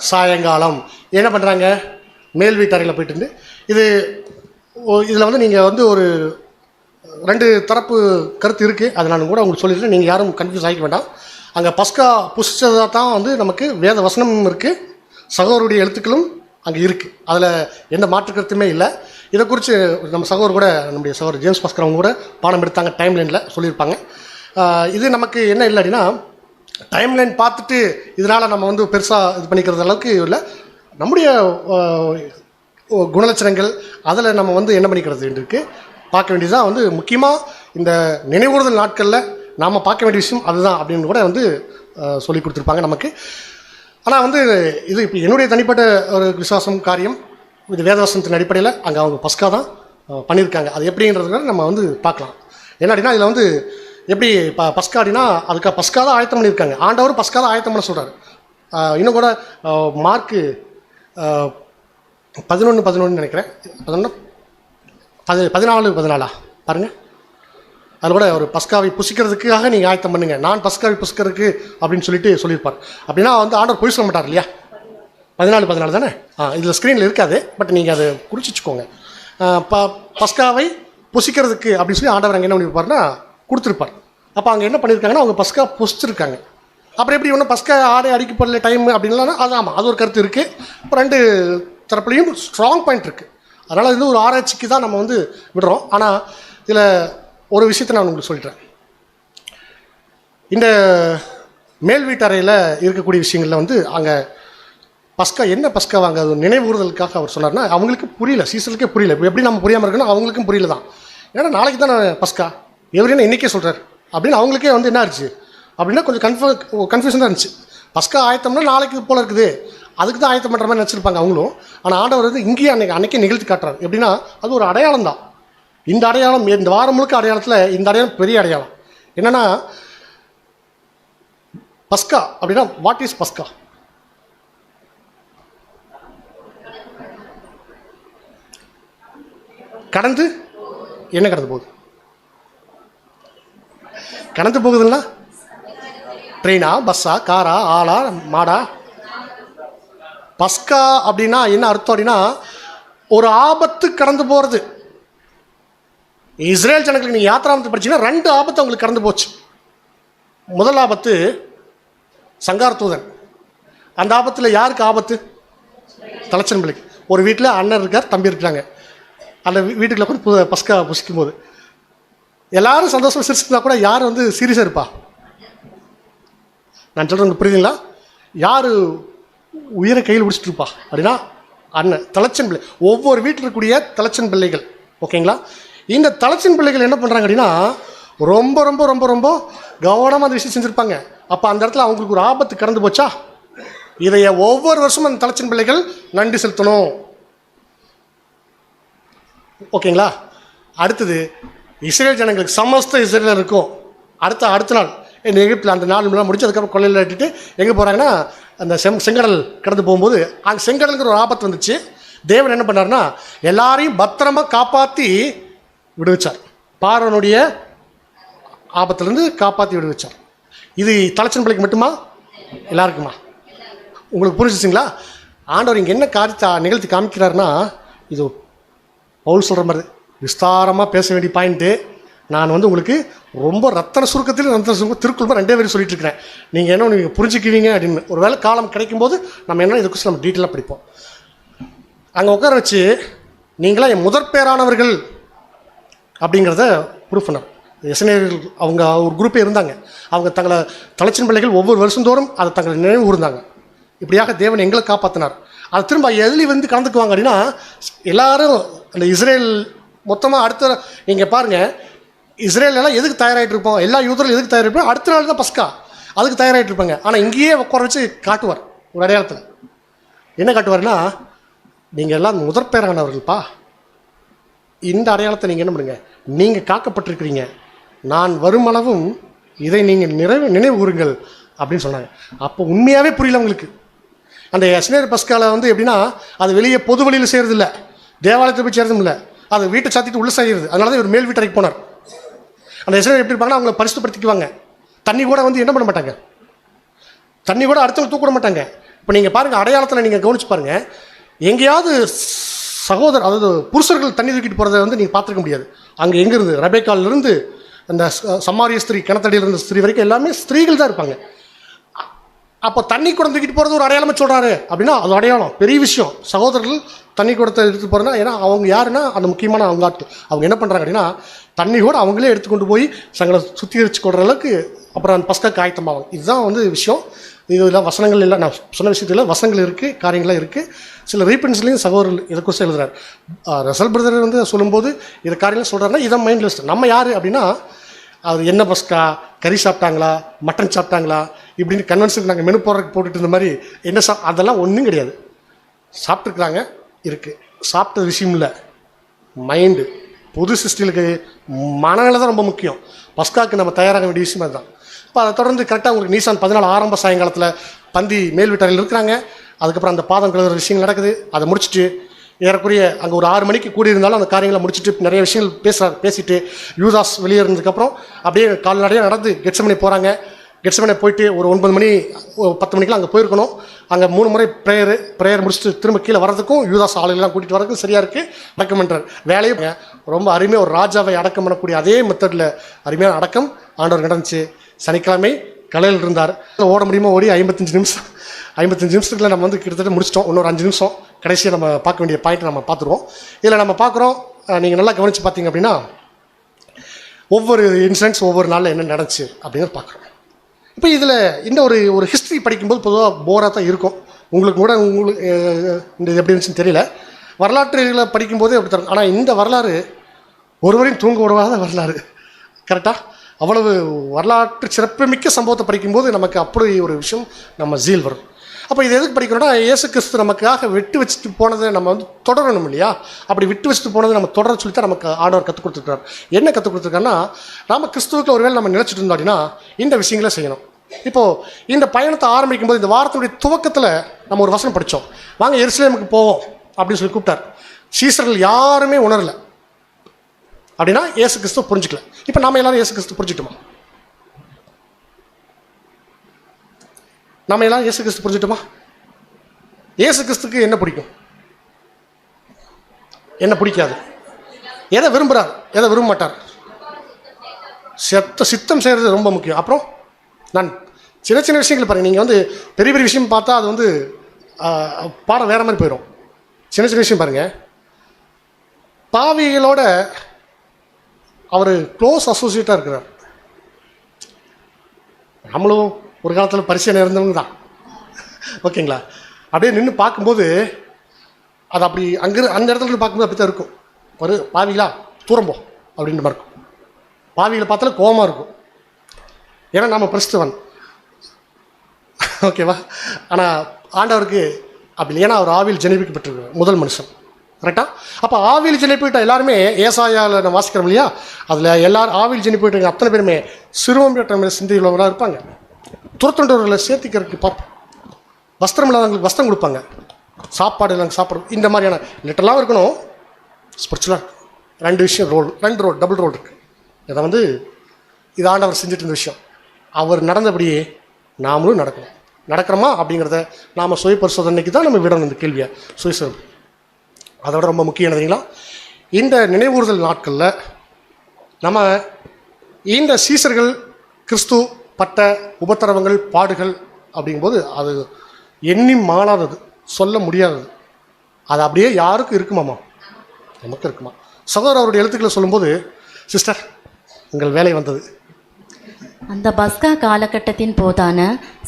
சாயங்காலம். என்ன பண்ணுறாங்க? மேல் வீட்டு அறையில் போயிட்டு இதில் வந்து நீங்கள் வந்து ஒரு 2 தரப்பு கருத்து இருக்குது. அதை நான் கூட உங்களுக்கு சொல்லிடுறேன். நீங்கள் யாரும் கன்ஃபியூஸ் ஆகிக்க வேண்டாம். அங்கே பஸ்கா புசிச்சதாக தான் வந்து நமக்கு வேத வசனமும் இருக்குது, சகோதரருடைய எழுத்துக்களும் அங்கே இருக்குது. அதில் எந்த மாற்று கருத்துமே இல்லை. இதை குறித்து நம்ம சகோதரர் கூட, நம்முடைய சகோதரர் ஜேம்ஸ் பாஸ்கர் அவங்க கூட பாடம் எடுத்தாங்க, டைம்லைனில் சொல்லியிருப்பாங்க. இது நமக்கு என்ன இல்லை அப்படின்னா, டைம்லைன் பார்த்துட்டு இதனால் நம்ம வந்து பெருசாக இது பண்ணிக்கிறது அளவுக்கு இல்லை. நம்முடைய குணலட்சணங்கள் அதில் நம்ம வந்து என்ன பண்ணிக்கிறது இருக்குது பார்க்க வேண்டியதுதான். வந்து முக்கியமாக இந்த நினைவுறுதல் நாட்களில் நாம் பார்க்க வேண்டிய விஷயம் அதுதான் அப்படின்னு கூட வந்து சொல்லி கொடுத்துருப்பாங்க நமக்கு. ஆனால் வந்து இது இப்போ என்னுடைய தனிப்பட்ட ஒரு விசுவாசம் காரியம். இது வேதவசனத்தின் அடிப்படையில் அங்கே அவங்க பஸ்கா தான் பண்ணியிருக்காங்க. அது எப்படின்றதுனால நம்ம வந்து பார்க்கலாம். என்ன அப்படின்னா, இதில் வந்து எப்படி பஸ்கா அப்படின்னா அதுக்காக பஸ்கா தான் ஆயத்தம் பண்ணியிருக்காங்க. ஆண்டவர் பஸ்கா தான் ஆயத்தம் பண்ண சொல்கிறார். இன்னும் கூட மார்க்கு 11:11 நினைக்கிறேன், 14 பாருங்கள். அதில் கூட ஒரு பஸ்காவை புசிக்கிறதுக்காக நீங்கள் ஆயத்தம் பண்ணுங்கள், நான் பஸ்காவை புசிக்கிறதுக்கு அப்படின்னு சொல்லியிருப்பார். அப்படின்னா வந்து ஆண்டவர் பொய் சொல்ல மாட்டார் இல்லையா? 14 தானே? இதில் ஸ்க்ரீனில் இருக்காது, பட் நீங்கள் அதை குறிச்சு வச்சுக்கோங்க. பஸ்காவை புசிக்கிறதுக்கு அப்படின்னு சொல்லி ஆண்டவர் அங்கே என்ன பண்ணியிருப்பார்னா கொடுத்துருப்பார். அப்போ அங்கே என்ன பண்ணியிருக்காங்கன்னா அவங்க பஸ்கா புசிச்சிருக்காங்க. அப்புறம் எப்படி ஒன்றும் பஸ்கா ஆடை அடிக்கப்படல டைம் அப்படின்லாம் அது ஆமாம், அது ஒரு கருத்து இருக்குது. இப்போ 2 தரப்புலையும் ஸ்ட்ராங் பாயிண்ட் இருக்குது. அதனால் இது ஒரு ஆராய்ச்சிக்கு தான் நம்ம வந்து விடுறோம். ஆனால் இதில் ஒரு விஷயத்தை நான் உங்களுக்கு சொல்லிட்டேன். இந்த மேல் வீட்டறையில் இருக்கக்கூடிய விஷயங்களில் வந்து அங்கே பஸ்கா என்ன பஸ்கா வாங்க அது நினைவுறுதலுக்காக அவர் சொன்னார்னா அவங்களுக்கு புரியல, சீசனுக்கே புரியல. இப்போ எப்படி நம்ம புரியாமல் இருக்கணும், அவங்களுக்கும் புரியல தான். ஏன்னா நாளைக்கு தான் நான் பஸ்கா எவரையும் இன்றைக்கே சொல்கிறார் அப்படின்னு அவங்களுக்கே வந்து என்ன ஆச்சு அப்படின்னா கொஞ்சம் கன்ஃபியூஷன் தான் இருந்துச்சு. பஸ்கா ஆயத்தம்னா நாளைக்கு போல் இருக்குது, அதுக்கு தான் ஆயத்தம் பண்ணுற மாதிரி நினச்சிருப்பாங்க அவங்களும். ஆனால் ஆண்டவர் வந்து இங்கேயே அன்னைக்கே நிகழ்த்தி காட்டுறாரு. எப்படின்னா அது ஒரு அடையாளம் தான். இந்த அடையாளம் இந்த வாரம் முழுக்க அடையாளத்தில் இந்த அடையாளம் பெரிய அடையாளம். என்னென்னா பஸ்கா அப்படின்னா வாட் இஸ் பஸ்கா? கடந்து என்ன கடந்து போகுது? கடந்து போகுதுன்னா ட்ரெயினா, பஸ்ஸா, காரா, ஆளா, மாடா? பஸ்கா அப்படின்னா என்ன அர்த்தம் அப்படின்னா ஒரு ஆபத்து கடந்து போகிறது. இஸ்ரேல் ஜனங்களுக்கு நீங்கள் யாத்திராமத்தை படிச்சீங்கன்னா 2 ஆபத்து அவங்களுக்கு கடந்து போச்சு. முதல் ஆபத்து சங்கார தூதன். அந்த ஆபத்தில் யாருக்கு ஆபத்து? தலைச்சன் பிள்ளைக்கு. ஒரு வீட்டில் அண்ணன் இருக்கார், தம்பி இருக்கிறாங்க. அந்த வீட்டுக்குள்ள கூட பஸ்கா புசிக்கும் போது எல்லாரும் சந்தோஷமாக சிரிச்சுருந்தா கூட யார் வந்து சீரியஸாக இருப்பா? நான் சொல்கிறேன் உங்களுக்கு புரியுதுங்களா? யார் உயிரை கையில் பிடிச்சிட்டு இருப்பா அப்படின்னா அண்ணன், தலைச்சன் பிள்ளை. ஒவ்வொரு வீட்டில் இருக்கக்கூடிய தலைச்சன் பிள்ளைகள். ஓகேங்களா? இந்த தலைச்சன் பிள்ளைகள் என்ன பண்ணுறாங்க அப்படின்னா ரொம்ப ரொம்ப ரொம்ப ரொம்ப கவனமாக அந்த விஷயம் செஞ்சுருப்பாங்க. அப்போ அந்த இடத்துல அவங்களுக்கு ஒரு ஆபத்து கடந்து போச்சா, இதைய ஒவ்வொரு வருஷமும் அந்த தலைச்சன் பிள்ளைகள் நன்றி செலுத்தணும். ஓகேங்களா? அடுத்தது இஸ்ரேல் ஜனங்களுக்கு சமஸ்த இஸ்ரேலில் இருக்கும். அடுத்த நாள் இந்த எகிப்தில் அந்த நாள் முடிச்சு அதுக்கப்புறம் கொள்ளையில் இட்டுட்டு எங்கே போகிறாங்கன்னா அந்த செங்கடல் கடந்து போகும்போது அங்கே செங்கடலுங்கிற ஒரு ஆபத்து வந்துச்சு. தேவன் என்ன பண்ணார்னா எல்லாரையும் பத்திரமா காப்பாற்றி விடுவிச்சார். பார்வனுடைய ஆபத்துலேருந்து காப்பாற்றி விடுவிச்சார். இது தலைச்சன் பிள்ளைக்கு மட்டுமா, எல்லாருக்குமா? உங்களுக்கு புரிஞ்சிச்சிங்களா? ஆண்டவர் இங்கே என்ன காரியத்தை நிகழ்த்தி காமிக்கிறாருன்னா, இது பவுல் சொல்கிற மாதிரி விஸ்தாரமாக பேச வேண்டிய பாயிண்ட்டு. நான் வந்து உங்களுக்கு ரொம்ப ரத்தன சுருக்கத்தில் திருக்குறள் 2 பேரும் சொல்லிட்டு இருக்கிறேன். நீங்கள் என்ன நீங்கள் புரிஞ்சுக்குவீங்க அப்படின்னு. ஒரு வேளை காலம் கிடைக்கும்போது நம்ம என்ன இதுக்கு நம்ம டீட்டெயிலாக படிப்போம். அங்கே உட்கார வச்சு நீங்களாம் என் முதற் பேரானவர்கள் அப்படிங்கிறத ப்ரூஃப் பண்ணார். எஸ்என்ஏர்கள் அவங்க ஒரு குரூப்பே இருந்தாங்க. அவங்க தங்களை தலைச்சன் பிள்ளைகள் ஒவ்வொரு வருஷந்தோறும் அதை தங்களை நினைவு கூர்ந்தாங்க. இப்படியாக தேவன் எங்களை காப்பாற்றினார். அதை திரும்ப எதிலி வந்து கலந்துக்குவாங்க அப்படின்னா எல்லாரும் அந்த இஸ்ரேல் மொத்தமாக அடுத்த நீங்கள் பாருங்கள், இஸ்ரேலெல்லாம் எதுக்கு தயாராகிட்டு இருப்போம், எல்லா யூதர்களும் எதுக்கு தயாராகிருப்போம், அடுத்த நாள் தான் பஸ்கா, அதுக்கு தயாராகிட்டு இருப்பாங்க. ஆனால் இங்கேயே உட்கார வச்சு காட்டுவார் ஒரு அடையாளத்தில். என்ன காட்டுவார்னா நீங்கள் எல்லாம் முதற் பேரானவர்கள்ப்பா, இந்த அடையாளத்தை நீங்கள் என்ன பண்ணுங்க, நீங்கள் காக்கப்பட்டிருக்கிறீங்க, நான் வருமளவும் இதை நீங்கள் நினைவு கூறுங்கள் அப்படின்னு சொன்னாங்க. அப்போ உண்மையாகவே புரியல உங்களுக்கு. அந்த எஸ்னேர் பஸ்காவில் வந்து எப்படின்னா அது வெளியே பொது வழியில் செய்கிறது இல்லை, தேவாலயத்தில் போய் சேர்றதும் இல்லை, அது வீட்டை சாத்திட்டு உள்ளே செய்கிறது. அதனால தான் இவர் மேல் வீட்டறைக்கு போனார். அந்த எஸ்னேர் எப்படி இருப்பாங்கன்னா அவங்கள பரிசுத்தப்படுத்திக்குவாங்க. தண்ணி கூட வந்து என்ன பண்ண மாட்டாங்க, தண்ணி கூட அடுத்தவங்க தூக்கிட மாட்டாங்க. இப்போ நீங்கள் பாருங்கள், அடையாளத்தில் நீங்கள் கவனிச்சு பாருங்கள், எங்கேயாவது சகோதரர் அதாவது புருஷர்கள் தண்ணி தூக்கிட்டு போகிறத வந்து நீங்கள் பார்த்துருக்க முடியாது. அங்கே எங்கேருந்து ரபேக்காலிருந்து அந்த சமாரிய ஸ்திரீ, கிணத்தடியில் இருந்த ஸ்திரீ வரைக்கும் எல்லாமே ஸ்திரீகள் தான் இருப்பாங்க. அப்போ தண்ணி குடம் தூக்கிட்டு போகிறது ஒரு அடையாளமாக சொல்கிறாரு அப்படின்னா அது அடையாளம், பெரிய விஷயம். சகோதரர்கள் தண்ணி குடத்தை எடுத்துகிட்டு போகிறதுனா, ஏன்னா அவங்க யாருன்னா அந்த முக்கியமான அவங்க ஆட்கள். அவங்க என்ன பண்ணுறாங்க அப்படின்னா தண்ணி கூட அவங்களே எடுத்துக்கொண்டு போய் சங்களை சுத்திகரித்து கொடுற அளவுக்கு அப்புறம் அந்த பஸ்காக்கு ஆயத்தமாகும். இதுதான் வந்து விஷயம். இதில் வசனங்கள் இல்லை, நான் சொன்ன விஷயத்தில் வசனங்கள் இருக்குது, காரியங்களாக இருக்குது. சில ரீபென்ஸ்லேயும் சகோதரர்கள் இதை குறித்து எழுதுறாரு. ரசல் பிரதர் வந்து சொல்லும்போது இதை காரியங்கள் சொல்கிறாருன்னா இதான் மைண்ட் லிஸ்ட். நம்ம யார் அப்படின்னா அது என்ன பஸ்கா, கறி சாப்பிட்டாங்களா, மட்டன் சாப்பிட்டாங்களா, இப்படின்னு கன்வென்ஷனுக்கு நாங்கள் மெனு போட்டுட்டு இருந்த மாதிரி என்ன அதெல்லாம் ஒன்றும் கிடையாது. சாப்பிட்ருக்குறாங்க இருக்குது, சாப்பிட்ட விஷயம் இல்லை, மைண்டு. புது சிஸ்டிலுக்கு மனநிலை தான் ரொம்ப முக்கியம். பஸ்காவுக்கு நம்ம தயாராக வேண்டிய விஷயம் அதுதான். இப்போ அதை தொடர்ந்து கரெக்டாக உங்களுக்கு நீசான் 14 ஆரம்ப சாயங்காலத்தில் பந்தி மேல் வீட்டறையில் இருக்கிறாங்க. அதுக்கப்புறம் அந்த பாதம் கழுவுற விஷயங்கள் நடக்குது. அதை முடிச்சுட்டு ஏறக்குறைய அங்கே ஒரு 6 மணிக்கு கூடியிருந்தாலும் அந்த காரியங்களை முடிச்சுட்டு நிறைய விஷயங்கள் பேசிட்டு யூதாஸ் வெளியே இருந்ததுக்கப்புறம் அப்படியே கால்நடையாக நடந்து கெட்சமனி போகிறாங்க. கெட்சமனி போயிட்டு ஒரு 9 மணி 10 மணிக்கெலாம் அங்கே போயிருக்கணும். அங்கே 3 முறை ப்ரேயர் முடிச்சுட்டு திரும்ப கீழே வரதுக்கும் யூதாஸ் ஆளுகள்லாம் கூட்டிகிட்டு வரதுக்கும் சரியாக இருக்குது. அடக்கம் பண்ணுறார் வேலையும் ரொம்ப அருமையாக ஒரு ராஜாவை அடக்கம் பண்ணக்கூடிய அதே மெத்தடில் அருமையான அடக்கம் ஆண்டவர் நடந்துச்சு. சனிக்கிழமை கலையில் இருந்தார். ஓட முடியுமா ஓடி 55 நிமிஷத்துக்குள்ள நம்ம வந்து கிட்டத்தட்ட முடிச்சிட்டோம். இன்னொரு 5 நிமிஷம் கடைசியாக நம்ம பார்க்க வேண்டிய பாயிண்ட் நம்ம பார்த்துருவோம். இதில் நம்ம பார்க்குறோம், நீங்கள் நல்லா கவனித்து பார்த்தீங்க அப்படின்னா ஒவ்வொரு இன்சிடென்ட்ஸ் ஒவ்வொரு நாளில் என்ன நடந்துச்சு அப்படிங்கிறத பார்க்குறோம். இப்போ இதில் இந்த ஒரு ஹிஸ்ட்ரி படிக்கும்போது பொதுவாக போராக தான் இருக்கும். உங்களுக்கு இந்த எப்படி இருந்துச்சுன்னு தெரியல. வரலாற்றுகளை படிக்கும்போதே அப்படி தரும். ஆனால் இந்த வரலாறு ஒருவரையும் தூங்க விடாத வரலாறு. கரெக்டாக அவ்வளவு வரலாற்று சிறப்புமிக்க சம்பவத்தை படிக்கும்போது நமக்கு அப்படி ஒரு விஷயம் நம்ம ஜீல் வரும். அப்போ இது எதுக்கு படிக்கிறோம்னா, இயேசு கிறிஸ்து நமக்காக விட்டு வச்சுட்டு போனதை நம்ம வந்து தொடரணும் இல்லையா? அப்படி விட்டு வச்சுட்டு போனதை நம்ம தொடர சொல்லித்தான் நமக்கு ஆண்டவர் கற்றுக் கொடுத்துருக்காரு. என்ன கற்றுக் கொடுத்துருக்காருன்னா, நம்ம கிறிஸ்துவுக்கு ஒருவேளை நம்ம நினைச்சிட்டு இருந்தோம் அப்படின்னா இந்த விஷயங்களை செய்யணும். இப்போது இந்த பயணத்தை ஆரம்பிக்கும் போது இந்த வாரத்தினுடைய துவக்கத்தில் நம்ம ஒரு வசனம் படித்தோம், வாங்க எருசலேமுக்கு போவோம் அப்படின்னு சொல்லி கூப்பிட்டார். சீசர்கள் யாருமே உணரலை அப்படின்னா இயேசு கிறிஸ்து புரிஞ்சுக்கல. இப்போ நாம எல்லாரும் இயேசு கிறிஸ்து புரிஞ்சுட்டோமா? நம்ம எல்லாம் இயேசு கிறிஸ்து புரிஞ்சுட்டோமா? இயேசு கிறிஸ்துக்கு என்ன பிடிக்கும், என்ன பிடிக்காது, எதை விரும்புகிறார், எதை விரும்ப மாட்டார்? சித்தம் செய்கிறது ரொம்ப முக்கியம். அப்புறம் நான் சின்ன சின்ன விஷயங்கள் பாருங்கள். நீங்கள் வந்து பெரிய பெரிய விஷயம் பார்த்தா அது வந்து பாடம் வேறு மாதிரி போயிடும். சின்ன சின்ன விஷயம் பாருங்கள். பாவிகளோட அவர் க்ளோஸ் அசோசியேட்டாக இருக்கிறார். நம்மளும் ஒரு காலத்தில் பரிசீலனை இருந்தவங்க தான், ஓகேங்களா? அப்படியே நின்று பார்க்கும்போது அது அப்படி அந்த இடத்துல பார்க்கும்போது அப்படி தான் இருக்கும். ஒரு பாவிகளா தூரம்போ அப்படின்ற மாதிரி இருக்கும். பாவிகளை பார்த்தாலும் கோபமாக இருக்கும். ஏன்னா நம்ம கிறிஸ்துவன், ஓகேவா? ஆனால் ஆண்டவருக்கு அப்படி இல்லை. ஏன்னா அவர் ஆவியில் ஜனிப்பிக்கப்பட்டிருக்கிறார், முதல் மனுஷன், கரெக்டாக? அப்போ ஆவியில் ஜனிப்பிட்ட எல்லாருமே ஏசாயாவில் நம்ம வாசிக்கிறோம் இல்லையா? அதில் எல்லாரும் ஆவியில் ஜனிப்பிட்டு அத்தனை பேருமே சிறுவம்பேட்ட சிந்தை உள்ளவங்களாக இருப்பாங்க. துரத்துண்டவர்களை சேர்த்திக்கிறதுக்கு பார்ப்போம். வஸ்திரம் இல்லாதவங்களுக்கு வஸ்திரம் கொடுப்பாங்க, சாப்பாடு இல்லைங்க சாப்பாடு, இந்த மாதிரியான லிட்டரெலாம் இருக்கணும். ஸ்பிரிச்சுவலாக ரெண்டு விஷயம் ரெண்டு ரோல் டபுள் ரோல் இருக்குது. இதை வந்து இது ஆண்டவர் செஞ்சுட்டு இருந்த விஷயம். அவர் நடந்தபடியே நாமளும் நடக்கிறோமா அப்படிங்கிறத நாம் சுய பரிசோதனைக்கு தான் நம்ம விடணும் இந்த கேள்வியை. சுயசோதனை அதோட ரொம்ப முக்கியம் என்னதுங்களா, இந்த நினைவூறுதல் நாட்களில் நம்ம இந்த சீசர்கள் கிறிஸ்து பட்ட உபத்திரவங்கள் பாடுகள் அப்படிங்கும்போது அது எண்ணி மாளாதது, சொல்ல முடியாதது. அது அப்படியே யாருக்கும் இருக்குமாம்மா? நமக்கு இருக்குமா? சகோதரர் அவருடைய எழுத்துக்களை சொல்லும்போது, சிஸ்டர் உங்கள் வேலை வந்தது. அந்த பஸ்கா காலகட்டத்தின் போதான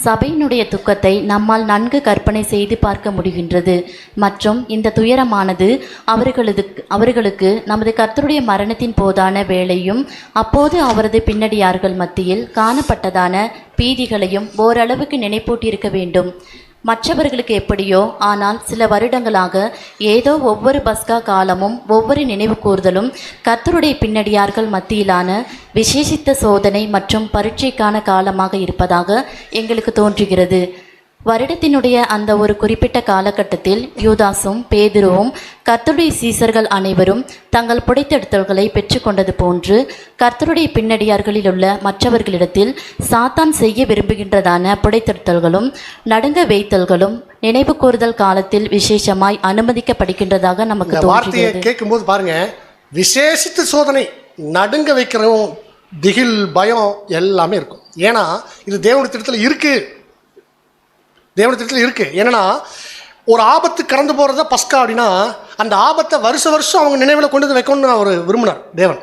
சபையினுடைய துக்கத்தை நம்மால் நன்கு கற்பனை செய்து பார்க்க முடிகின்றது. மற்றும் இந்த துயரமானது அவர்களுக்கு நமது கர்த்தருடைய மரணத்தின் போதான வேளையும் அப்போது அவரது பின்னடியார்கள் மத்தியில் காணப்பட்டதான பீதிகளையும் ஓரளவுக்கு நினைப்பூட்டியிருக்க வேண்டும். மற்றவர்களுக்கு எப்படியோ, ஆனால் சில வருடங்களாக ஏதோ ஒவ்வொரு பஸ்கா காலமும் ஒவ்வொரு நினைவு கூர்தலும் கர்த்தருடைய பின்னடியார்கள் மத்தியிலான விசேஷித்த சோதனை மற்றும் பரீட்சைக்கான காலமாக இருப்பதாக எங்களுக்கு தோன்றுகிறது. வருடத்தினுடைய அந்த ஒரு குறிப்பிட்ட காலகட்டத்தில் யூதாசும் பேதுருவும் கர்த்தருடைய சீசர்கள் அனைவரும் தங்கள் புடைத்தெடுத்தல்களை பெற்றுக்கொண்டது போன்று கர்த்தருடைய பின்னடியார்களில் உள்ள மற்றவர்களிடத்தில் சாத்தான் செய்ய விரும்புகின்றதான புடைத்தெடுத்தல்களும் நடுங்க வைத்தல்களும் நினைவு கூறுதல் காலத்தில் விசேஷமாய் அனுமதிக்கப்படுகின்றதாக நமக்கு தோன்றுகிறது. கேட்கும்போது பாருங்க, விசேஷித்த சோதனை, நடுங்க வைக்கிறோம், திகில், பயம் எல்லாமே இருக்கும். ஏன்னா இது தேவனுடைய திட்டத்தில் இருக்கு. என்னன்னா ஒரு ஆபத்து கடந்து போகிறத பஸ்கா அப்படின்னா அந்த ஆபத்தை வருஷம் அவங்க நினைவில் கொண்டு வந்து வைக்கணும்னு அவர் விரும்பினார் தேவன்.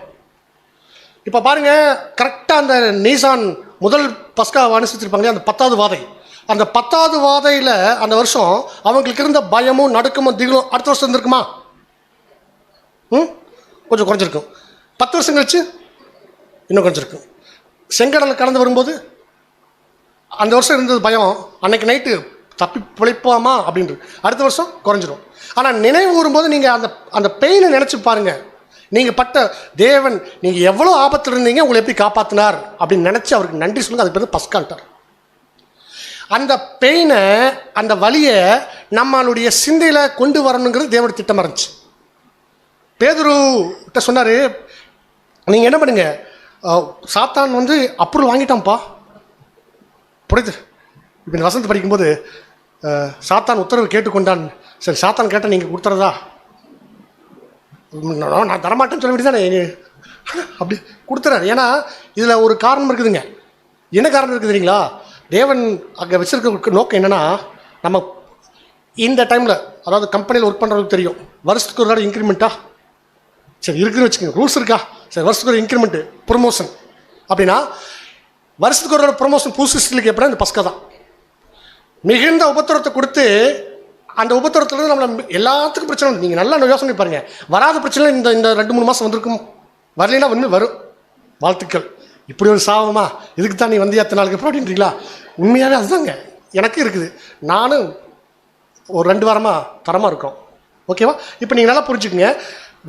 இப்போ பாருங்க, கரெக்டாக அந்த நீசான் முதல் பஸ்கா அனுசரிச்சிருப்பாங்க, அந்த 10வது வாதை. அந்த 10வது வாதையில் அந்த வருஷம் அவங்களுக்கு இருந்த பயமும் நடுக்கமும் திகிலும் அடுத்த வருஷம் இருந்திருக்குமா? கொஞ்சம் குறைஞ்சிருக்கும். 10 வருஷம் கழிச்சு இன்னும் குறைஞ்சிருக்கும். செங்கடலை கடந்து வரும்போது அந்த வருஷம் இருந்தது பயம், அன்னைக்கு நைட்டு தப்பி பிழைப்போமா அப்படின்றது, அடுத்த வருஷம் குறைஞ்சிரும். ஆனால் நினைவு கூறும்போது நீங்கள் அந்த பெயினை நினச்சி பாருங்கள். நீங்கள் பட்ட தேவன், நீங்கள் எவ்வளோ ஆபத்தில் இருந்தீங்க, உங்களை எப்படி காப்பாற்றினார் அப்படின்னு நினச்சி அவருக்கு நன்றி சொல்லுங்கள். அதுக்கு பேர் பஸ்கான்ட்டார். அந்த பெயினை, அந்த வலியை நம்மளுடைய சிந்தையில் கொண்டு வரணுங்கிறது தேவனுடைய திட்டமாக இருந்துச்சு. பேதுருட்ட சொன்னார், நீங்கள் என்ன பண்ணுங்க, சாத்தான் வந்து அப்ரூவல் வாங்கிட்டான்ப்பா, புரியுது? இப்போ இந்த வசனத்தை படிக்கும்போது சாத்தான் உத்தரவு கேட்டுக்கொண்டான். சரி, சாத்தான் கேட்டால் நீங்கள் கொடுத்துறதா? நான் தரமாட்டேன்னு சொல்ல வேண்டியதானே, அப்படி கொடுத்துறாரு. ஏன்னா இதில் ஒரு காரணம் இருக்குதுங்க. என்ன காரணம் இருக்குது தெரியுங்களா? தேவன் அங்கே வச்சிருக்க நோக்கம் என்னென்னா, நம்ம இந்த டைமில், அதாவது கம்பெனியில் ஒர்க் பண்ணுறதுக்கு தெரியும், வருஷத்துக்கு ஒரு தடவை இன்க்ரிமெண்ட்டா, சரி இருக்குன்னு வச்சுக்கோங்க, ரூல்ஸ் இருக்கா, சரி வருஷத்துக்கு ஒரு இன்க்ரிமெண்ட்டு, ப்ரொமோஷன் அப்படின்னா வருஷத்துக்கு ஒரு ப்ரொமோஷன் புதுசு ஸ்டிலுக்கு எப்படின்னா இந்த பஸ்கா தான். மிகுந்த உபத்திரத்தை கொடுத்து அந்த உபத்திரத்துலேருந்து நம்மளை எல்லாத்துக்கும் பிரச்சனை. நீங்கள் நல்லா யோசனை பாருங்கள், வராத பிரச்சனை இந்த 2-3 மாதம் வந்திருக்கும், வரலைன்னா ஒன்று வரும். வாழ்த்துக்கள். இப்படி ஒரு சாபமா, இதுக்கு தான் நீ வந்தியா 10 நாளுக்கு அப்புறம் அப்படின்றீங்களா? உண்மையாகவே அதுதாங்க. எனக்கு இருக்குது. நானும் ஒரு 2 வாரமாக தரமாக இருக்கோம். ஓகேவா? இப்போ நீங்கள் நல்லா புரிஞ்சுக்குங்க.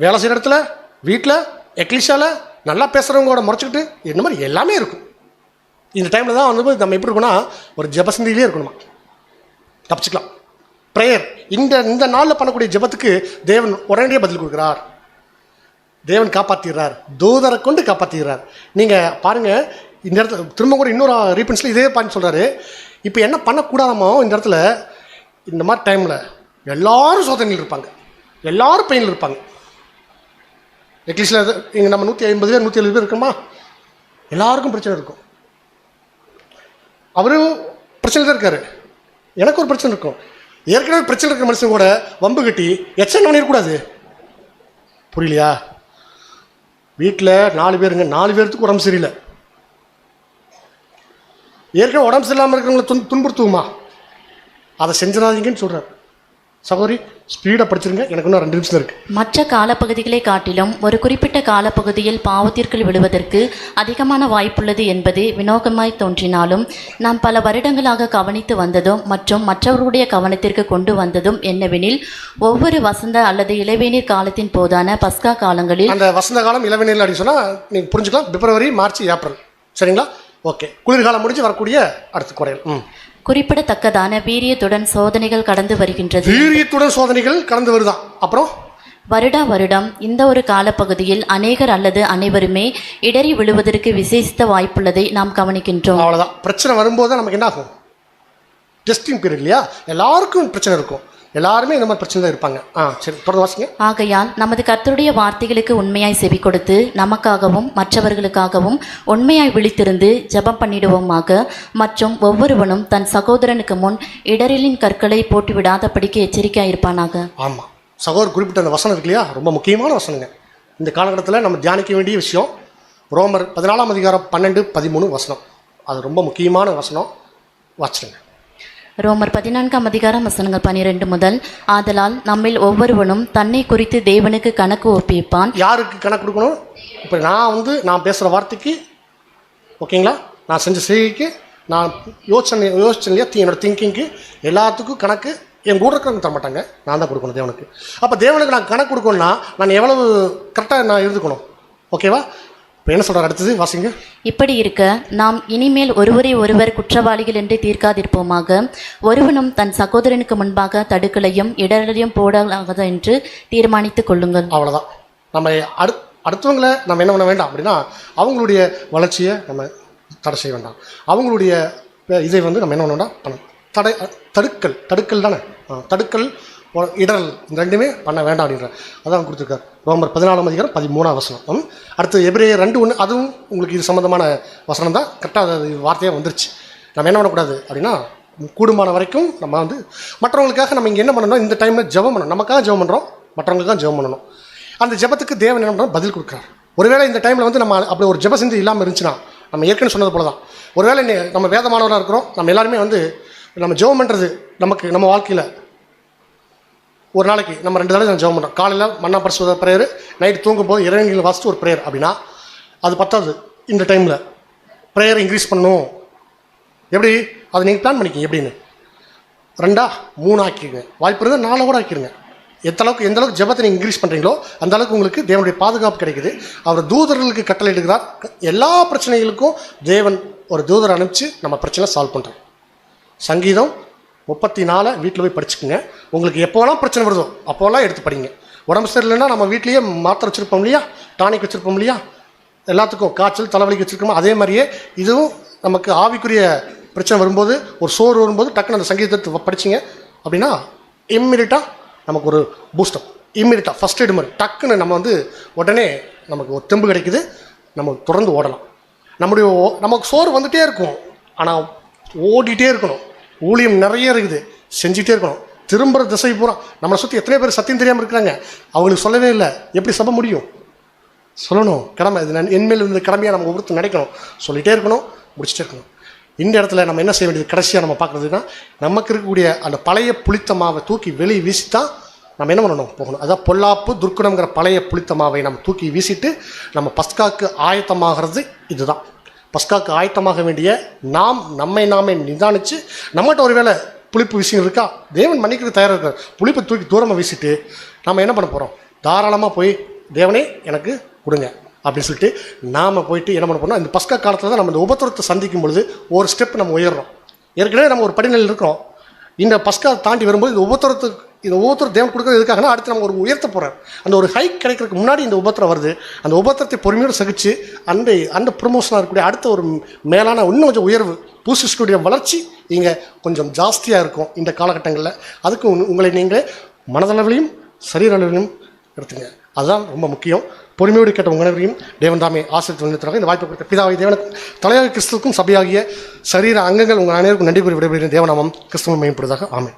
வேலை செய்கிற இடத்துல, வீட்டில், எக்லிஷாவில் நல்லா பேசுகிறவங்களோட முறைச்சிக்கிட்டு என்ன மாதிரி எல்லாமே இருக்கும். இந்த டைமில் தான் வந்து நம்ம எப்படி இருக்கணும்னா ஒரு ஜெபசந்தியிலே இருக்கணுமா, தப்பிச்சுக்கலாம். ப்ரேயர் இந்த நாளில் பண்ணக்கூடிய ஜெபத்துக்கு தேவன் உடனடியாக பதில் கொடுக்குறார். தேவன் காப்பாற்றிடுறார், தூதரை கொண்டு காப்பாற்றிடுறார். நீங்கள் பாருங்கள், இந்த இடத்துல திரும்ப கூட இன்னொரு ரீபன்ஸில் இதே பாயிண்ட் சொல்கிறாரு. இப்போ என்ன பண்ணக்கூடாதமோ இந்த இடத்துல, இந்த மாதிரி டைமில் எல்லாரும் சோதனையில் இருப்பாங்க, எல்லாரும் பெயினில் இருப்பாங்க. எக்லிஸில் இங்கே நம்ம 150 பேர் 170 பேர் இருக்கோமா, எல்லாருக்கும் பிரச்சனை இருக்கும். அவரும் பிரச்சனை தான் இருக்காரு, எனக்கு ஒரு பிரச்சனை இருக்கும். ஏற்கனவே பிரச்சனை இருக்கிற மனுஷன் கூட வம்பு கட்டி எச்சனை பண்ணிடக்கூடாது. புரியலையா? வீட்டில் 4 பேருங்க, 4 பேர்த்துக்கு உடம்பு சரியில்லை. ஏற்கனவே உடம்பு சரியில்லாமல் இருக்கிறவங்களை துன்புறுத்துவோமா? அதை செஞ்சிடாதீங்கன்னு சொல்கிறார். சகோதரி, ஸ்பீடாக படிச்சிருங்க, எனக்கு இன்னும் 2 நிமிஷம் இருக்குது. மற்ற காலப்பகுதிகளை காட்டிலும் ஒரு குறிப்பிட்ட காலப்பகுதியில் பாவத்திற்குள் விழுவதற்கு அதிகமான வாய்ப்புள்ளது என்பது வினோகமாய் தோன்றினாலும், நாம் பல வருடங்களாக கவனித்து வந்ததும் மற்றும் மற்றவர்களுடைய கவனத்திற்கு கொண்டு வந்ததும் என்னவெனில், ஒவ்வொரு வசந்த அல்லது இளவேநீர் காலத்தின் போதான பஸ்கா காலங்களில், அந்த வசந்த காலம் இளவேநீர் அப்படின்னு சொன்னால் நீங்கள் புரிஞ்சுக்கலாம், பிப்ரவரி, மார்ச், ஏப்ரல், சரிங்களா? ஓகே. குளிர்காலம் முடிஞ்சு வரக்கூடிய அடுத்த குறையல் குறிப்பிடத்தக்கதான வீரியத்துடன் சோதனைகள் கடந்து வருகின்றது. வீரியத்துடன் சோதனைகள் கடந்து வருதான். அப்புறம் வருடம் இந்த ஒரு காலப்பகுதியில் அநேகர் அல்லது அனைவருமே இடறி விழுவதற்கு விசேஷித்த வாய்ப்புள்ளதை நாம் கவனிக்கின்றோம். அவ்வளோதான். பிரச்சனை வரும்போது நமக்கு என்ன ஆகும்? டெஸ்டிங் பீரியட் இல்லையா? எல்லாருக்கும் பிரச்சனை இருக்கும், எல்லாருமே இந்த மாதிரி பிரச்சனை தான் இருப்பாங்க. சரி, தொடர்ந்து வாசிங்க. ஆகையால் நமது கர்த்தருடைய வார்த்தைகளுக்கு உண்மையாய் செவி கொடுத்து நமக்காகவும் மற்றவர்களுக்காகவும் உண்மையாய் விழித்திருந்து ஜெபம் பண்ணிடுவோமாக. மற்றும் ஒவ்வொருவனும் தன் சகோதரனுக்கு முன் இடரிலின் கற்களை போட்டு விடாதபடிக்கு எச்சரிக்கையாயிருப்பானாக. ஆமாம், சகோதரர் குறிப்பிட்ட அந்த வசனம் இருக்கு இல்லையா, ரொம்ப முக்கியமான வசனங்க. இந்த காலகட்டத்தில் நம்ம தியானிக்க வேண்டிய விஷயம் ரோமர் 14 அதிகாரம் 12, 13 வசனம். அது ரொம்ப முக்கியமான வசனம், வாசிடுங்க. ரோமர் 14 அதிகாரம் வசனங்கள் 12 முதல். ஆதலால் நம்மில் ஒவ்வொருவனும் தன்னை குறித்து தேவனுக்கு கணக்கு ஒப்பிப்பான். யாருக்கு கணக்கு கொடுக்கணும்? இப்போ நான் பேசுகிற வார்த்தைக்கு, ஓகேங்களா, நான் செஞ்ச செய்திக்கு, நான் யோசனை இல்லையா, என்னோட திங்கிங்க்கு, எல்லாத்துக்கும் கணக்கு என் கூட இருக்கிறவங்க தர மாட்டாங்க, நான் தான் கொடுக்கணும் தேவனுக்கு. அப்போ தேவனுக்கு நான் கணக்கு கொடுக்கணும்னா நான் எவ்வளவு கரெக்டாக நான் இருந்துக்கணும். ஓகேவா? இப்போ என்ன சொல்கிறார் அடுத்தது, வாசிங்க. இப்படி இருக்க நாம் இனிமேல் ஒருவரை ஒருவர் குற்றவாளிகள் என்று தீர்க்காதிருப்போமாக. ஒருவனும் தன் சகோதரனுக்கு முன்பாக தடுக்கலையும் இடரையும் போடாத என்று தீர்மானித்துக் கொள்ளுங்கள். அவ்வளோதான். நம்ம அடுத்தவங்களை நம்ம என்ன பண்ண வேண்டாம் அப்படின்னா, அவங்களுடைய வளர்ச்சியை நம்ம தடை செய்ய வேண்டாம். அவங்களுடைய இதை நம்ம என்ன பண்ண வேண்டாம், தடுக்கல் தானே, தடுக்கல் இடரல், இந்த ரெண்டுமே பண்ண வேண்டாம் அப்படின்ற அதான் கொடுத்துருக்கார். ரோமர் 14 அதிகாரம் 13 வசனம். அடுத்து எபிரேயர் 2:1, அதுவும் உங்களுக்கு இது சம்மந்தமான வசனம் தான். கரெக்டாக அது வார்த்தையாக வந்துருச்சு. நம்ம என்ன பண்ணக்கூடாது அப்படின்னா, கூடுமான வரைக்கும் நம்ம மற்றவங்களுக்காக நம்ம இங்கே என்ன பண்ணணும், இந்த டைமில் ஜெபம் பண்ணணும். நமக்காக ஜெபம் பண்ணுறோம், மற்றவங்களுக்காக ஜெபம் பண்ணணும். அந்த ஜெபத்துக்கு தேவன் என்ன பண்ணுறோம், பதில் கொடுக்குறார். ஒருவேளை இந்த டைமில் நம்ம அப்படி ஒரு ஜெப சிந்தை இல்லாமல் இருந்துச்சுன்னா, நம்ம ஏற்கனவே சொன்னது போல தான், ஒருவேளை நம்ம வேதமானவராக இருக்கிறோம், நம்ம எல்லாருமே நம்ம ஜெபம் பண்ணுறது நம்ம வாழ்க்கையில் ஒரு நாளைக்கு நம்ம 2 தடவை நம்ம ஜெபம் பண்ணுறோம். காலையில் மன்னா பரிசுத்த ப்ரேயர், நைட்டு தூங்கும்போது இறைவனில் வாசித்து ஒரு ப்ரேயர் அப்படின்னா அது பத்தாது. இந்த டைமில் ப்ரேயரை இன்க்ரீஸ் பண்ணணும். எப்படி அதை நீங்கள் பிளான் பண்ணிக்கிங்க, எப்படின்னு 2, 3 ஆக்கிடுங்க. வாய்ப்பு இருந்தால் 4 கூட ஆக்கிடுங்க. எந்த அளவுக்கு ஜெபத்தை நீங்கள் இன்க்ரீஸ் பண்ணுறீங்களோ அந்த அளவுக்கு உங்களுக்கு தேவனுடைய பாதுகாப்பு கிடைக்குது. அவர் தூதர்களுக்கு கட்டளை எடுக்கிறார். எல்லா பிரச்சனைகளுக்கும் தேவன் ஒரு தூதரை அனுப்பிச்சு நம்ம பிரச்சனை சால்வ் பண்ணுறோம். சங்கீதம் 34 வீட்டில் போய் படிச்சுக்குங்க. உங்களுக்கு எப்போலாம் பிரச்சனை வருதோ அப்போலாம் எடுத்து படிங்க. உடம்பு சரியில்லைன்னா நம்ம வீட்லேயே மாத்திரை வச்சுருப்போம் இல்லையா, டானிக் வச்சுருப்போம் இல்லையா, எல்லாத்துக்கும் காய்ச்சல் தலைவலிக்கு வச்சுருக்கோமோ அதே மாதிரியே இதுவும் நமக்கு ஆவிக்குரிய பிரச்சனை வரும்போது, ஒரு சோறு வரும்போது டக்குன்னு அந்த சங்கீதத்தை படிச்சிங்க அப்படின்னா இம்மிடியட்டாக நமக்கு ஒரு பூஸ்டப், இம்மிடியட்டாக ஃபஸ்ட் எய்டு மாதிரி டக்குன்னு நம்ம உடனே நமக்கு ஒரு தெம்பு கிடைக்குது. நம்ம தொடர்ந்து ஓடலாம். நமக்கு சோறு வந்துகிட்டே இருக்கும், ஆனால் ஓடிட்டே இருக்கணும். ஊழியம் நிறைய இருக்குது, செஞ்சுட்டே இருக்கணும். திரும்புகிற திசை பூரா நம்மளை சுற்றி எத்தனை பேர் சத்தியம் தெரியாமல் இருக்கிறாங்க, அவங்களுக்கு சொல்லவே இல்லை. எப்படி சபை முடியும்? சொல்லணும், கடமை. இது என்மேல் இருந்த கடமையாக நம்ம ஒவ்வொருத்தரும் நினைக்கணும். சொல்லிகிட்டே இருக்கணும், முடிச்சுட்டே இருக்கணும். இந்த இடத்துல நம்ம என்ன செய்ய வேண்டியது, கடைசியாக நம்ம பார்க்குறதுன்னா, நமக்கு இருக்கக்கூடிய அந்த பழைய புளித்த மாவை தூக்கி வெளியே வீசித்தான் நம்ம என்ன பண்ணணும், போகணும். அதான் பொல்லாப்பு துர்க்குணம்ங்கிற பழைய புளித்த மாவை நம்ம தூக்கி வீசிட்டு நம்ம பஸ்காவுக்கு ஆயத்தமாகிறது இதுதான். பஸ்காக்கு ஆயத்தமாக வேண்டிய நாம் நம்மை நாமே நிதானித்து நம்மகிட்ட ஒரு வேளை புளிப்பு விஷயம் இருக்கா, தேவன் மன்னிக்கிறது தயாராக இருக்கார். புளிப்பை தூக்கி தூரமாக வீசிட்டு நம்ம என்ன பண்ண போகிறோம், தாராளமாக போய் தேவனே எனக்கு கொடுங்க அப்படின்னு சொல்லிட்டு நாம் போயிட்டு என்ன பண்ண போகிறோம். இந்த பஸ்கா காலத்தில் தான் நம்ம இந்த உபத்திரத்தை சந்திக்கும் பொழுது ஒரு ஸ்டெப் நம்ம உயர்றோம். ஏற்கனவே நம்ம ஒரு படிநிலையில் இருக்கிறோம். இந்த பஸ்கா தாண்டி வரும்போது இந்த ஒவ்வொருத்தரும் தேவன் கொடுக்குறது எதுக்காகனா அடுத்து நம்ம ஒரு உயர்த்த போகிறார். அந்த ஒரு ஹைக் கிடைக்கிறதுக்கு முன்னாடி இந்த உபத்திரம் வருது. அந்த உபத்திரத்தை பொறுமையோடு சகிச்சு அந்த ப்ரொமோஷனாக இருக்கக்கூடிய அடுத்த ஒரு மேலான இன்னும் கொஞ்சம் உயர்வு பூசிஸ்டுடைய வளர்ச்சி இங்கே கொஞ்சம் ஜாஸ்தியாக இருக்கும் இந்த காலகட்டங்களில். அதுக்கு உங்களை நீங்களே மனதளவிலையும் சரீர அளவிலையும் எடுத்துங்க. அதுதான் ரொம்ப முக்கியம். பொறுமையோடு கேட்ட உங்கள் அனைவரையும் தேவன் தாமே ஆசீர்வதித்து இந்த வாய்ப்பை கொடுத்த பிதாவை தேவனுக்கும் தலையாக கிறிஸ்துவுக்கும் சபையாகிய சரீர அங்கங்கள் உங்கள் அனைவருக்கும் நன்றி கூறி விடைபெறுகிறேன். தேவநாமம் கிறிஸ்துவ மேம்படுவதாக. ஆமென்.